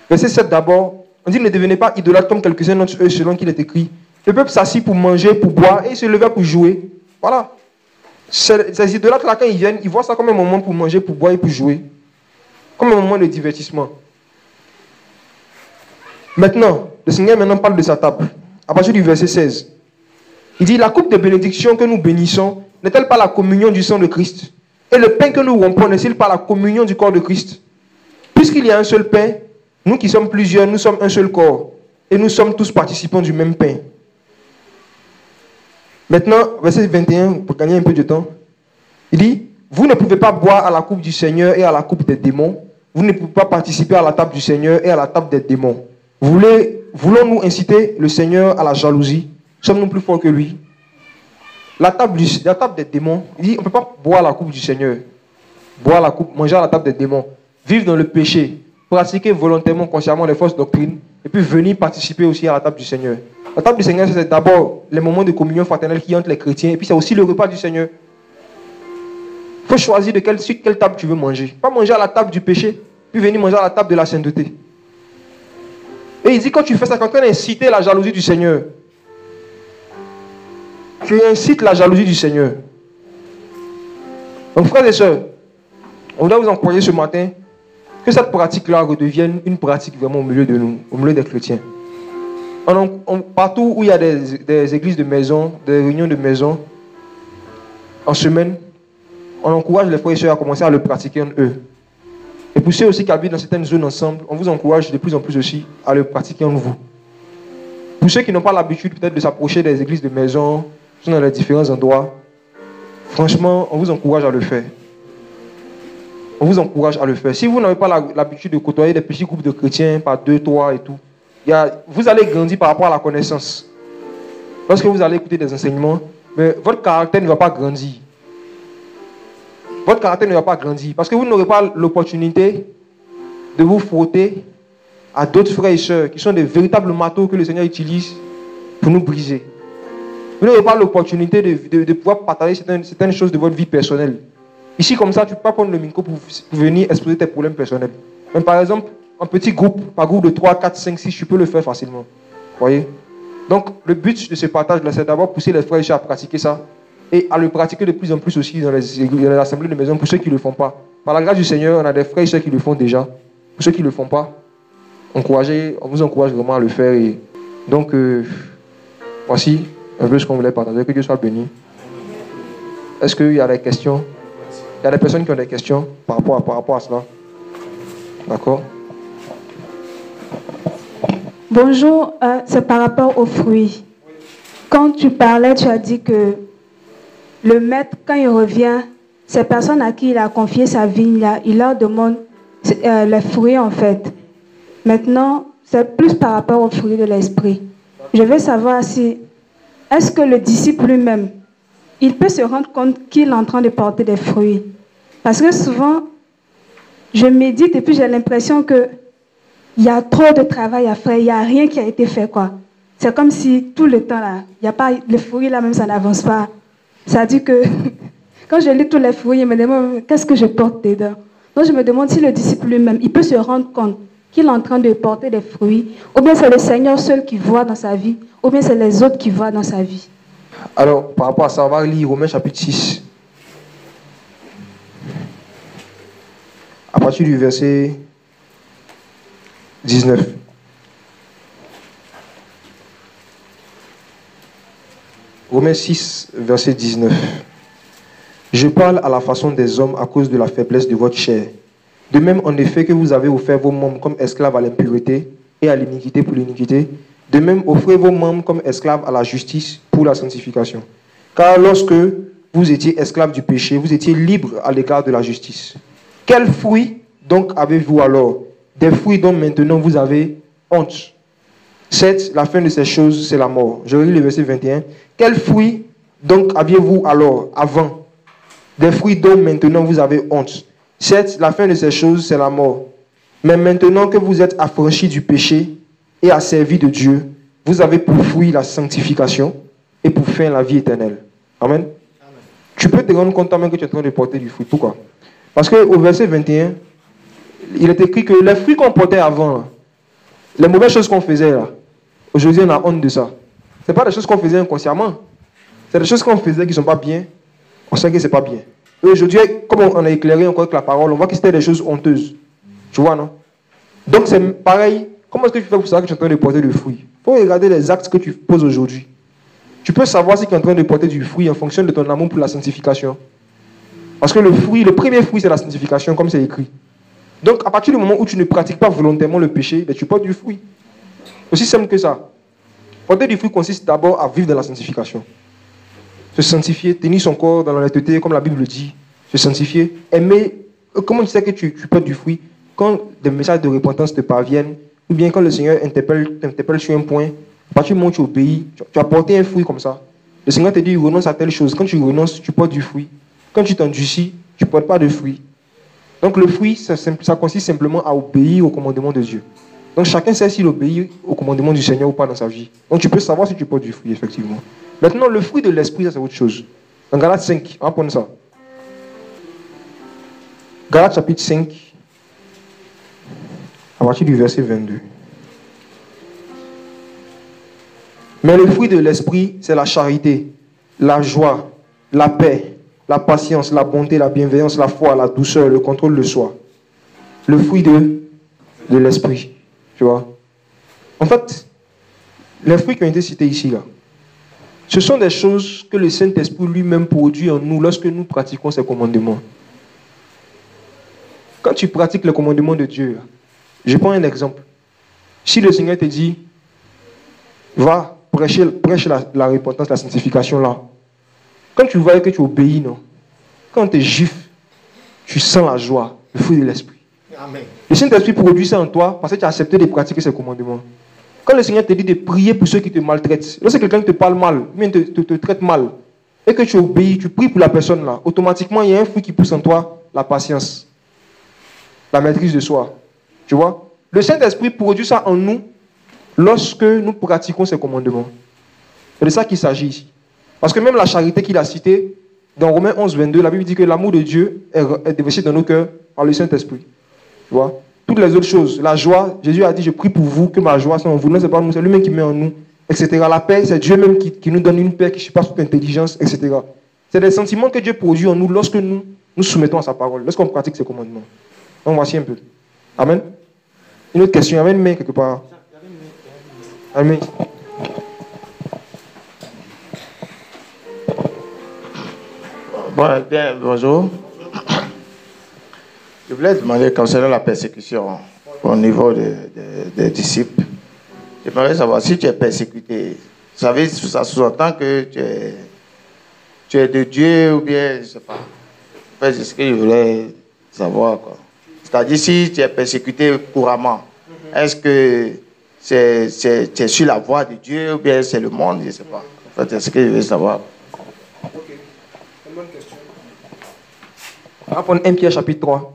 S1: Verset 7 d'abord, on dit ne devenez pas idolâtres comme quelques-uns d'entre eux, selon qu'il est écrit. Le peuple s'assit pour manger, pour boire, et ils se levèrent pour jouer. Voilà. Ces idolâtres-là, quand ils viennent, ils voient ça comme un moment pour manger, pour boire et pour jouer. Comme un moment de divertissement. Maintenant, le Seigneur parle de sa table. À partir du verset 16. Il dit, la coupe de bénédiction que nous bénissons, n'est-elle pas la communion du sang de Christ? Et le pain que nous rompons, n'est-il pas la communion du corps de Christ? Puisqu'il y a un seul pain, nous qui sommes plusieurs, nous sommes un seul corps. Et nous sommes tous participants du même pain. Maintenant, verset 21, pour gagner un peu de temps, il dit, vous ne pouvez pas boire à la coupe du Seigneur et à la coupe des démons. Vous ne pouvez pas participer à la table du Seigneur et à la table des démons. Voulons-nous inciter le Seigneur à la jalousie? Sommes-nous plus forts que lui? La table des démons, il dit, on ne peut pas boire à la coupe du Seigneur. Boire la coupe, manger à la table des démons. Vivre dans le péché. Pratiquer volontairement, consciemment les fausses doctrines. Et puis venir participer aussi à la table du Seigneur. La table du Seigneur, c'est d'abord les moments de communion fraternelle qui entre les chrétiens. Et puis c'est aussi le repas du Seigneur. Il faut choisir sur quelle table tu veux manger. Pas manger à la table du péché, puis venir manger à la table de la sainteté. Et il dit, quand tu fais ça, quand tu as incité la jalousie du Seigneur, tu incites la jalousie du Seigneur. Donc frères et sœurs, on doit vous encourager ce matin que cette pratique-là redevienne une pratique vraiment au milieu de nous, au milieu des chrétiens. Partout où il y a des églises de maison, des réunions de maison, en semaine, on encourage les frères et sœurs à commencer à le pratiquer en eux. Et pour ceux aussi qui habitent dans certaines zones ensemble, on vous encourage de plus en plus aussi à le pratiquer en vous. Pour ceux qui n'ont pas l'habitude peut-être de s'approcher des églises de maison, qui sont dans les différents endroits, franchement, on vous encourage à le faire. On vous encourage à le faire. Si vous n'avez pas l'habitude de côtoyer des petits groupes de chrétiens par 2, 3 et tout, vous allez grandir par rapport à la connaissance. Lorsque vous allez écouter des enseignements, mais votre caractère ne va pas grandir. Votre caractère ne va pas grandir. Parce que vous n'aurez pas l'opportunité de vous frotter à d'autres frères et sœurs qui sont des véritables marteaux que le Seigneur utilise pour nous briser. Vous n'aurez pas l'opportunité de pouvoir partager certaines choses de votre vie personnelle. Ici, comme ça, tu ne peux pas prendre le micro pour venir exposer tes problèmes personnels. Mais par exemple, en petit groupe, par groupe de 3, 4, 5, 6, tu peux le faire facilement. Vous voyez? Donc, le but de ce partage-là, c'est d'abord pousser les frères et sœurs à pratiquer ça et à le pratiquer de plus en plus aussi dans les assemblées de maison pour ceux qui ne le font pas. Par la grâce du Seigneur, on a des frères et sœurs qui le font déjà. Pour ceux qui ne le font pas, on vous encourage vraiment à le faire. Et donc, voici un peu ce qu'on voulait partager. Que Dieu soit béni. Est-ce qu'il y a des questions? Il y a des personnes qui ont des questions par rapport à cela. D'accord?
S2: Bonjour, c'est par rapport aux fruits. Quand tu parlais, tu as dit que le maître, quand il revient, ces personnes à qui il a confié sa vigne-là, il leur demande les fruits en fait. Maintenant, c'est plus par rapport aux fruits de l'esprit. Je veux savoir si, est-ce que le disciple lui-même, il peut se rendre compte qu'il est en train de porter des fruits? Parce que souvent, je médite et puis j'ai l'impression que il y a trop de travail à faire, il n'y a rien qui a été fait, quoi. C'est comme si tout le temps, là, il n'y a pas, le fruit, là, même, ça n'avance pas. Ça dit que, quand je lis tous les fruits, je me demande, qu'est-ce que je porte dedans? Donc, je me demande si le disciple lui-même, il peut se rendre compte qu'il est en train de porter des fruits, ou bien c'est le Seigneur seul qui voit dans sa vie, ou bien c'est les autres qui voient dans sa vie.
S1: Alors, par rapport à ça, on va lire Romains chapitre 6. À partir du verset 19. Romains 6, verset 19. Je parle à la façon des hommes à cause de la faiblesse de votre chair. De même, en effet, que vous avez offert vos membres comme esclaves à l'impureté et à l'iniquité pour l'iniquité, de même, offrez vos membres comme esclaves à la justice pour la sanctification. Car lorsque vous étiez esclaves du péché, vous étiez libres à l'égard de la justice. Quels fruits donc avez-vous alors? Des fruits dont maintenant vous avez honte. Certes, la fin de ces choses, c'est la mort. Je relis le verset 21. Quels fruits donc aviez-vous alors, avant? Des fruits dont maintenant vous avez honte. Certes, la fin de ces choses, c'est la mort. Mais maintenant que vous êtes affranchis du péché et asservis de Dieu, vous avez pour fruit la sanctification et pour fin la vie éternelle. Amen. Tu peux te rendre compte toi-même que tu es en train de porter du fruit. Pourquoi? Parce qu'au verset 21, il est écrit que les fruits qu'on portait avant, les mauvaises choses qu'on faisait là, aujourd'hui on a honte de ça. Ce n'est pas des choses qu'on faisait inconsciemment. C'est des choses qu'on faisait qui ne sont pas bien. On sait que ce n'est pas bien. Et aujourd'hui, comme on a éclairé encore avec la parole, on voit que c'était des choses honteuses. Tu vois, non? Donc c'est pareil. Comment est-ce que tu fais pour savoir que tu es en train de porter du fruit? Il faut regarder les actes que tu poses aujourd'hui. Tu peux savoir si tu es en train de porter du fruit en fonction de ton amour pour la sanctification. Parce que le fruit, le premier fruit, c'est la sanctification, comme c'est écrit. Donc, à partir du moment où tu ne pratiques pas volontairement le péché, ben, tu portes du fruit. Aussi simple que ça. Porter du fruit consiste d'abord à vivre dans la sanctification. Se sanctifier, tenir son corps dans l'honnêteté, comme la Bible le dit. Se sanctifier, aimer. Comment tu sais que tu portes du fruit? Quand des messages de repentance te parviennent, ou bien quand le Seigneur t'interpelle sur un point, à partir du moment où tu obéis, tu as porté un fruit comme ça. Le Seigneur te dit, renonce à telle chose. Quand tu renonces, tu portes du fruit. Quand tu t'endurcis, tu ne portes pas de fruit. Donc le fruit, ça consiste simplement à obéir au commandement de Dieu. Donc chacun sait s'il obéit au commandement du Seigneur ou pas dans sa vie. Donc tu peux savoir si tu portes du fruit, effectivement. Maintenant, le fruit de l'esprit, ça c'est autre chose. Dans Galates 5, on va prendre ça. Galates chapitre 5, à partir du verset 22. Mais le fruit de l'esprit, c'est la charité, la joie, la paix, la patience, la bonté, la bienveillance, la foi, la douceur, le contrôle de soi. Le fruit de l'esprit. Tu vois? En fait, les fruits qui ont été cités ici, là, ce sont des choses que le Saint-Esprit lui-même produit en nous lorsque nous pratiquons ses commandements. Quand tu pratiques les commandements de Dieu, là, je prends un exemple. Si le Seigneur te dit, va, prêche la repentance, la sanctification là. Quand tu vois que tu obéis, non? Quand tu es juif, tu sens la joie, le fruit de l'esprit. Amen. Le Saint-Esprit produit ça en toi parce que tu as accepté de pratiquer ses commandements. Quand le Seigneur te dit de prier pour ceux qui te maltraitent, lorsque quelqu'un te parle mal, ou te traite mal, et que tu obéis, tu pries pour la personne là, automatiquement il y a un fruit qui pousse en toi, la patience, la maîtrise de soi. Tu vois? Le Saint-Esprit produit ça en nous lorsque nous pratiquons ses commandements. C'est de ça qu'il s'agit ici. Parce que même la charité qu'il a citée, dans Romains 11, 22, la Bible dit que l'amour de Dieu est déversé dans nos cœurs par le Saint-Esprit. Tu vois? Toutes les autres choses, la joie, Jésus a dit, je prie pour vous, que ma joie soit en vous. Non, c'est pas nous, c'est lui-même qui met en nous, etc. La paix, c'est Dieu même qui nous donne une paix qui surpasse toute intelligence, etc. C'est des sentiments que Dieu produit en nous lorsque nous nous soumettons à sa parole, lorsqu'on pratique ses commandements. Donc voici un peu. Amen. Une autre question, amen, mais quelque part. Amen.
S3: Bon, bien, bonjour. Je voulais demander concernant la persécution au niveau des disciples. J'aimerais savoir si tu es persécuté. Vous savez, ça sous-entend que tu es de Dieu ou bien, je ne sais pas. En fait, c'est ce que je voulais savoir, quoi. C'est-à-dire si tu es persécuté couramment, est-ce que tu es sur la voie de Dieu ou bien c'est le monde, je ne sais pas. En fait, c'est ce que je veux savoir.
S1: Ok, c'est une bonne question. On va prendre 1 Pierre chapitre 3,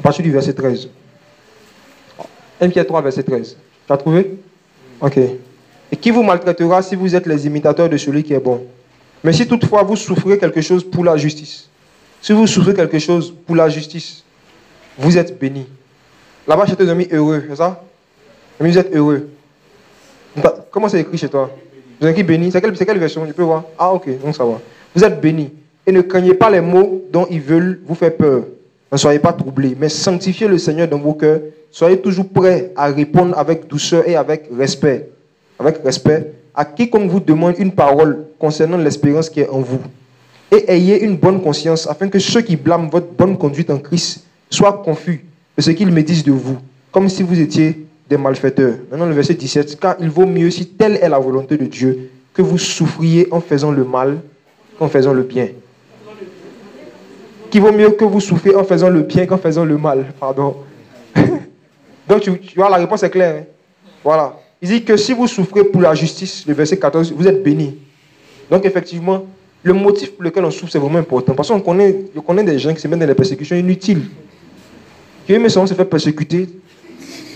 S1: à partir du verset 13. 1 Pierre 3, verset 13. Tu as trouvé? Ok. Et qui vous maltraitera si vous êtes les imitateurs de celui qui est bon? Mais si toutefois vous souffrez quelque chose pour la justice, si vous souffrez quelque chose pour la justice, vous êtes bénis. Là-bas, je t'ai mis heureux, c'est ça? Mais vous êtes heureux. Comment c'est écrit chez toi? Vous êtes écrit béni. C'est quelle version? Je peux voir? Ah, ok, donc ça va. Vous êtes bénis. Et ne craignez pas les mots dont ils veulent vous faire peur. Ne soyez pas troublés, mais sanctifiez le Seigneur dans vos cœurs. Soyez toujours prêts à répondre avec douceur et avec respect. Avec respect à quiconque vous demande une parole concernant l'espérance qui est en vous. Et ayez une bonne conscience afin que ceux qui blâment votre bonne conduite en Christ soient confus de ce qu'ils médisent de vous, comme si vous étiez des malfaiteurs. Maintenant le verset 17. Car il vaut mieux, si telle est la volonté de Dieu, que vous souffriez en faisant le mal qu'en faisant le bien. Qu'il vaut mieux que vous souffriez en faisant le bien qu'en faisant le mal. Pardon. Donc tu vois, la réponse est claire. Hein? Voilà. Il dit que si vous souffrez pour la justice, le verset 14, vous êtes bénis. Donc effectivement, le motif pour lequel on souffre, c'est vraiment important. Parce qu'on connaît des gens qui se mettent dans des persécutions inutiles. Qui eux-mêmes se fait persécuter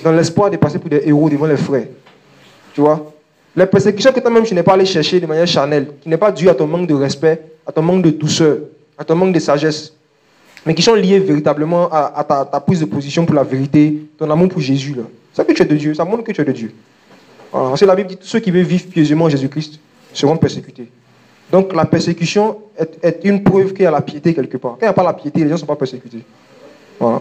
S1: dans l'espoir de passer pour des héros devant les frères. Tu vois? Les persécutions que toi-même tu n'es pas allé chercher de manière charnelle, qui n'est pas due à ton manque de respect, à ton manque de douceur, à ton manque de sagesse, mais qui sont liées véritablement à ta prise de position pour la vérité, ton amour pour Jésus. C'est ça que tu es de Dieu, ça montre que tu es de Dieu. Voilà. Parce que la Bible dit que ceux qui veulent vivre pieusement en Jésus-Christ seront persécutés. Donc la persécution est une preuve qu'il y a la piété quelque part. Quand il n'y a pas la piété, les gens ne sont pas persécutés. Voilà.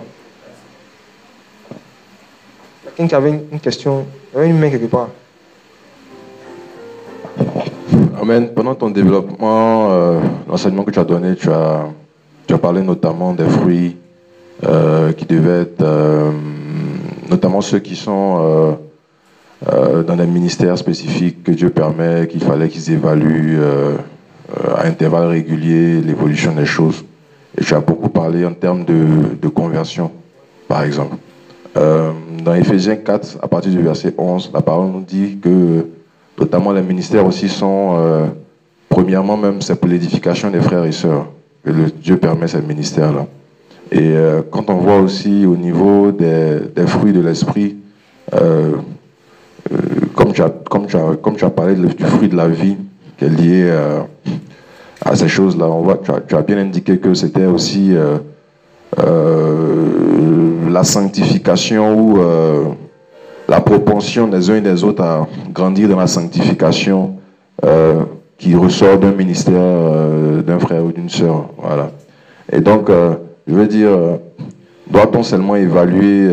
S1: Quelqu'un qui avait une question, il y avait une main quelque part.
S4: Amen. Pendant ton développement, l'enseignement que tu as donné, tu as parlé notamment des fruits qui devaient être, notamment ceux qui sont dans des ministères spécifiques que Dieu permet, qu'il fallait qu'ils évaluent à intervalles réguliers l'évolution des choses. Et tu as beaucoup parlé en termes de conversion, par exemple. Dans Éphésiens 4, à partir du verset 11, la parole nous dit que notamment les ministères aussi sont, premièrement même, c'est pour l'édification des frères et sœurs que Dieu permet ces ministères-là. Et quand on voit aussi au niveau des fruits de l'esprit, comme tu as parlé du fruit de la vie qui est lié à ces choses-là, on voit, tu as bien indiqué que c'était aussi la sanctification ou la propension des uns et des autres à grandir dans la sanctification qui ressort d'un ministère d'un frère ou d'une sœur. Voilà. Et donc, je veux dire, doit-on seulement évaluer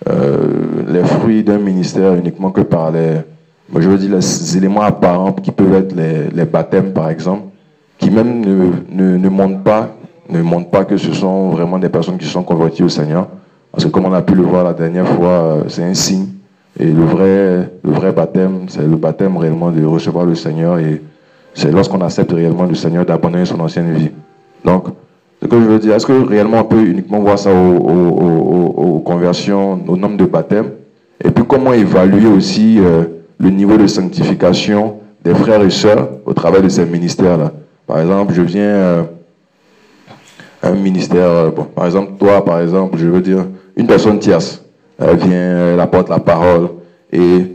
S4: les fruits d'un ministère uniquement que par je veux dire, les éléments apparents qui peuvent être les baptêmes, par exemple, qui même ne montrent pas que ce sont vraiment des personnes qui se sont converties au Seigneur. Parce que comme on a pu le voir la dernière fois, c'est un signe. Et le vrai baptême, c'est le baptême réellement de recevoir le Seigneur. Et c'est lorsqu'on accepte réellement le Seigneur d'abandonner son ancienne vie. Donc, ce que je veux dire, est-ce que réellement on peut uniquement voir ça aux conversions, au nombre de baptêmes? Et puis comment évaluer aussi le niveau de sanctification des frères et sœurs au travers de ces ministères-là? Par exemple, je viens à un ministère, par exemple, toi, par exemple, je veux dire, une personne tierce, elle vient, elle apporte la parole, et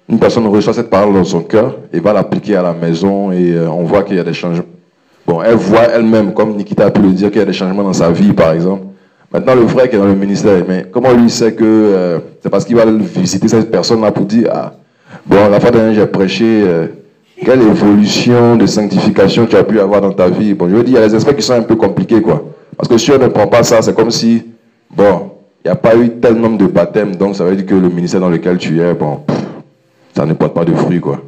S4: une personne reçoit cette parole dans son cœur et va l'appliquer à la maison, et on voit qu'il y a des changements. Bon, elle voit elle-même, comme Nikita a pu le dire, qu'il y a des changements dans sa vie, par exemple. Maintenant, le frère qui est dans le ministère, mais comment lui sait que c'est parce qu'il va visiter cette personne-là pour dire, ah, bon, la fois dernière, j'ai prêché, quelle évolution de sanctification tu as pu avoir dans ta vie? Bon, je veux dire, il y a des aspects qui sont un peu compliqués, quoi. Parce que si on ne prend pas ça, c'est comme si, bon, il n'y a pas eu tel nombre de baptêmes, donc ça veut dire que le ministère dans lequel tu es, bon, ça ne porte pas de fruits, quoi.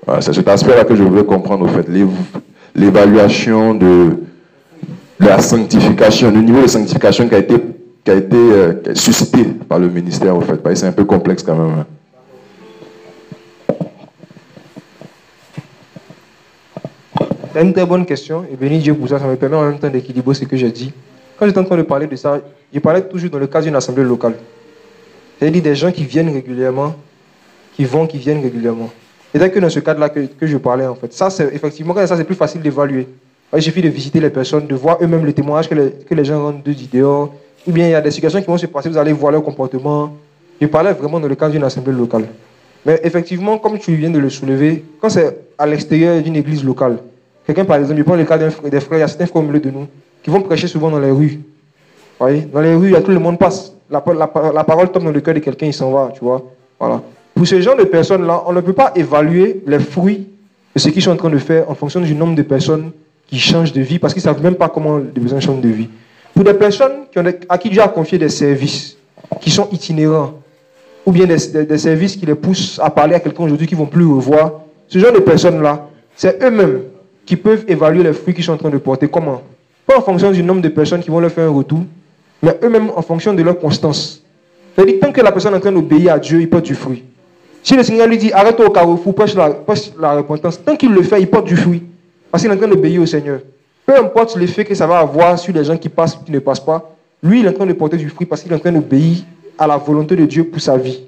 S4: Voilà, c'est cet aspect-là que je voulais comprendre, au fait, l'évaluation de la sanctification, le niveau de sanctification qui a été suscité par le ministère, au fait. C'est un peu complexe quand même.
S1: C'est une très bonne question, et béni Dieu pour ça, ça me permet en même temps d'équilibrer ce que j'ai dit. Quand j'étais en train de parler de ça, je parlais toujours dans le cadre d'une assemblée locale. C'est-à-dire des gens qui viennent régulièrement, qui viennent régulièrement. Et c'est que dans ce cadre-là que je parlais, en fait. Ça, c'est effectivement, quand ça, c'est plus facile d'évaluer. Il suffit de visiter les personnes, de voir eux-mêmes le témoignage que les gens rendent de dehors. Ou bien il y a des situations qui vont se passer, vous allez voir leur comportement. Je parlais vraiment dans le cadre d'une assemblée locale. Mais effectivement, comme tu viens de le soulever, quand c'est à l'extérieur d'une église locale, quelqu'un, par exemple, je prends le cas des frères, il y a certains frères au milieu de nous qui vont prêcher souvent dans les rues. Vous voyez, dans les rues, tout le monde passe. La parole tombe dans le cœur de quelqu'un, il s'en va, tu vois. Voilà. Pour ce genre de personnes-là, on ne peut pas évaluer les fruits de ce qu'ils sont en train de faire en fonction du nombre de personnes qui changent de vie, parce qu'ils ne savent même pas comment les besoins changent de vie. Pour des personnes à qui Dieu a confié des services qui sont itinérants, ou bien des services qui les poussent à parler à quelqu'un aujourd'hui qu'ils ne vont plus revoir, ce genre de personnes-là, c'est eux-mêmes qui peuvent évaluer les fruits qu'ils sont en train de porter. Comment? Pas en fonction du nombre de personnes qui vont leur faire un retour, mais eux-mêmes en fonction de leur constance. C'est-à-dire, tant que la personne est en train d'obéir à Dieu, il porte du fruit. Si le Seigneur lui dit, arrête-toi au carrefour, prêche la repentance, tant qu'il le fait, il porte du fruit. Parce qu'il est en train d'obéir au Seigneur. Peu importe l'effet que ça va avoir sur les gens qui passent ou qui ne passent pas, lui, il est en train de porter du fruit parce qu'il est en train d'obéir à la volonté de Dieu pour sa vie.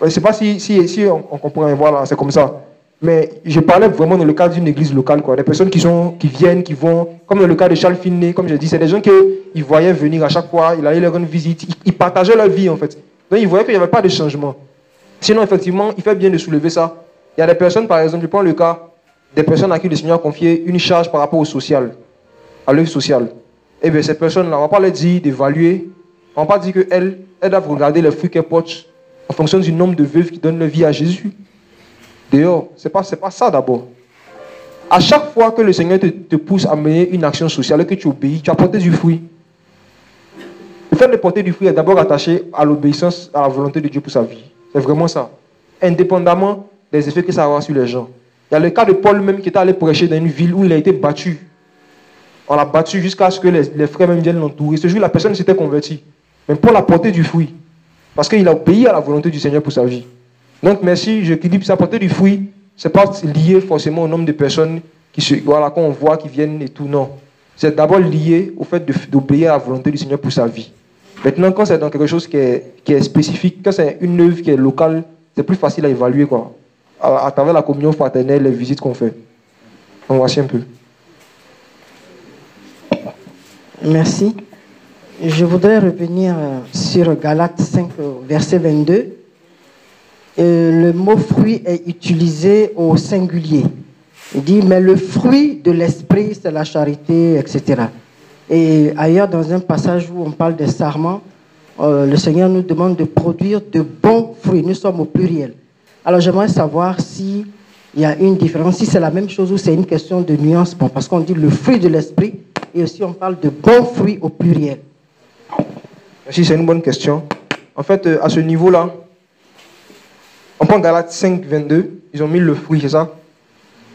S1: Je ne sais pas si on comprend, voilà, c'est comme ça. Mais je parlais vraiment dans le cadre d'une église locale, quoi. Des personnes qui viennent, qui vont, comme dans le cas de Charles Finney, comme je dis, c'est des gens qu'ils voyaient venir à chaque fois, il allait leur rendre visite, ils partageaient leur vie en fait. Donc ils voyaient qu'il n'y avait pas de changement. Sinon, effectivement, il fait bien de soulever ça. Il y a des personnes, par exemple, je prends le cas des personnes à qui le Seigneur a confié une charge par rapport au social, à l'œuvre sociale. Eh bien, ces personnes-là, on ne va pas leur dire d'évaluer, on ne va pas dire qu'elles doivent regarder les fruits qu'elles portent en fonction du nombre de veuves qui donnent leur vie à Jésus. D'ailleurs, ce n'est pas ça d'abord. À chaque fois que le Seigneur te pousse à mener une action sociale et que tu obéis, tu as porté du fruit. Le fait de porter du fruit est d'abord attaché à l'obéissance, à la volonté de Dieu pour sa vie. C'est vraiment ça. Indépendamment des effets que ça aura sur les gens. Il y a le cas de Paul même qui était allé prêcher dans une ville où il a été battu. On l'a battu jusqu'à ce que les frères même viennent l'entourer. Ce jour, la personne s'était convertie. Mais Paul a porté du fruit. Parce qu'il a obéi à la volonté du Seigneur pour sa vie. Donc, merci, j'équilibre ça. Porter du fruit, ce n'est pas lié forcément au nombre de personnes qu'on voit qui viennent et tout. Non. C'est d'abord lié au fait d'obéir à la volonté du Seigneur pour sa vie. Maintenant, quand c'est dans quelque chose qui est spécifique, quand c'est une œuvre qui est locale, c'est plus facile à évaluer, quoi. À travers la communion fraternelle, les visites qu'on fait. Donc, voici un peu.
S5: Merci. Je voudrais revenir sur Galates 5, verset 22. Le mot fruit est utilisé au singulier. Il dit, mais le fruit de l'esprit, c'est la charité, etc. Et ailleurs, dans un passage où on parle des sarments, le Seigneur nous demande de produire de bons fruits. Nous sommes au pluriel. Alors, j'aimerais savoir s'il y a une différence, si c'est la même chose ou c'est une question de nuance. Bon, parce qu'on dit le fruit de l'esprit et aussi on parle de bons fruits au pluriel.
S1: Merci, c'est une bonne question. En fait, à ce niveau-là, on prend Galates 5, 22, ils ont mis le fruit, c'est ça?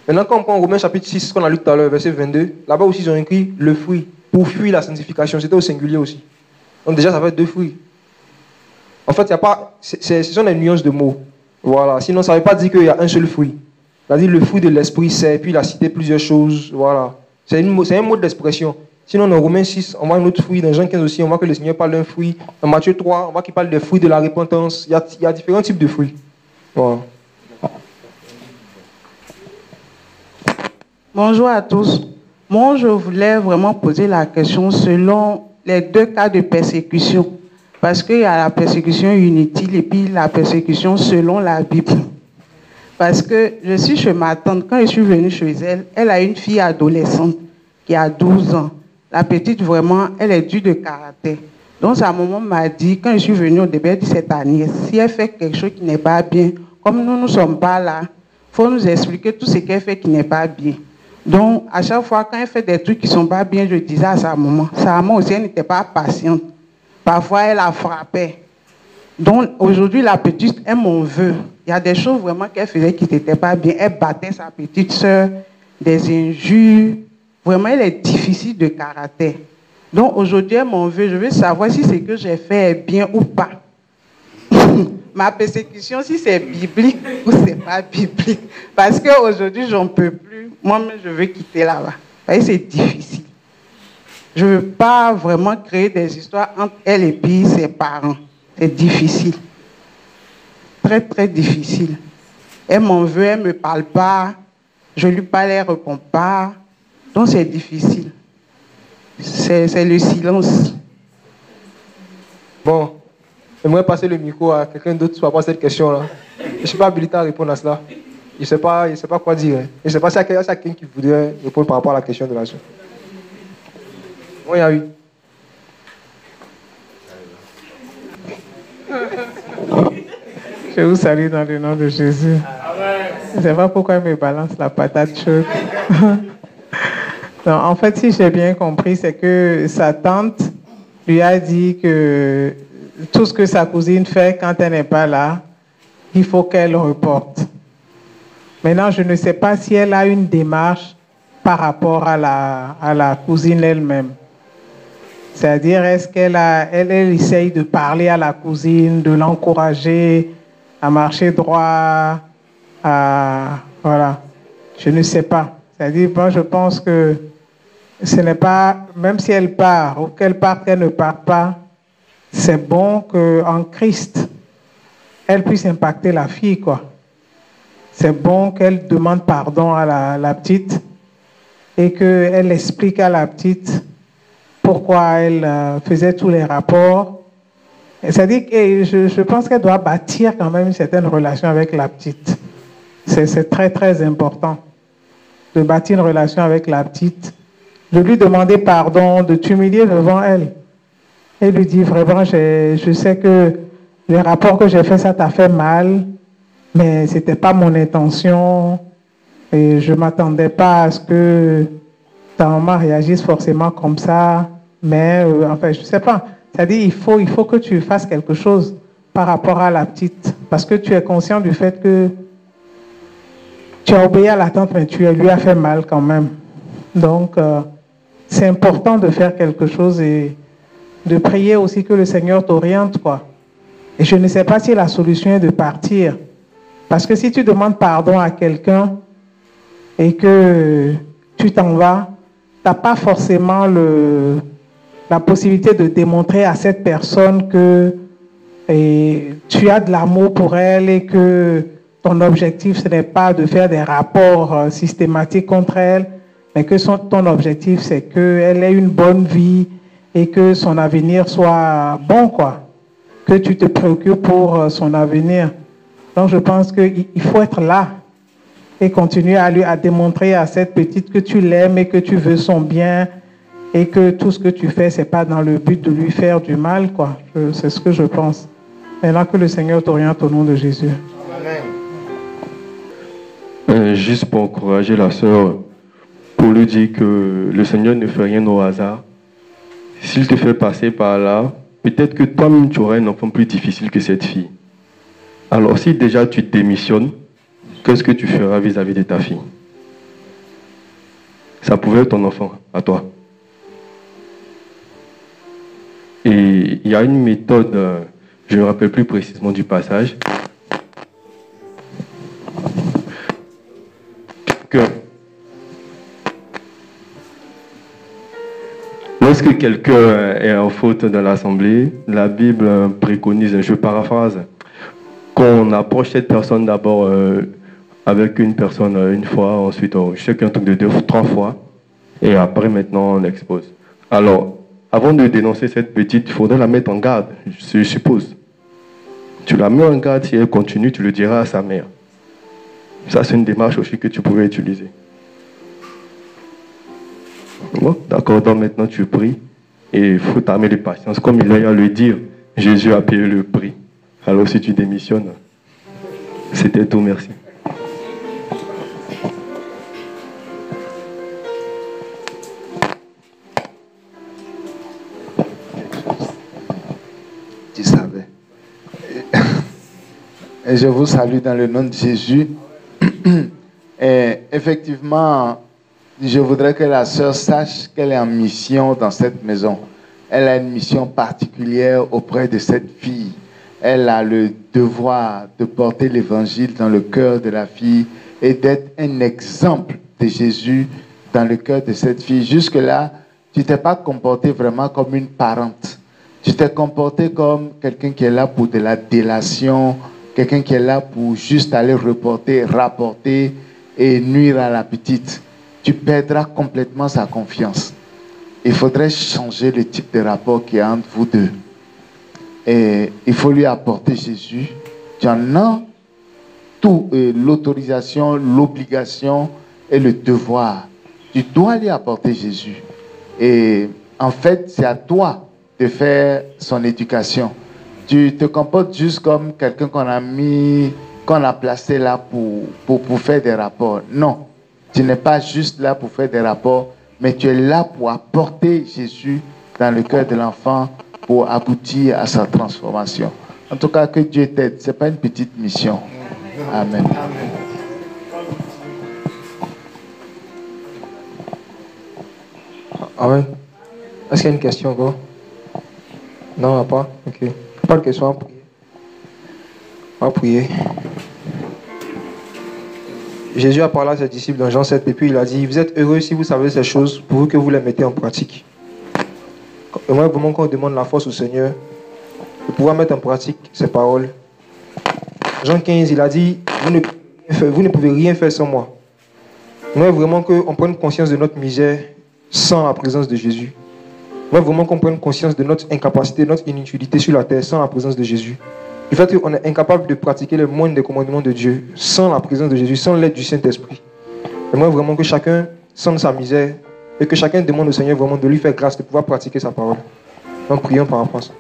S1: Maintenant, quand on prend Romains chapitre 6, qu'on a lu tout à l'heure, verset 22, là-bas aussi ils ont écrit le fruit, pour fuir la sanctification. C'était au singulier aussi. Donc déjà, ça fait deux fruits. En fait, il y a pas, ce sont des nuances de mots. Voilà. Sinon, ça ne veut pas dire qu'il y a un seul fruit. C'est-à-dire le fruit de l'esprit, c'est, puis il a cité plusieurs choses. Voilà. C'est un mot d'expression. Sinon, dans Romains 6, on voit un autre fruit. Dans Jean 15 aussi, on voit que le Seigneur parle d'un fruit. Dans Matthieu 3, on voit qu'il parle des fruits de la repentance. Il y a différents types de fruits. Voilà.
S6: Bonjour à tous. Moi, je voulais vraiment poser la question selon les deux cas de persécution. Parce qu'il y a la persécution inutile et puis la persécution selon la Bible. Parce que je suis chez ma tante, quand je suis venue chez elle, elle a une fille adolescente qui a 12 ans. La petite, vraiment, elle est dure de caractère. Donc, sa maman m'a dit, quand je suis venue au début, elle dit cette année, si elle fait quelque chose qui n'est pas bien, comme nous ne sommes pas là, il faut nous expliquer tout ce qu'elle fait qui n'est pas bien. Donc, à chaque fois, quand elle fait des trucs qui ne sont pas bien, je disais à sa maman aussi, elle n'était pas patiente. Parfois, elle la frappait. Donc, aujourd'hui, la petite, elle m'en veut. Il y a des choses vraiment qu'elle faisait qui n'étaient pas bien. Elle battait sa petite soeur, des injures. Vraiment, elle est difficile de caractère. Donc, aujourd'hui, elle m'en veut. Je veux savoir si ce que j'ai fait est bien ou pas. Ma persécution, si c'est biblique ou c'est pas biblique. Parce qu'aujourd'hui, j'en peux plus. Moi-même, je veux quitter là-bas. C'est difficile. Je ne veux pas vraiment créer des histoires entre elle et puis ses parents. C'est difficile. Très, très difficile. Elle m'en veut, elle ne me parle pas. Je lui parle, elle ne répond pas. Donc, c'est difficile. C'est le silence.
S1: Bon, J'aimerais passer le micro à quelqu'un d'autre par rapport à cette question-là. Je ne suis pas habilité à répondre à cela. Je ne sais pas quoi dire. Je ne sais pas s'il y a quelqu'un qui voudrait répondre par rapport à la question de la soeur. Moi, il y a eu.
S7: Je vous salue dans le nom de Jésus. Je ne sais pas pourquoi il me balance la patate chaude. Non, en fait, si j'ai bien compris, c'est que sa tante lui a dit que tout ce que sa cousine fait quand elle n'est pas là, il faut qu'elle reporte. Maintenant, je ne sais pas si elle a une démarche par rapport à la cousine elle-même. C'est-à-dire, est-ce qu'elle essaye de parler à la cousine, de l'encourager à marcher droit, voilà. Je ne sais pas. C'est-à-dire, moi, je pense que ce n'est pas, même si elle part, ou qu'elle parte, qu'elle ne part pas, c'est bon qu'en Christ, elle puisse impacter la fille, quoi. C'est bon qu'elle demande pardon à la petite et qu'elle explique à la petite pourquoi elle faisait tous les rapports. C'est-à-dire que je pense qu'elle doit bâtir quand même une certaine relation avec la petite. C'est très, très important de bâtir une relation avec la petite, de lui demander pardon, de t'humilier devant elle. Et lui dire vraiment, je sais que les rapports que j'ai faits, ça t'a fait mal, mais ce n'était pas mon intention et je ne m'attendais pas à ce que ta maman réagisse forcément comme ça, mais enfin, je ne sais pas. C'est-à-dire, il faut que tu fasses quelque chose par rapport à la petite, parce que tu es conscient du fait que tu as obéi à la tante, mais tu lui as fait mal quand même. Donc, c'est important de faire quelque chose et de prier aussi que le Seigneur t'oriente, quoi. Et je ne sais pas si la solution est de partir. Parce que si tu demandes pardon à quelqu'un et que tu t'en vas, tu n'as pas forcément la possibilité de démontrer à cette personne que tu as de l'amour pour elle et que ton objectif, ce n'est pas de faire des rapports systématiques contre elle, mais que ton objectif, c'est qu'elle ait une bonne vie et que son avenir soit bon, quoi. Que tu te préoccupes pour son avenir. Donc, je pense qu'il faut être là et continuer à démontrer à cette petite que tu l'aimes et que tu veux son bien et que tout ce que tu fais, ce n'est pas dans le but de lui faire du mal, quoi. C'est ce que je pense. Maintenant que le Seigneur t'oriente au nom de Jésus.
S8: Juste pour encourager la sœur, pour lui dire que le Seigneur ne fait rien au hasard. S'il te fait passer par là, peut-être que toi-même tu auras un enfant plus difficile que cette fille. Alors si déjà tu démissionnes, qu'est-ce que tu feras vis-à-vis de ta fille? Ça pouvait être ton enfant, à toi. Et il y a une méthode, je ne me rappelle plus précisément du passage, que lorsque quelqu'un est en faute dans l'assemblée, la Bible préconise, je paraphrase, qu'on approche cette personne d'abord avec une personne une fois, ensuite chacun un truc de 2 ou 3 fois, et après maintenant on expose. Alors, avant de dénoncer cette petite, il faudrait la mettre en garde, je suppose. Tu la mets en garde, si elle continue, tu le diras à sa mère. Ça, c'est une démarche aussi que tu pourrais utiliser. Bon, d'accord, donc maintenant tu pries et il faut t'armer de patience. Comme il a à le dire, Jésus a payé le prix. Alors si tu démissionnes, c'était tout, merci.
S3: Tu savais. Et je vous salue dans le nom de Jésus. Et effectivement, je voudrais que la sœur sache qu'elle est en mission dans cette maison. Elle a une mission particulière auprès de cette fille. Elle a le devoir de porter l'évangile dans le cœur de la fille et d'être un exemple de Jésus dans le cœur de cette fille. Jusque-là, tu ne t'es pas comporté vraiment comme une parente. Tu t'es comporté comme quelqu'un qui est là pour de la délation, quelqu'un qui est là pour juste aller rapporter et nuire à la petite. Tu perdras complètement sa confiance. Il faudrait changer le type de rapport qu'il y a entre vous deux. Et il faut lui apporter Jésus. Tu en as tout, l'autorisation, l'obligation et le devoir. Tu dois lui apporter Jésus. Et en fait, c'est à toi de faire son éducation. Tu te comportes juste comme quelqu'un qu'on a placé là pour faire des rapports. Non, tu n'es pas juste là pour faire des rapports, mais tu es là pour apporter Jésus dans le cœur de l'enfant pour aboutir à sa transformation. En tout cas, que Dieu t'aide. Ce n'est pas une petite mission. Amen.
S1: Amen. Est-ce qu'il y a une question encore? Non, pas. Ok. Pas de question, on va prier. On va prier. Jésus a parlé à ses disciples dans Jean 7 et puis il a dit, vous êtes heureux si vous savez ces choses pour que vous les mettez en pratique. J'aimerais vraiment qu'on demande la force au Seigneur de pouvoir mettre en pratique ces paroles. Jean 15, il a dit, vous ne pouvez rien faire sans moi. J'aimerais vraiment qu'on prenne conscience de notre misère sans la présence de Jésus. J'aimerais vraiment qu'on prenne conscience de notre incapacité, de notre inutilité sur la terre sans la présence de Jésus. Du fait qu'on est incapable de pratiquer le moindre des commandements de Dieu sans la présence de Jésus, sans l'aide du Saint-Esprit. J'aimerais vraiment que chacun sente sa misère et que chacun demande au Seigneur vraiment de lui faire grâce de pouvoir pratiquer sa parole. Donc prions par rapport à ça.